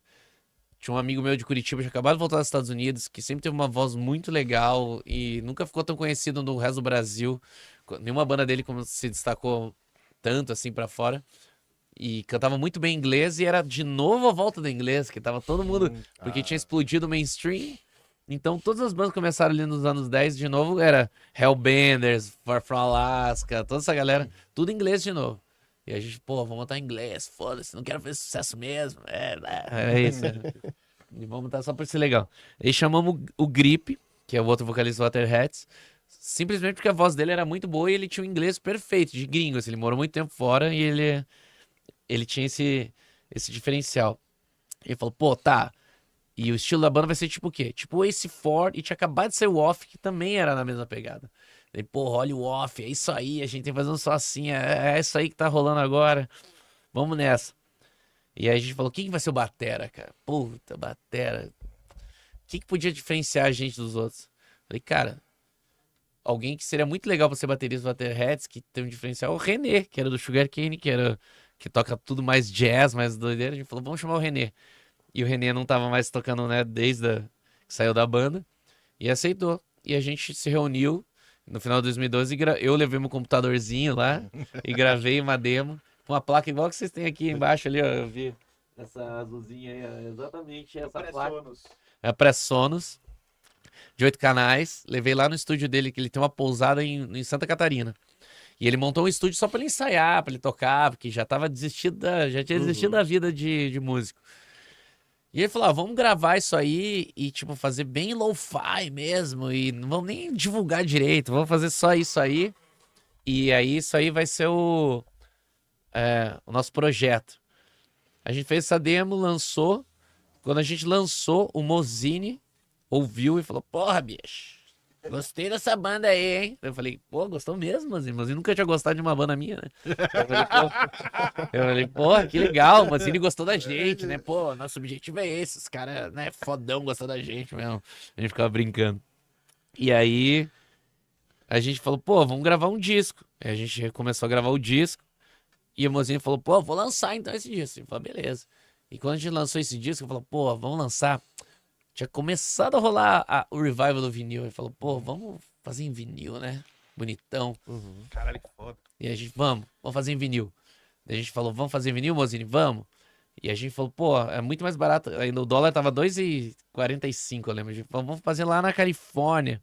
tinha um amigo meu de Curitiba, já acabado de voltar dos Estados Unidos, que sempre teve uma voz muito legal e nunca ficou tão conhecido no resto do Brasil. Nenhuma banda dele como se destacou tanto assim pra fora. E cantava muito bem inglês e era de novo a volta do inglês, que tava todo mundo... Porque tinha explodido o mainstream. Então todas as bandas começaram ali nos anos 10 de novo, era Hellbenders, Far From Alaska, toda essa galera, tudo em inglês de novo. E a gente, pô, vamos montar em inglês, foda-se, não quero fazer sucesso mesmo. É isso. E vamos montar só pra ser legal. Aí chamamos o Grip, que é o outro vocalista do Waterheads, simplesmente porque a voz dele era muito boa e ele tinha um inglês perfeito, de gringo, assim, ele morou muito tempo fora e ele tinha esse diferencial. Ele falou, pô, tá. E o estilo da banda vai ser tipo o quê? Tipo o AC4 e tinha acabado de ser o Off, que também era na mesma pegada. Ele, pô, olha o Off, é isso aí, a gente tem que fazer um só assim, é isso aí que tá rolando agora. vamos nessa. E aí a gente falou, quem que vai ser o batera, cara? Puta, batera. O que podia diferenciar a gente dos outros? Falei, cara, alguém que seria muito legal pra ser baterista do Waterheads, que tem um diferencial, é o René, que era do Sugar Cane, que toca tudo mais jazz, mais doideira. A gente falou, vamos chamar o René. E o René não tava mais tocando, né, desde que saiu da banda. E aceitou. E a gente se reuniu no final de 2012. Eu levei meu computadorzinho lá e gravei uma demo com uma placa igual que vocês têm aqui embaixo ali, ó. Eu vi essa azulzinha aí, ó, exatamente essa placa. É a Pré-Sonos, de 8 canais. Levei lá no estúdio dele, que ele tem uma pousada em Santa Catarina. E ele montou um estúdio só pra ele ensaiar, pra ele tocar, porque já tinha desistido da vida de músico. E ele falou, vamos gravar isso aí e, tipo, fazer bem lo-fi mesmo, e não vamos nem divulgar direito, vamos fazer só isso aí. E aí isso aí vai ser o nosso projeto. A gente fez essa demo, lançou. Quando a gente lançou, o Mozini ouviu e falou, porra, bicho, gostei dessa banda aí, hein? Eu falei, pô, gostou mesmo, Mozini? Mozini nunca tinha gostado de uma banda minha, né? Eu falei, pô, que legal, o Mozini gostou da gente, né? Pô, nosso objetivo é esse, os caras, né, fodão gostou da gente mesmo. A gente ficava brincando. E aí, a gente falou, pô, vamos gravar um disco. Aí a gente começou a gravar o disco. E o Mozini falou, pô, vou lançar então esse disco. Eu falei, beleza. E quando a gente lançou esse disco, eu falei, pô, vamos lançar. Tinha começado a rolar o revival do vinil. Ele falou, pô, vamos fazer em vinil, né? Bonitão. Caralho, que foda. E a gente, vamos fazer em vinil. Daí a gente falou, vamos fazer em vinil, Mozini? Vamos. E a gente falou, pô, é muito mais barato. Ainda o dólar tava 2,45, eu lembro. A gente falou, vamos fazer lá na Califórnia.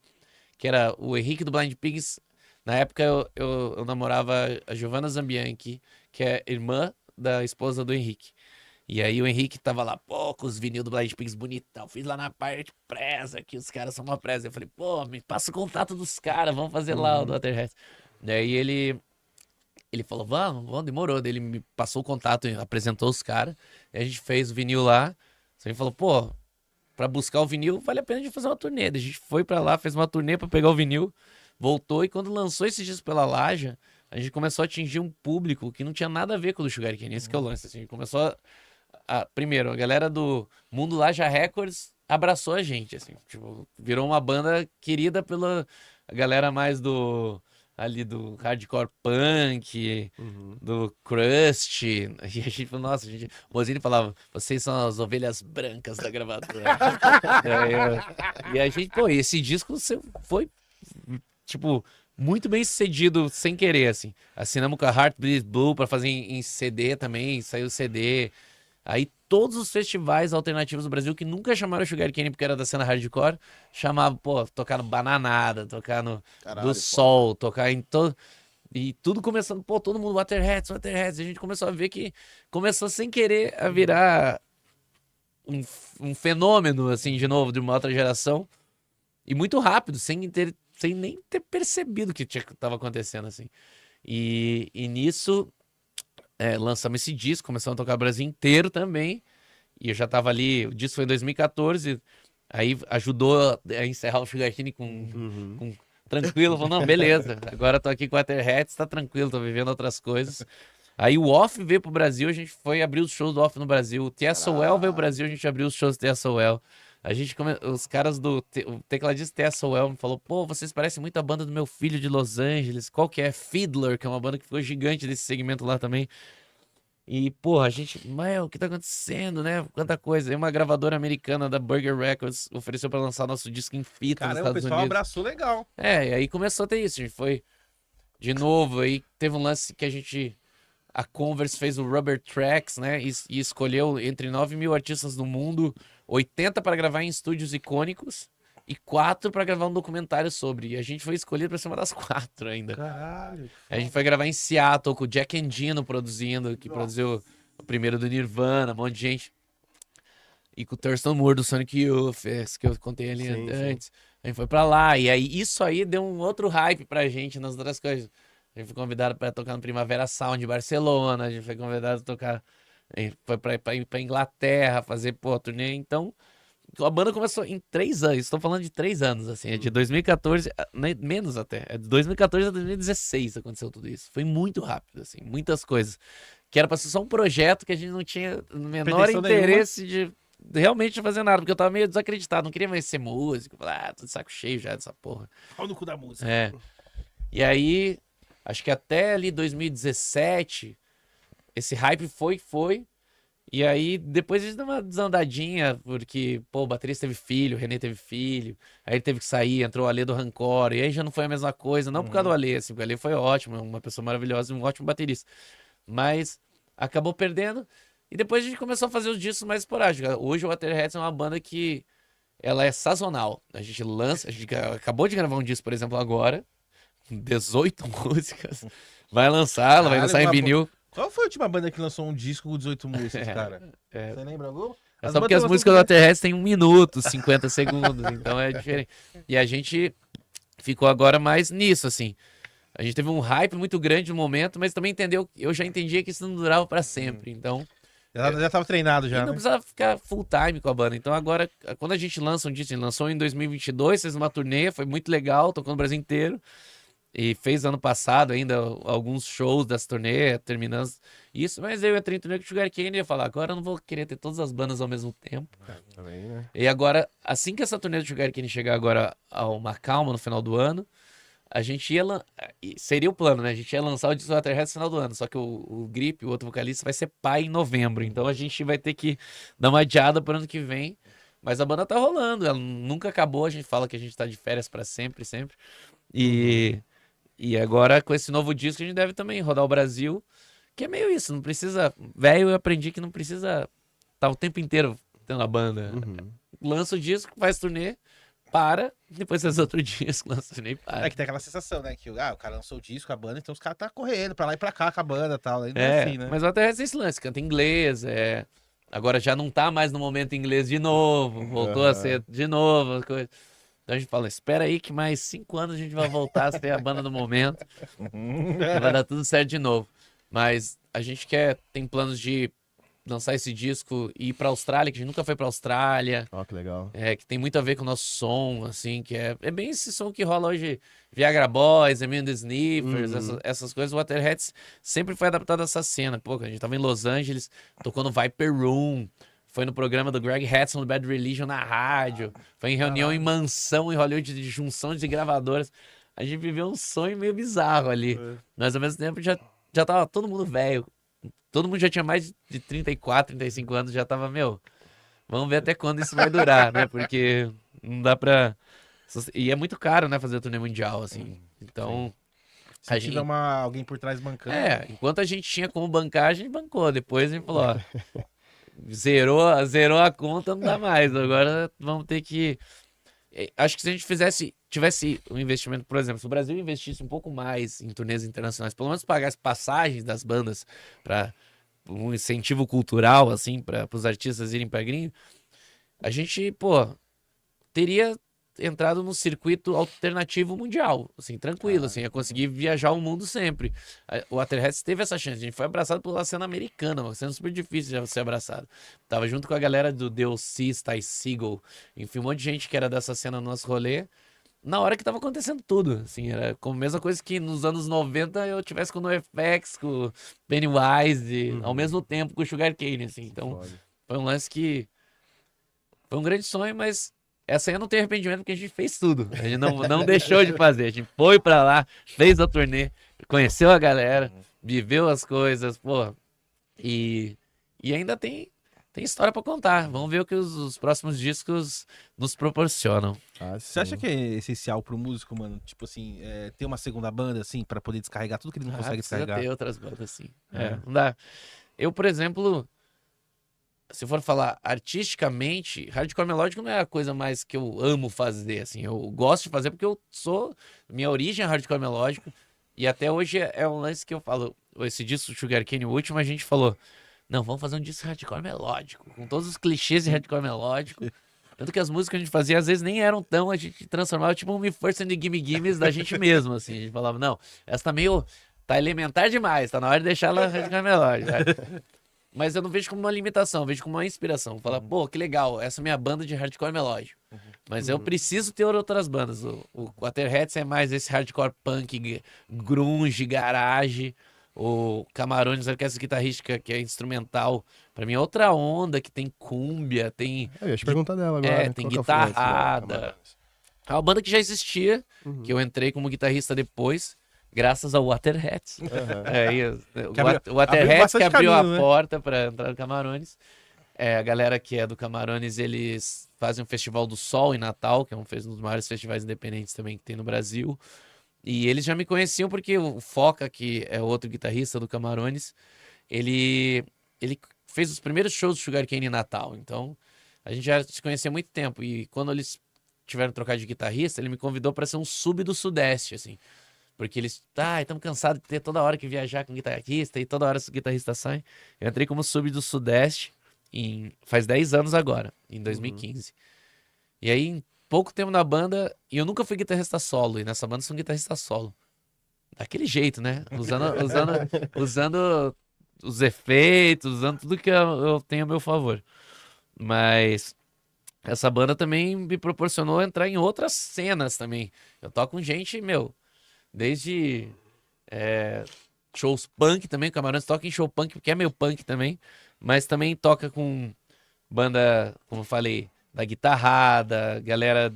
Que era o Henrique do Blind Pigs. Na época eu namorava a Giovanna Zambianchi, que é irmã da esposa do Henrique. E aí o Henrique tava lá, pô, com os vinil do Blind Pigs bonitão. Fiz lá na parte presa, que os caras são uma presa. Eu falei, pô, me passa o contato dos caras, vamos fazer lá o do Waterheads. Daí ele falou, vamos, demorou. Daí ele me passou o contato, apresentou os caras. E a gente fez o vinil lá. A gente falou, pô, pra buscar o vinil, vale a pena a gente fazer uma turnê. Daí a gente foi pra lá, fez uma turnê pra pegar o vinil, voltou. E quando lançou esse disco pela Laja, a gente começou a atingir um público que não tinha nada a ver com o do Sugar Cane. Esse que é o lance, assim. A gente começou primeiro, a galera do Mundo Laja Records abraçou a gente, assim. Tipo, virou uma banda querida pela galera mais ali do hardcore punk, do crust. E a gente falou, nossa, o Mozini falava, vocês são as ovelhas brancas da gravadora. E a gente, pô, esse disco foi, tipo, muito bem sucedido sem querer, assim. Assinamos com a Heartbeat Blue pra fazer em CD também, saiu CD. Aí todos os festivais alternativos do Brasil que nunca chamaram o Sugar Cane porque era da cena hardcore, chamavam, pô, tocar no Bananada, tocar no Caralho, do Sol, tocar em todo... E tudo começando, pô, todo mundo Waterheads. E a gente começou a ver que começou sem querer a virar um fenômeno, assim, de novo, de uma outra geração. E muito rápido, sem nem ter percebido o que estava acontecendo, assim. E nisso... lançamos esse disco, começamos a tocar o Brasil inteiro também. E eu já tava ali, o disco foi em 2014, aí ajudou a encerrar o Sugar Cane com tranquilo. Falou, não, beleza, agora tô aqui com o Waterheads, tá tranquilo, tô vivendo outras coisas. Aí o Off veio pro Brasil, a gente foi abrir os shows do Off no Brasil. O TSOL veio pro Brasil, a gente abriu os shows do TSOL. Os caras o tecladista TSOL me falou, pô, vocês parecem muito a banda do meu filho de Los Angeles. Qual que é? Fiddler, que é uma banda que ficou gigante desse segmento lá também. E, pô, a gente, o que tá acontecendo, né? Quanta coisa. Aí uma gravadora americana da Burger Records ofereceu pra lançar nosso disco em fita nos Caramba, o Estados pessoal Unidos. abraçou legal. E aí começou a ter isso. A gente foi de novo, aí teve um lance que a Converse fez o Rubber Tracks, né? E escolheu entre 9 mil artistas do mundo, 80 para gravar em estúdios icônicos e 4 para gravar um documentário sobre. E a gente foi escolhido para ser uma das 4 ainda. Caralho. A gente foi gravar em Seattle com o Jack Endino produzindo, que produziu o primeiro do Nirvana, um monte de gente. E com o Thurston Moore do Sonic Youth, que eu contei ali antes. A gente foi pra lá. E aí isso aí deu um outro hype pra gente nas outras coisas. A gente foi convidado pra tocar no Primavera Sound em Barcelona. A gente foi convidado a tocar. A gente foi pra Inglaterra fazer, pô, turnê. Então, a banda começou em 3 anos. Estou falando de 3 anos, assim. É de 2014, menos até. É de 2014 a 2016 aconteceu tudo isso. Foi muito rápido, assim. Muitas coisas que era pra ser só um projeto que a gente não tinha o menor Pretensão interesse de realmente fazer nada, porque eu tava meio desacreditado, não queria mais ser músico, tô de saco cheio já dessa porra. Pau no cu da música. É. E aí, acho que até ali 2017, esse hype foi. E aí, depois a gente deu uma desandadinha, porque, pô, o baterista teve filho, o René teve filho, aí ele teve que sair, entrou o Alê do Rancor, e aí já não foi a mesma coisa, não por causa do Alê, assim, porque o Alê foi ótimo, uma pessoa maravilhosa e um ótimo baterista. Mas acabou perdendo, e depois a gente começou a fazer os discos mais esporádicos. Hoje o Waterheads é uma banda que ela é sazonal. A gente lança, a gente acabou de gravar um disco, por exemplo, agora, 18 músicas, vai lançar, ela vai Caralho, lançar em uma vinil. Qual foi a última banda que lançou um disco com 18 músicas, cara? é. Você lembra algum? É só porque as músicas do Waterheads têm 1 minuto, 50 segundos, então é diferente. E a gente ficou agora mais nisso, assim. A gente teve um hype muito grande no momento, mas também entendeu, eu já entendia que isso não durava pra sempre, então... Já tava treinado E já, não né? precisava ficar full time com a banda. Então agora, quando a gente lança um disco, a gente lançou em 2022, fez uma turnê, foi muito legal, tocou no Brasil inteiro. E fez ano passado ainda alguns shows dessa turnê, terminando isso. Mas eu entrei em turnê com o Sugar Cane e ia falar, agora eu não vou querer ter todas as bandas ao mesmo tempo. Também, né? E agora, assim que essa turnê do Sugar Cane chegar agora ao Uma Calma no final do ano, a gente ia... Seria o plano, né? A gente ia lançar o disco do Waterheads no final do ano. Só que o Grip, o outro vocalista, vai ser pai em novembro. Então a gente vai ter que dar uma adiada pro ano que vem. Mas a banda tá rolando. Ela nunca acabou. A gente fala que a gente tá de férias pra sempre, sempre. E agora, com esse novo disco, a gente deve também rodar o Brasil. Que é meio isso. Não precisa... Velho, eu aprendi que não precisa estar o tempo inteiro tendo a banda. Lança o disco, faz turnê, para, depois faz outro disco, lança o turnê e para. É que tem aquela sensação, né? Que o cara lançou o disco, a banda, então os caras tá correndo pra lá e pra cá com a banda e tal. Aí não é assim, né? Mas o Waterheads tem esse lance, canta em inglês, agora já não tá mais no momento em inglês de novo, voltou a ser de novo, as coisas. Então a gente fala, espera aí que mais 5 anos a gente vai voltar a ser a banda do momento, e vai dar tudo certo de novo. Mas a gente tem planos de lançar esse disco e ir pra Austrália, que a gente nunca foi pra Austrália. Ó, que legal. Que tem muito a ver com o nosso som, assim, que é bem esse som que rola hoje, Viagra Boys, Eminem and the Sniffers, essas coisas. O Waterheads sempre foi adaptado a essa cena. Pô, a gente tava em Los Angeles, tocou no Viper Room, foi no programa do Greg Hudson do Bad Religion na rádio, foi em reunião em mansão em Hollywood de junção de gravadoras. A gente viveu um sonho meio bizarro ali, mas ao mesmo tempo já tava todo mundo velho. Todo mundo já tinha mais de 34, 35 anos, já tava, vamos ver até quando isso vai durar, né? Porque não dá pra... E é muito caro, né, fazer a turnê mundial, assim. Então... Se tiver alguém por trás bancando. Enquanto a gente tinha como bancar, a gente bancou. Depois a gente falou, ó, zerou a conta, não dá mais. Agora vamos ter que... Acho que se a gente tivesse um investimento, por exemplo, se o Brasil investisse um pouco mais em turnês internacionais, pelo menos pagasse passagens das bandas para um incentivo cultural, assim, para os artistas irem para gringo, a gente, teria entrado no circuito alternativo mundial, assim, tranquilo, assim, ia conseguir viajar o mundo sempre. O Waterheads teve essa chance, a gente foi abraçado pela cena americana, uma cena super difícil de ser abraçado. Tava junto com a galera do DLC, Ty Segall, enfim, um monte de gente que era dessa cena no nosso rolê, na hora que tava acontecendo tudo, assim, era como a mesma coisa que nos anos 90 eu tivesse com o NoFX, com o Pennywise, ao mesmo tempo com o Sugar Cane, assim, então foi um lance que foi um grande sonho, mas essa aí eu não tenho arrependimento porque a gente fez tudo, a gente não deixou de fazer, a gente foi pra lá, fez a turnê, conheceu a galera, viveu as coisas, e ainda tem história pra contar. Vamos ver o que os próximos discos nos proporcionam. Você acha que é essencial pro músico, mano? Tipo assim, ter uma segunda banda, assim, pra poder descarregar tudo que ele não consegue descarregar? Ter outras bandas, sim. Não dá. Eu, por exemplo, se for falar artisticamente, hardcore melódico não é a coisa mais que eu amo fazer, assim. Eu gosto de fazer porque minha origem é hardcore melódico, e até hoje é um lance que eu falo, esse disco do Sugar Cane, o último, a gente falou, não, vamos fazer um disco hardcore melódico, com todos os clichês de hardcore melódico. Tanto que as músicas que a gente fazia, às vezes, nem eram tão, a gente transformava tipo um Me First and the Gimme Gimmes da gente mesmo, assim. A gente falava, não, essa tá elementar demais, tá na hora de deixar ela hardcore melódica. Mas eu não vejo como uma limitação, eu vejo como uma inspiração. Falar, que legal, essa é a minha banda de hardcore melódico. Mas eu preciso ter outras bandas. O Waterheads é mais esse hardcore punk, grunge, garage. O Camarões, a orquestra guitarrística, que é instrumental, pra mim é outra onda, que tem cúmbia, tem, Eu ia te perguntar dela agora. tem Qual que é a influência da guitarrada. Camarões? É uma banda que já existia, Uhum. que eu entrei como guitarrista depois, graças ao Waterheads. Aham. Que abriu- O Waterheads que bastante abriu caminho, a né? porta pra entrar no Camarões. A galera que é do Camarões, eles fazem um Festival do Sol em Natal, que é um dos maiores festivais independentes também que tem no Brasil. E eles já me conheciam porque o Foca, que é outro guitarrista do Camarões, ele fez os primeiros shows do Sugarcane em Natal. Então, a gente já se conhecia há muito tempo. E quando eles tiveram que trocar de guitarrista, ele me convidou para ser um sub do Sudeste, assim. Porque eles, estamos cansados de ter toda hora que viajar com guitarrista e toda hora os guitarristas saem. Eu entrei como sub do Sudeste faz 10 anos agora, em 2015. E aí, em pouco tempo na banda, e eu nunca fui guitarrista solo, e nessa banda eu sou um guitarrista solo. Daquele jeito, né? Usando os efeitos, usando tudo que eu tenho a meu favor. Mas essa banda também me proporcionou entrar em outras cenas também. Eu toco com gente, desde shows punk também, o Camarões toca em show punk, porque é meio punk também, mas também toca com banda, como eu falei, da guitarrada, galera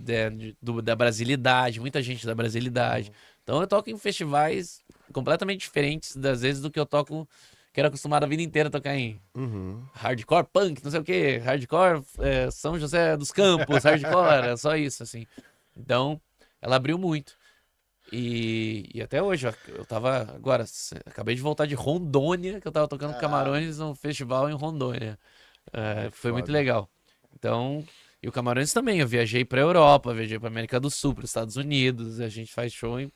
da Brasilidade, muita gente da Brasilidade. Então eu toco em festivais completamente diferentes das vezes do que eu toco, que era acostumado a vida inteira a tocar em Uhum. hardcore, punk, não sei o que, hardcore, São José dos Campos, hardcore, é só isso, assim. Então, ela abriu muito. E até hoje, ó, eu tava agora, acabei de voltar de Rondônia, que eu tava tocando Camarões num festival em Rondônia. Foi muito foda. legal. Então, e o Camarões também, eu viajei pra Europa, viajei pra América do Sul, pros Estados Unidos, a gente faz show em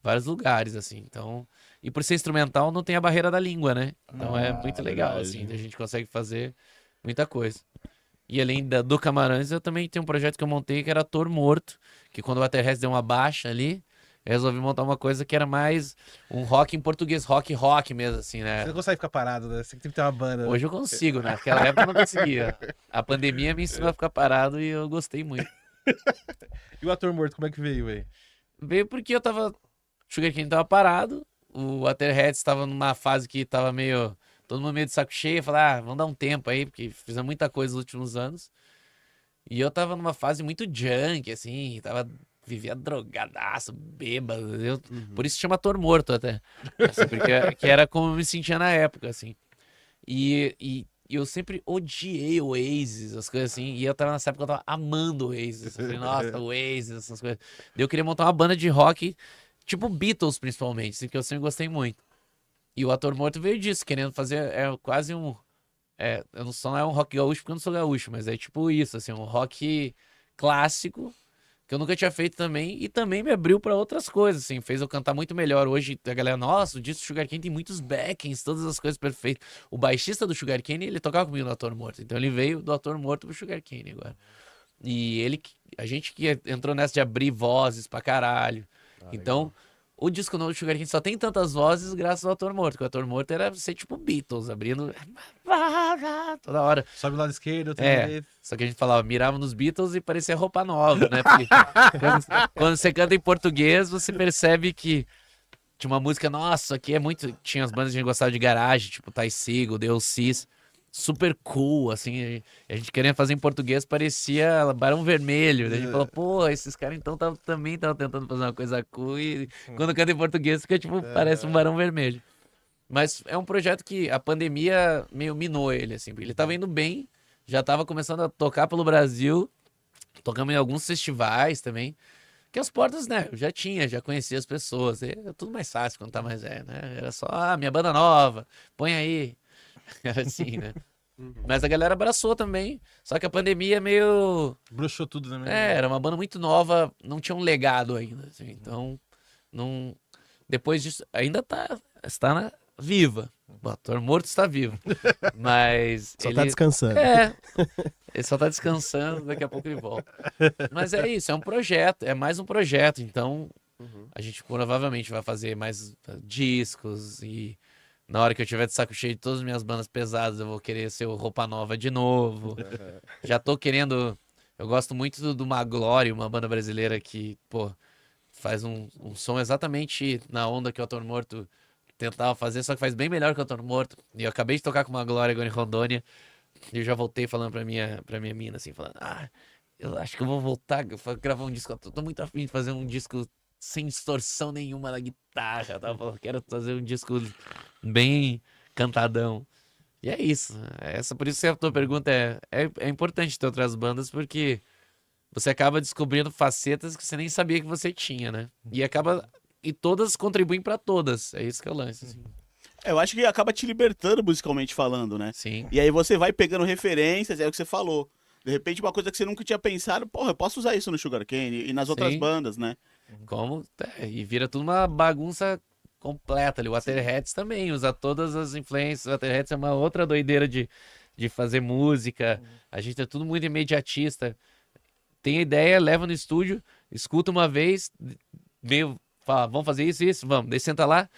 vários lugares, assim. Então, e por ser instrumental, não tem a barreira da língua, né? Então é muito legal, verdade. assim, a gente consegue fazer muita coisa. E além do Camarões, eu também tenho um projeto que eu montei que era Ator Morto, que quando o Waterheads deu uma baixa ali, eu resolvi montar uma coisa que era mais um rock em português, rock mesmo, assim, né? Você não consegue ficar parado, né? Você tem que ter uma banda. Né? Hoje eu consigo, né? Naquela época eu não conseguia. A pandemia me ensinou a ficar parado e eu gostei muito. E o Ator Morto, como é que veio, velho? Veio porque eu tava. O Sugarcane tava parado, o Waterheads tava numa fase que tava meio. Todo mundo meio de saco cheio, falar, vamos dar um tempo aí, porque fizemos muita coisa nos últimos anos. E eu tava numa fase muito junk, assim, vivia drogadaço, bêbado, por isso chama Ator Morto até. Assim, porque que era como eu me sentia na época, assim. E eu sempre odiei o Oasis, as coisas assim. E eu tava nessa época, eu tava amando o Oasis. Eu falei, nossa, o Oasis, essas coisas. Daí eu queria montar uma banda de rock, tipo Beatles, principalmente, assim, que eu sempre gostei muito. E o Ator Morto veio disso, querendo fazer quase um. Eu não sou um rock gaúcho porque eu não sou gaúcho, mas é tipo isso, assim, um rock clássico que eu nunca tinha feito também e também me abriu pra outras coisas, assim, fez eu cantar muito melhor. Hoje a galera, nossa, o disco do Sugarcane tem muitos backings, todas as coisas perfeitas. O baixista do Sugarcane, ele tocava comigo no Ator Morto, então ele veio do Ator Morto pro Sugarcane agora. E a gente que entrou nessa de abrir vozes pra caralho. Então, o disco novo do Sugarcane só tem tantas vozes graças ao Ator Morto, porque o Ator Morto era ser tipo Beatles, abrindo toda hora. Sobe o lado esquerdo, outro É. direito. Só que a gente falava, mirava nos Beatles e parecia roupa nova, né? Porque quando você canta em português, você percebe que tinha uma música, nossa, aqui é muito. Tinha as bandas que a gente gostava de garagem, tipo Ty Segall, The Cis, super cool, assim. A gente querendo fazer em português, parecia Barão Vermelho. Daí a gente falou, pô, esses caras então também estavam tentando fazer uma coisa cool. E quando canta em português, fica tipo, parece um Barão Vermelho. Mas é um projeto que a pandemia meio minou ele, assim. Ele tava indo bem, já tava começando a tocar pelo Brasil, tocamos em alguns festivais também. Que as portas, né, eu já conhecia as pessoas. É tudo mais fácil quando tá mais né? Era só, minha banda nova, põe aí. Era assim, né? Mas a galera abraçou também. Só que a pandemia meio. Bruxou tudo também. Era uma banda muito nova, não tinha um legado ainda. Assim, então, não. Depois disso, ainda está viva. O Ator Morto está vivo. Mas. Só tá descansando. Ele só tá descansando, daqui a pouco ele volta. Mas é isso, é um projeto, é mais um projeto. Então, a gente provavelmente vai fazer mais discos e na hora que eu tiver de saco cheio de todas as minhas bandas pesadas, eu vou querer ser o Roupa Nova de novo. Já tô querendo. Eu gosto muito do Maglore, uma banda brasileira que, pô, faz um som exatamente na onda que o Ator Morto tentava fazer, só que faz bem melhor que eu tô morto. E eu acabei de tocar com uma Glória agora em Rondônia. E eu já voltei falando pra minha mina, assim, falando, eu acho que eu vou voltar a gravar um disco. Eu tô muito afim de fazer um disco sem distorção nenhuma na guitarra. Tá? Quero fazer um disco bem cantadão. E é isso. Por isso que a tua pergunta é importante ter outras bandas, porque você acaba descobrindo facetas que você nem sabia que você tinha, né? E todas contribuem pra todas. É isso que eu lance. Assim. Eu acho que acaba te libertando musicalmente falando, né? Sim. E aí você vai pegando referências, é o que você falou. De repente, uma coisa que você nunca tinha pensado, porra, eu posso usar isso no Sugar Cane e nas outras Sim. bandas, né? E vira tudo uma bagunça completa ali. O Waterheads também usa todas as influências. O Waterheads é uma outra doideira de fazer música. A gente é tudo muito imediatista. Tem a ideia, leva no estúdio, escuta uma vez, fala, vamos fazer isso e isso, vamos. Daí senta lá,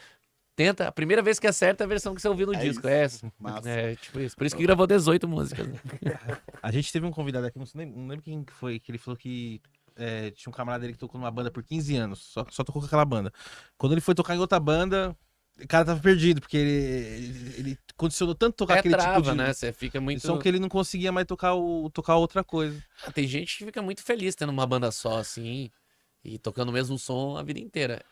tenta. A primeira vez que acerta é a versão que você ouviu no disco. Isso. É essa. Massa. É tipo isso. Por isso que gravou 18 músicas. Né? A gente teve um convidado aqui, não lembro quem que foi, que ele falou que tinha um camarada dele que tocou numa banda por 15 anos, só tocou com aquela banda. Quando ele foi tocar em outra banda, o cara tava perdido, porque ele condicionou tanto tocar aquele trava, tipo de né? Você fica muito... som que ele não conseguia mais tocar outra coisa. Tem gente que fica muito feliz tendo uma banda só, assim, e tocando o mesmo som a vida inteira.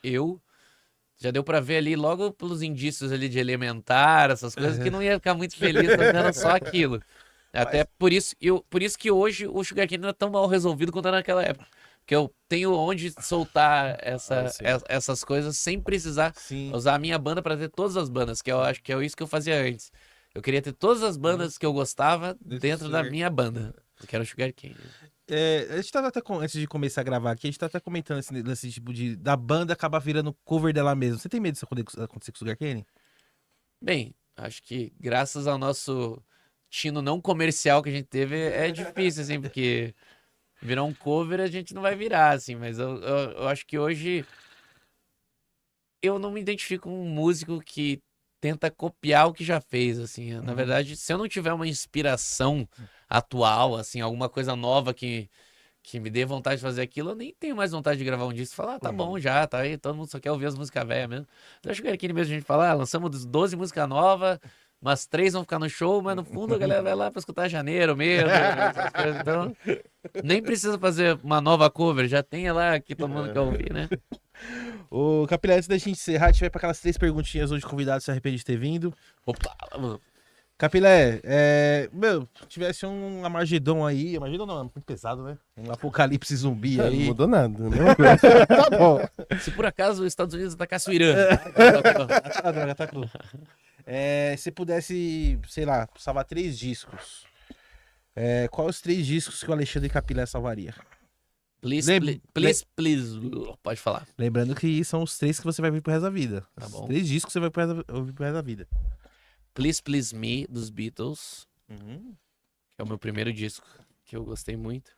Já deu pra ver ali, logo pelos indícios ali de Elementar, essas coisas, que não ia ficar muito feliz fazendo só aquilo. Até por isso que hoje o Sugar Cane não é tão mal resolvido quanto era naquela época. Porque eu tenho onde soltar essas coisas sem precisar usar a minha banda pra ter todas as bandas, que eu acho que é isso que eu fazia antes. Eu queria ter todas as bandas que eu gostava dentro da minha banda, que era o Sugar Cane. A gente tava até, antes de começar a gravar aqui, a gente tá até comentando esse tipo da banda acabar virando cover dela mesma. Você tem medo disso acontecer com o Sugar Cane? Bem, acho que graças ao nosso tino não comercial que a gente teve, é difícil, assim, porque virar um cover a gente não vai virar, assim, mas eu acho que hoje eu não me identifico com um músico que tenta copiar o que já fez, assim. Na verdade, se eu não tiver uma inspiração atual, assim, alguma coisa nova que me dê vontade de fazer aquilo, eu nem tenho mais vontade de gravar um disco e falar, tá bom já, tá aí, todo mundo só quer ouvir as músicas velhas mesmo. Eu acho que aqui mesmo a gente fala, lançamos 12 músicas novas, umas 3 vão ficar no show, mas no fundo a galera vai lá pra escutar Janeiro mesmo, essas coisas. Então, nem precisa fazer uma nova cover, já tem lá que todo mundo quer ouvir, né? Ô, Capilé, antes da gente encerrar, a gente vai pra aquelas 3 perguntinhas onde o convidado se arrepende de ter vindo. Opa, Capilé, tivesse um Armagedon aí, Armagedon não, é muito pesado, né? Um apocalipse zumbi Não aí. mudou nada, mesma coisa. Tá bom. se por acaso os Estados Unidos atacasse o Irã. Ah, droga, tá cru. Se pudesse, sei lá, salvar 3 discos, quais os 3 discos que o Alexandre Capilé salvaria? Please. Pode falar. Lembrando que são os 3 que você vai ver pro resto da vida. Tá bom. Os 3 discos que você vai ouvir pro resto da vida. Please Me, dos Beatles, que é o meu primeiro disco, que eu gostei muito.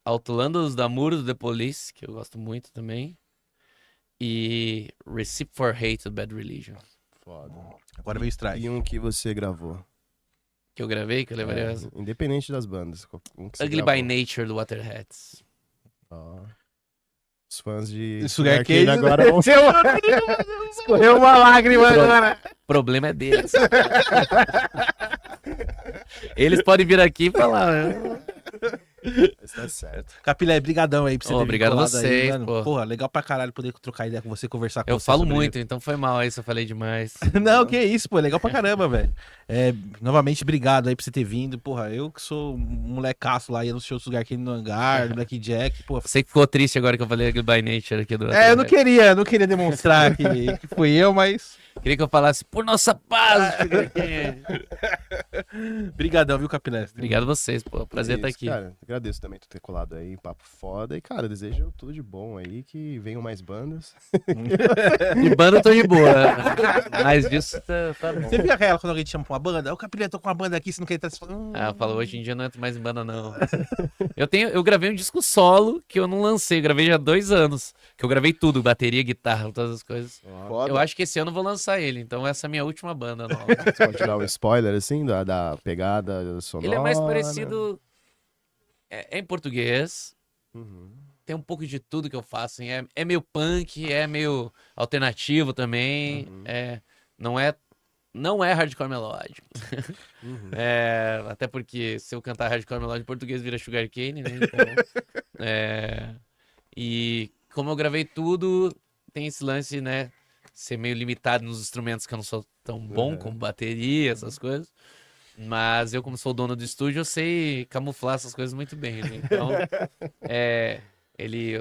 Autolandos da Muro, do The Police, que eu gosto muito também. E Recipe for Hate, do Bad Religion. Foda. Agora veio o Strike. E um que você gravou? Que eu gravei, que eu levaria... Independente das bandas. Um que você Ugly gravou. by Nature, do Waterheads. Ó. Os fãs de Sugar Cane agora vão... Escorreu uma lágrima agora. O problema é deles. Eles podem vir aqui e falar, né? Mas tá certo. Capilé, brigadão aí pra você ter Obrigado a colado vocês, aí, mano. pô. Porra, legal pra caralho poder trocar ideia com você, conversar com Eu você. falo sobre muito, então foi mal aí se eu falei demais. Não, que isso, pô, legal pra caramba, velho. Novamente, obrigado aí por você ter vindo. Porra, eu que sou um molecaço lá, ia no show do Sugar Cane no Hangar, no Black Jack, pô. Você que ficou triste agora que eu falei Ugly by Nature aqui do Eu não queria demonstrar que fui eu, mas... Queria que eu falasse por nossa paz. Brigadão, viu, Capilé? Obrigado a vocês, pô. Prazer estar aqui. Cara, agradeço também por ter colado aí, papo foda. E, cara, desejo tudo de bom aí, que venham mais bandas. De banda eu tô de boa. Mas disso tá bom. Você viu aquela quando alguém te chama pra uma banda? O Capilé, tô com uma banda aqui, você não quer estar... Ah, falou, hoje em dia não entro mais em banda, não. Eu gravei um disco solo que eu não lancei, eu gravei já há 2 anos. Que eu gravei tudo, bateria, guitarra, todas as coisas. Foda. Eu acho que esse ano eu vou lançar ele, então essa é a minha última banda nova. Você pode dar um spoiler, assim, da pegada sonora? Ele é mais parecido... É em português. Uhum. tem um pouco de tudo que eu faço. Assim. É meio punk, é meio alternativo também. Não é hardcore melódico. Até porque se eu cantar hardcore melódico em português vira Sugarcane, né? Então, e como eu gravei tudo, tem esse lance, né? Ser meio limitado nos instrumentos que eu não sou tão bom, como bateria, essas coisas. Mas eu, como sou o dono do estúdio, eu sei camuflar essas coisas muito bem, né? Então,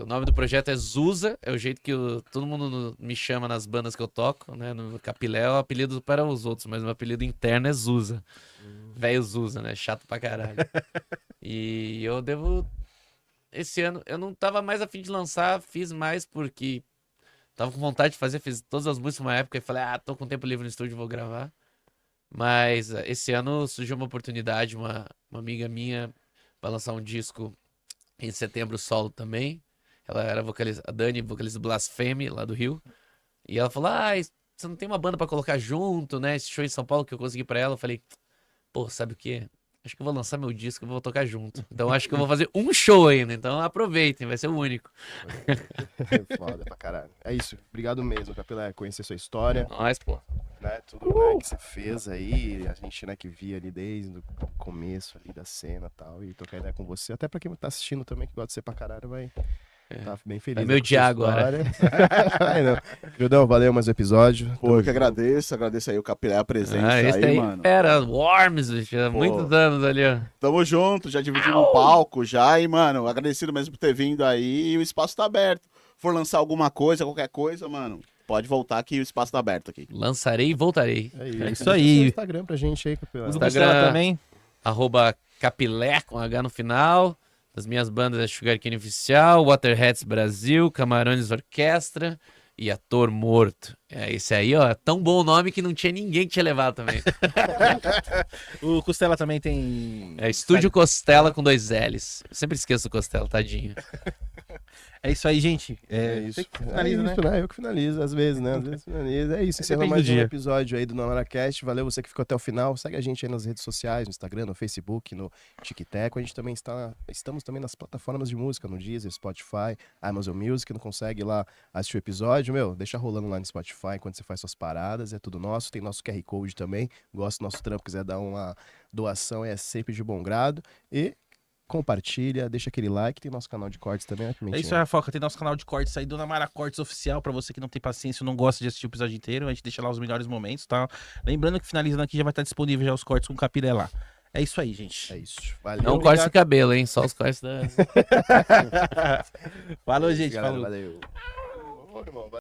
o nome do projeto é Zusa, é o jeito que todo mundo me chama nas bandas que eu toco, né? No Capilé é o apelido para os outros, mas meu apelido interno é Zusa. Velho Zusa, né? Chato pra caralho. E eu devo... Esse ano, eu não tava mais a fim de lançar, fiz mais porque tava com vontade de fazer, fiz todas as músicas uma época e falei, tô com tempo livre no estúdio, vou gravar. Mas esse ano surgiu uma oportunidade, uma amiga minha vai lançar um disco em setembro solo também. Ela era vocalista, a Dani, vocalista do Blasphemy, lá do Rio. E ela falou, você não tem uma banda pra colocar junto, né? Esse show em São Paulo que eu consegui pra ela. Eu falei, pô, sabe o quê? Acho que eu vou lançar meu disco e vou tocar junto. Então acho que eu vou fazer um show ainda. Então aproveitem, vai ser o único. Foda pra caralho. É isso. Obrigado mesmo, Capilé, conhecer sua história. Nós, pô. Né, tudo né, que você fez aí, a gente né, que via ali desde o começo ali da cena e tal, e trocar ideia com você, até pra quem tá assistindo também, que gosta de você pra caralho, vai tá bem feliz. Vai me odiar agora. Judão, valeu mais um episódio. Pô, eu que agradeço aí o Capilé, a presença Esse aí, mano. Era Worms, bicho, há muitos anos ali, ó. Tamo junto, já dividimos um palco já, e, mano, agradecido mesmo por ter vindo aí, e o espaço tá aberto. For lançar alguma coisa, qualquer coisa, mano, pode voltar que o espaço tá aberto aqui. Lançarei e voltarei. É isso aí. O Instagram pra gente aí, Capilé. Usa o Instagram Costela também. @Capilé com H no final. As minhas bandas é Sugarcane Oficial, Waterheads Brasil, Camarões Orquestra e Ator Morto. Esse aí, ó, tão bom o nome que não tinha ninguém que tinha levado também. O Costela também tem... Estúdio Costela com 2 L's. Eu sempre esqueço do Costela, tadinho. É isso aí, gente. É isso. Você que finaliza, é isso, né? Eu que finalizo, às vezes, né? Às vezes finalizo. É isso. Encerramos depende do mais um dia. episódio aí do NamaraCast. Valeu você que ficou até o final. Segue a gente aí nas redes sociais, no Instagram, no Facebook, no TikTok. A gente também estamos também nas plataformas de música, no Deezer, Spotify, Amazon Music. Não consegue ir lá assistir o episódio, deixa rolando lá no Spotify enquanto você faz suas paradas. É tudo nosso. Tem nosso QR Code também. Gosta do nosso trampo, quiser dar uma doação, é sempre de bom grado. E compartilha, deixa aquele like, tem nosso canal de cortes também, né, Pimentinha? É isso aí, Rafoca. Tem nosso canal de cortes aí, Dona Mara Cortes Oficial, pra você que não tem paciência ou não gosta de assistir o episódio inteiro. A gente deixa lá os melhores momentos, tá? Lembrando que finalizando aqui já vai estar disponível já os cortes com o Capilé lá. É isso aí, gente. É isso. Valeu. Não corte o cabelo, hein? Só os cortes da... Falou, gente. Galera, Falou. valeu. Ô, irmão,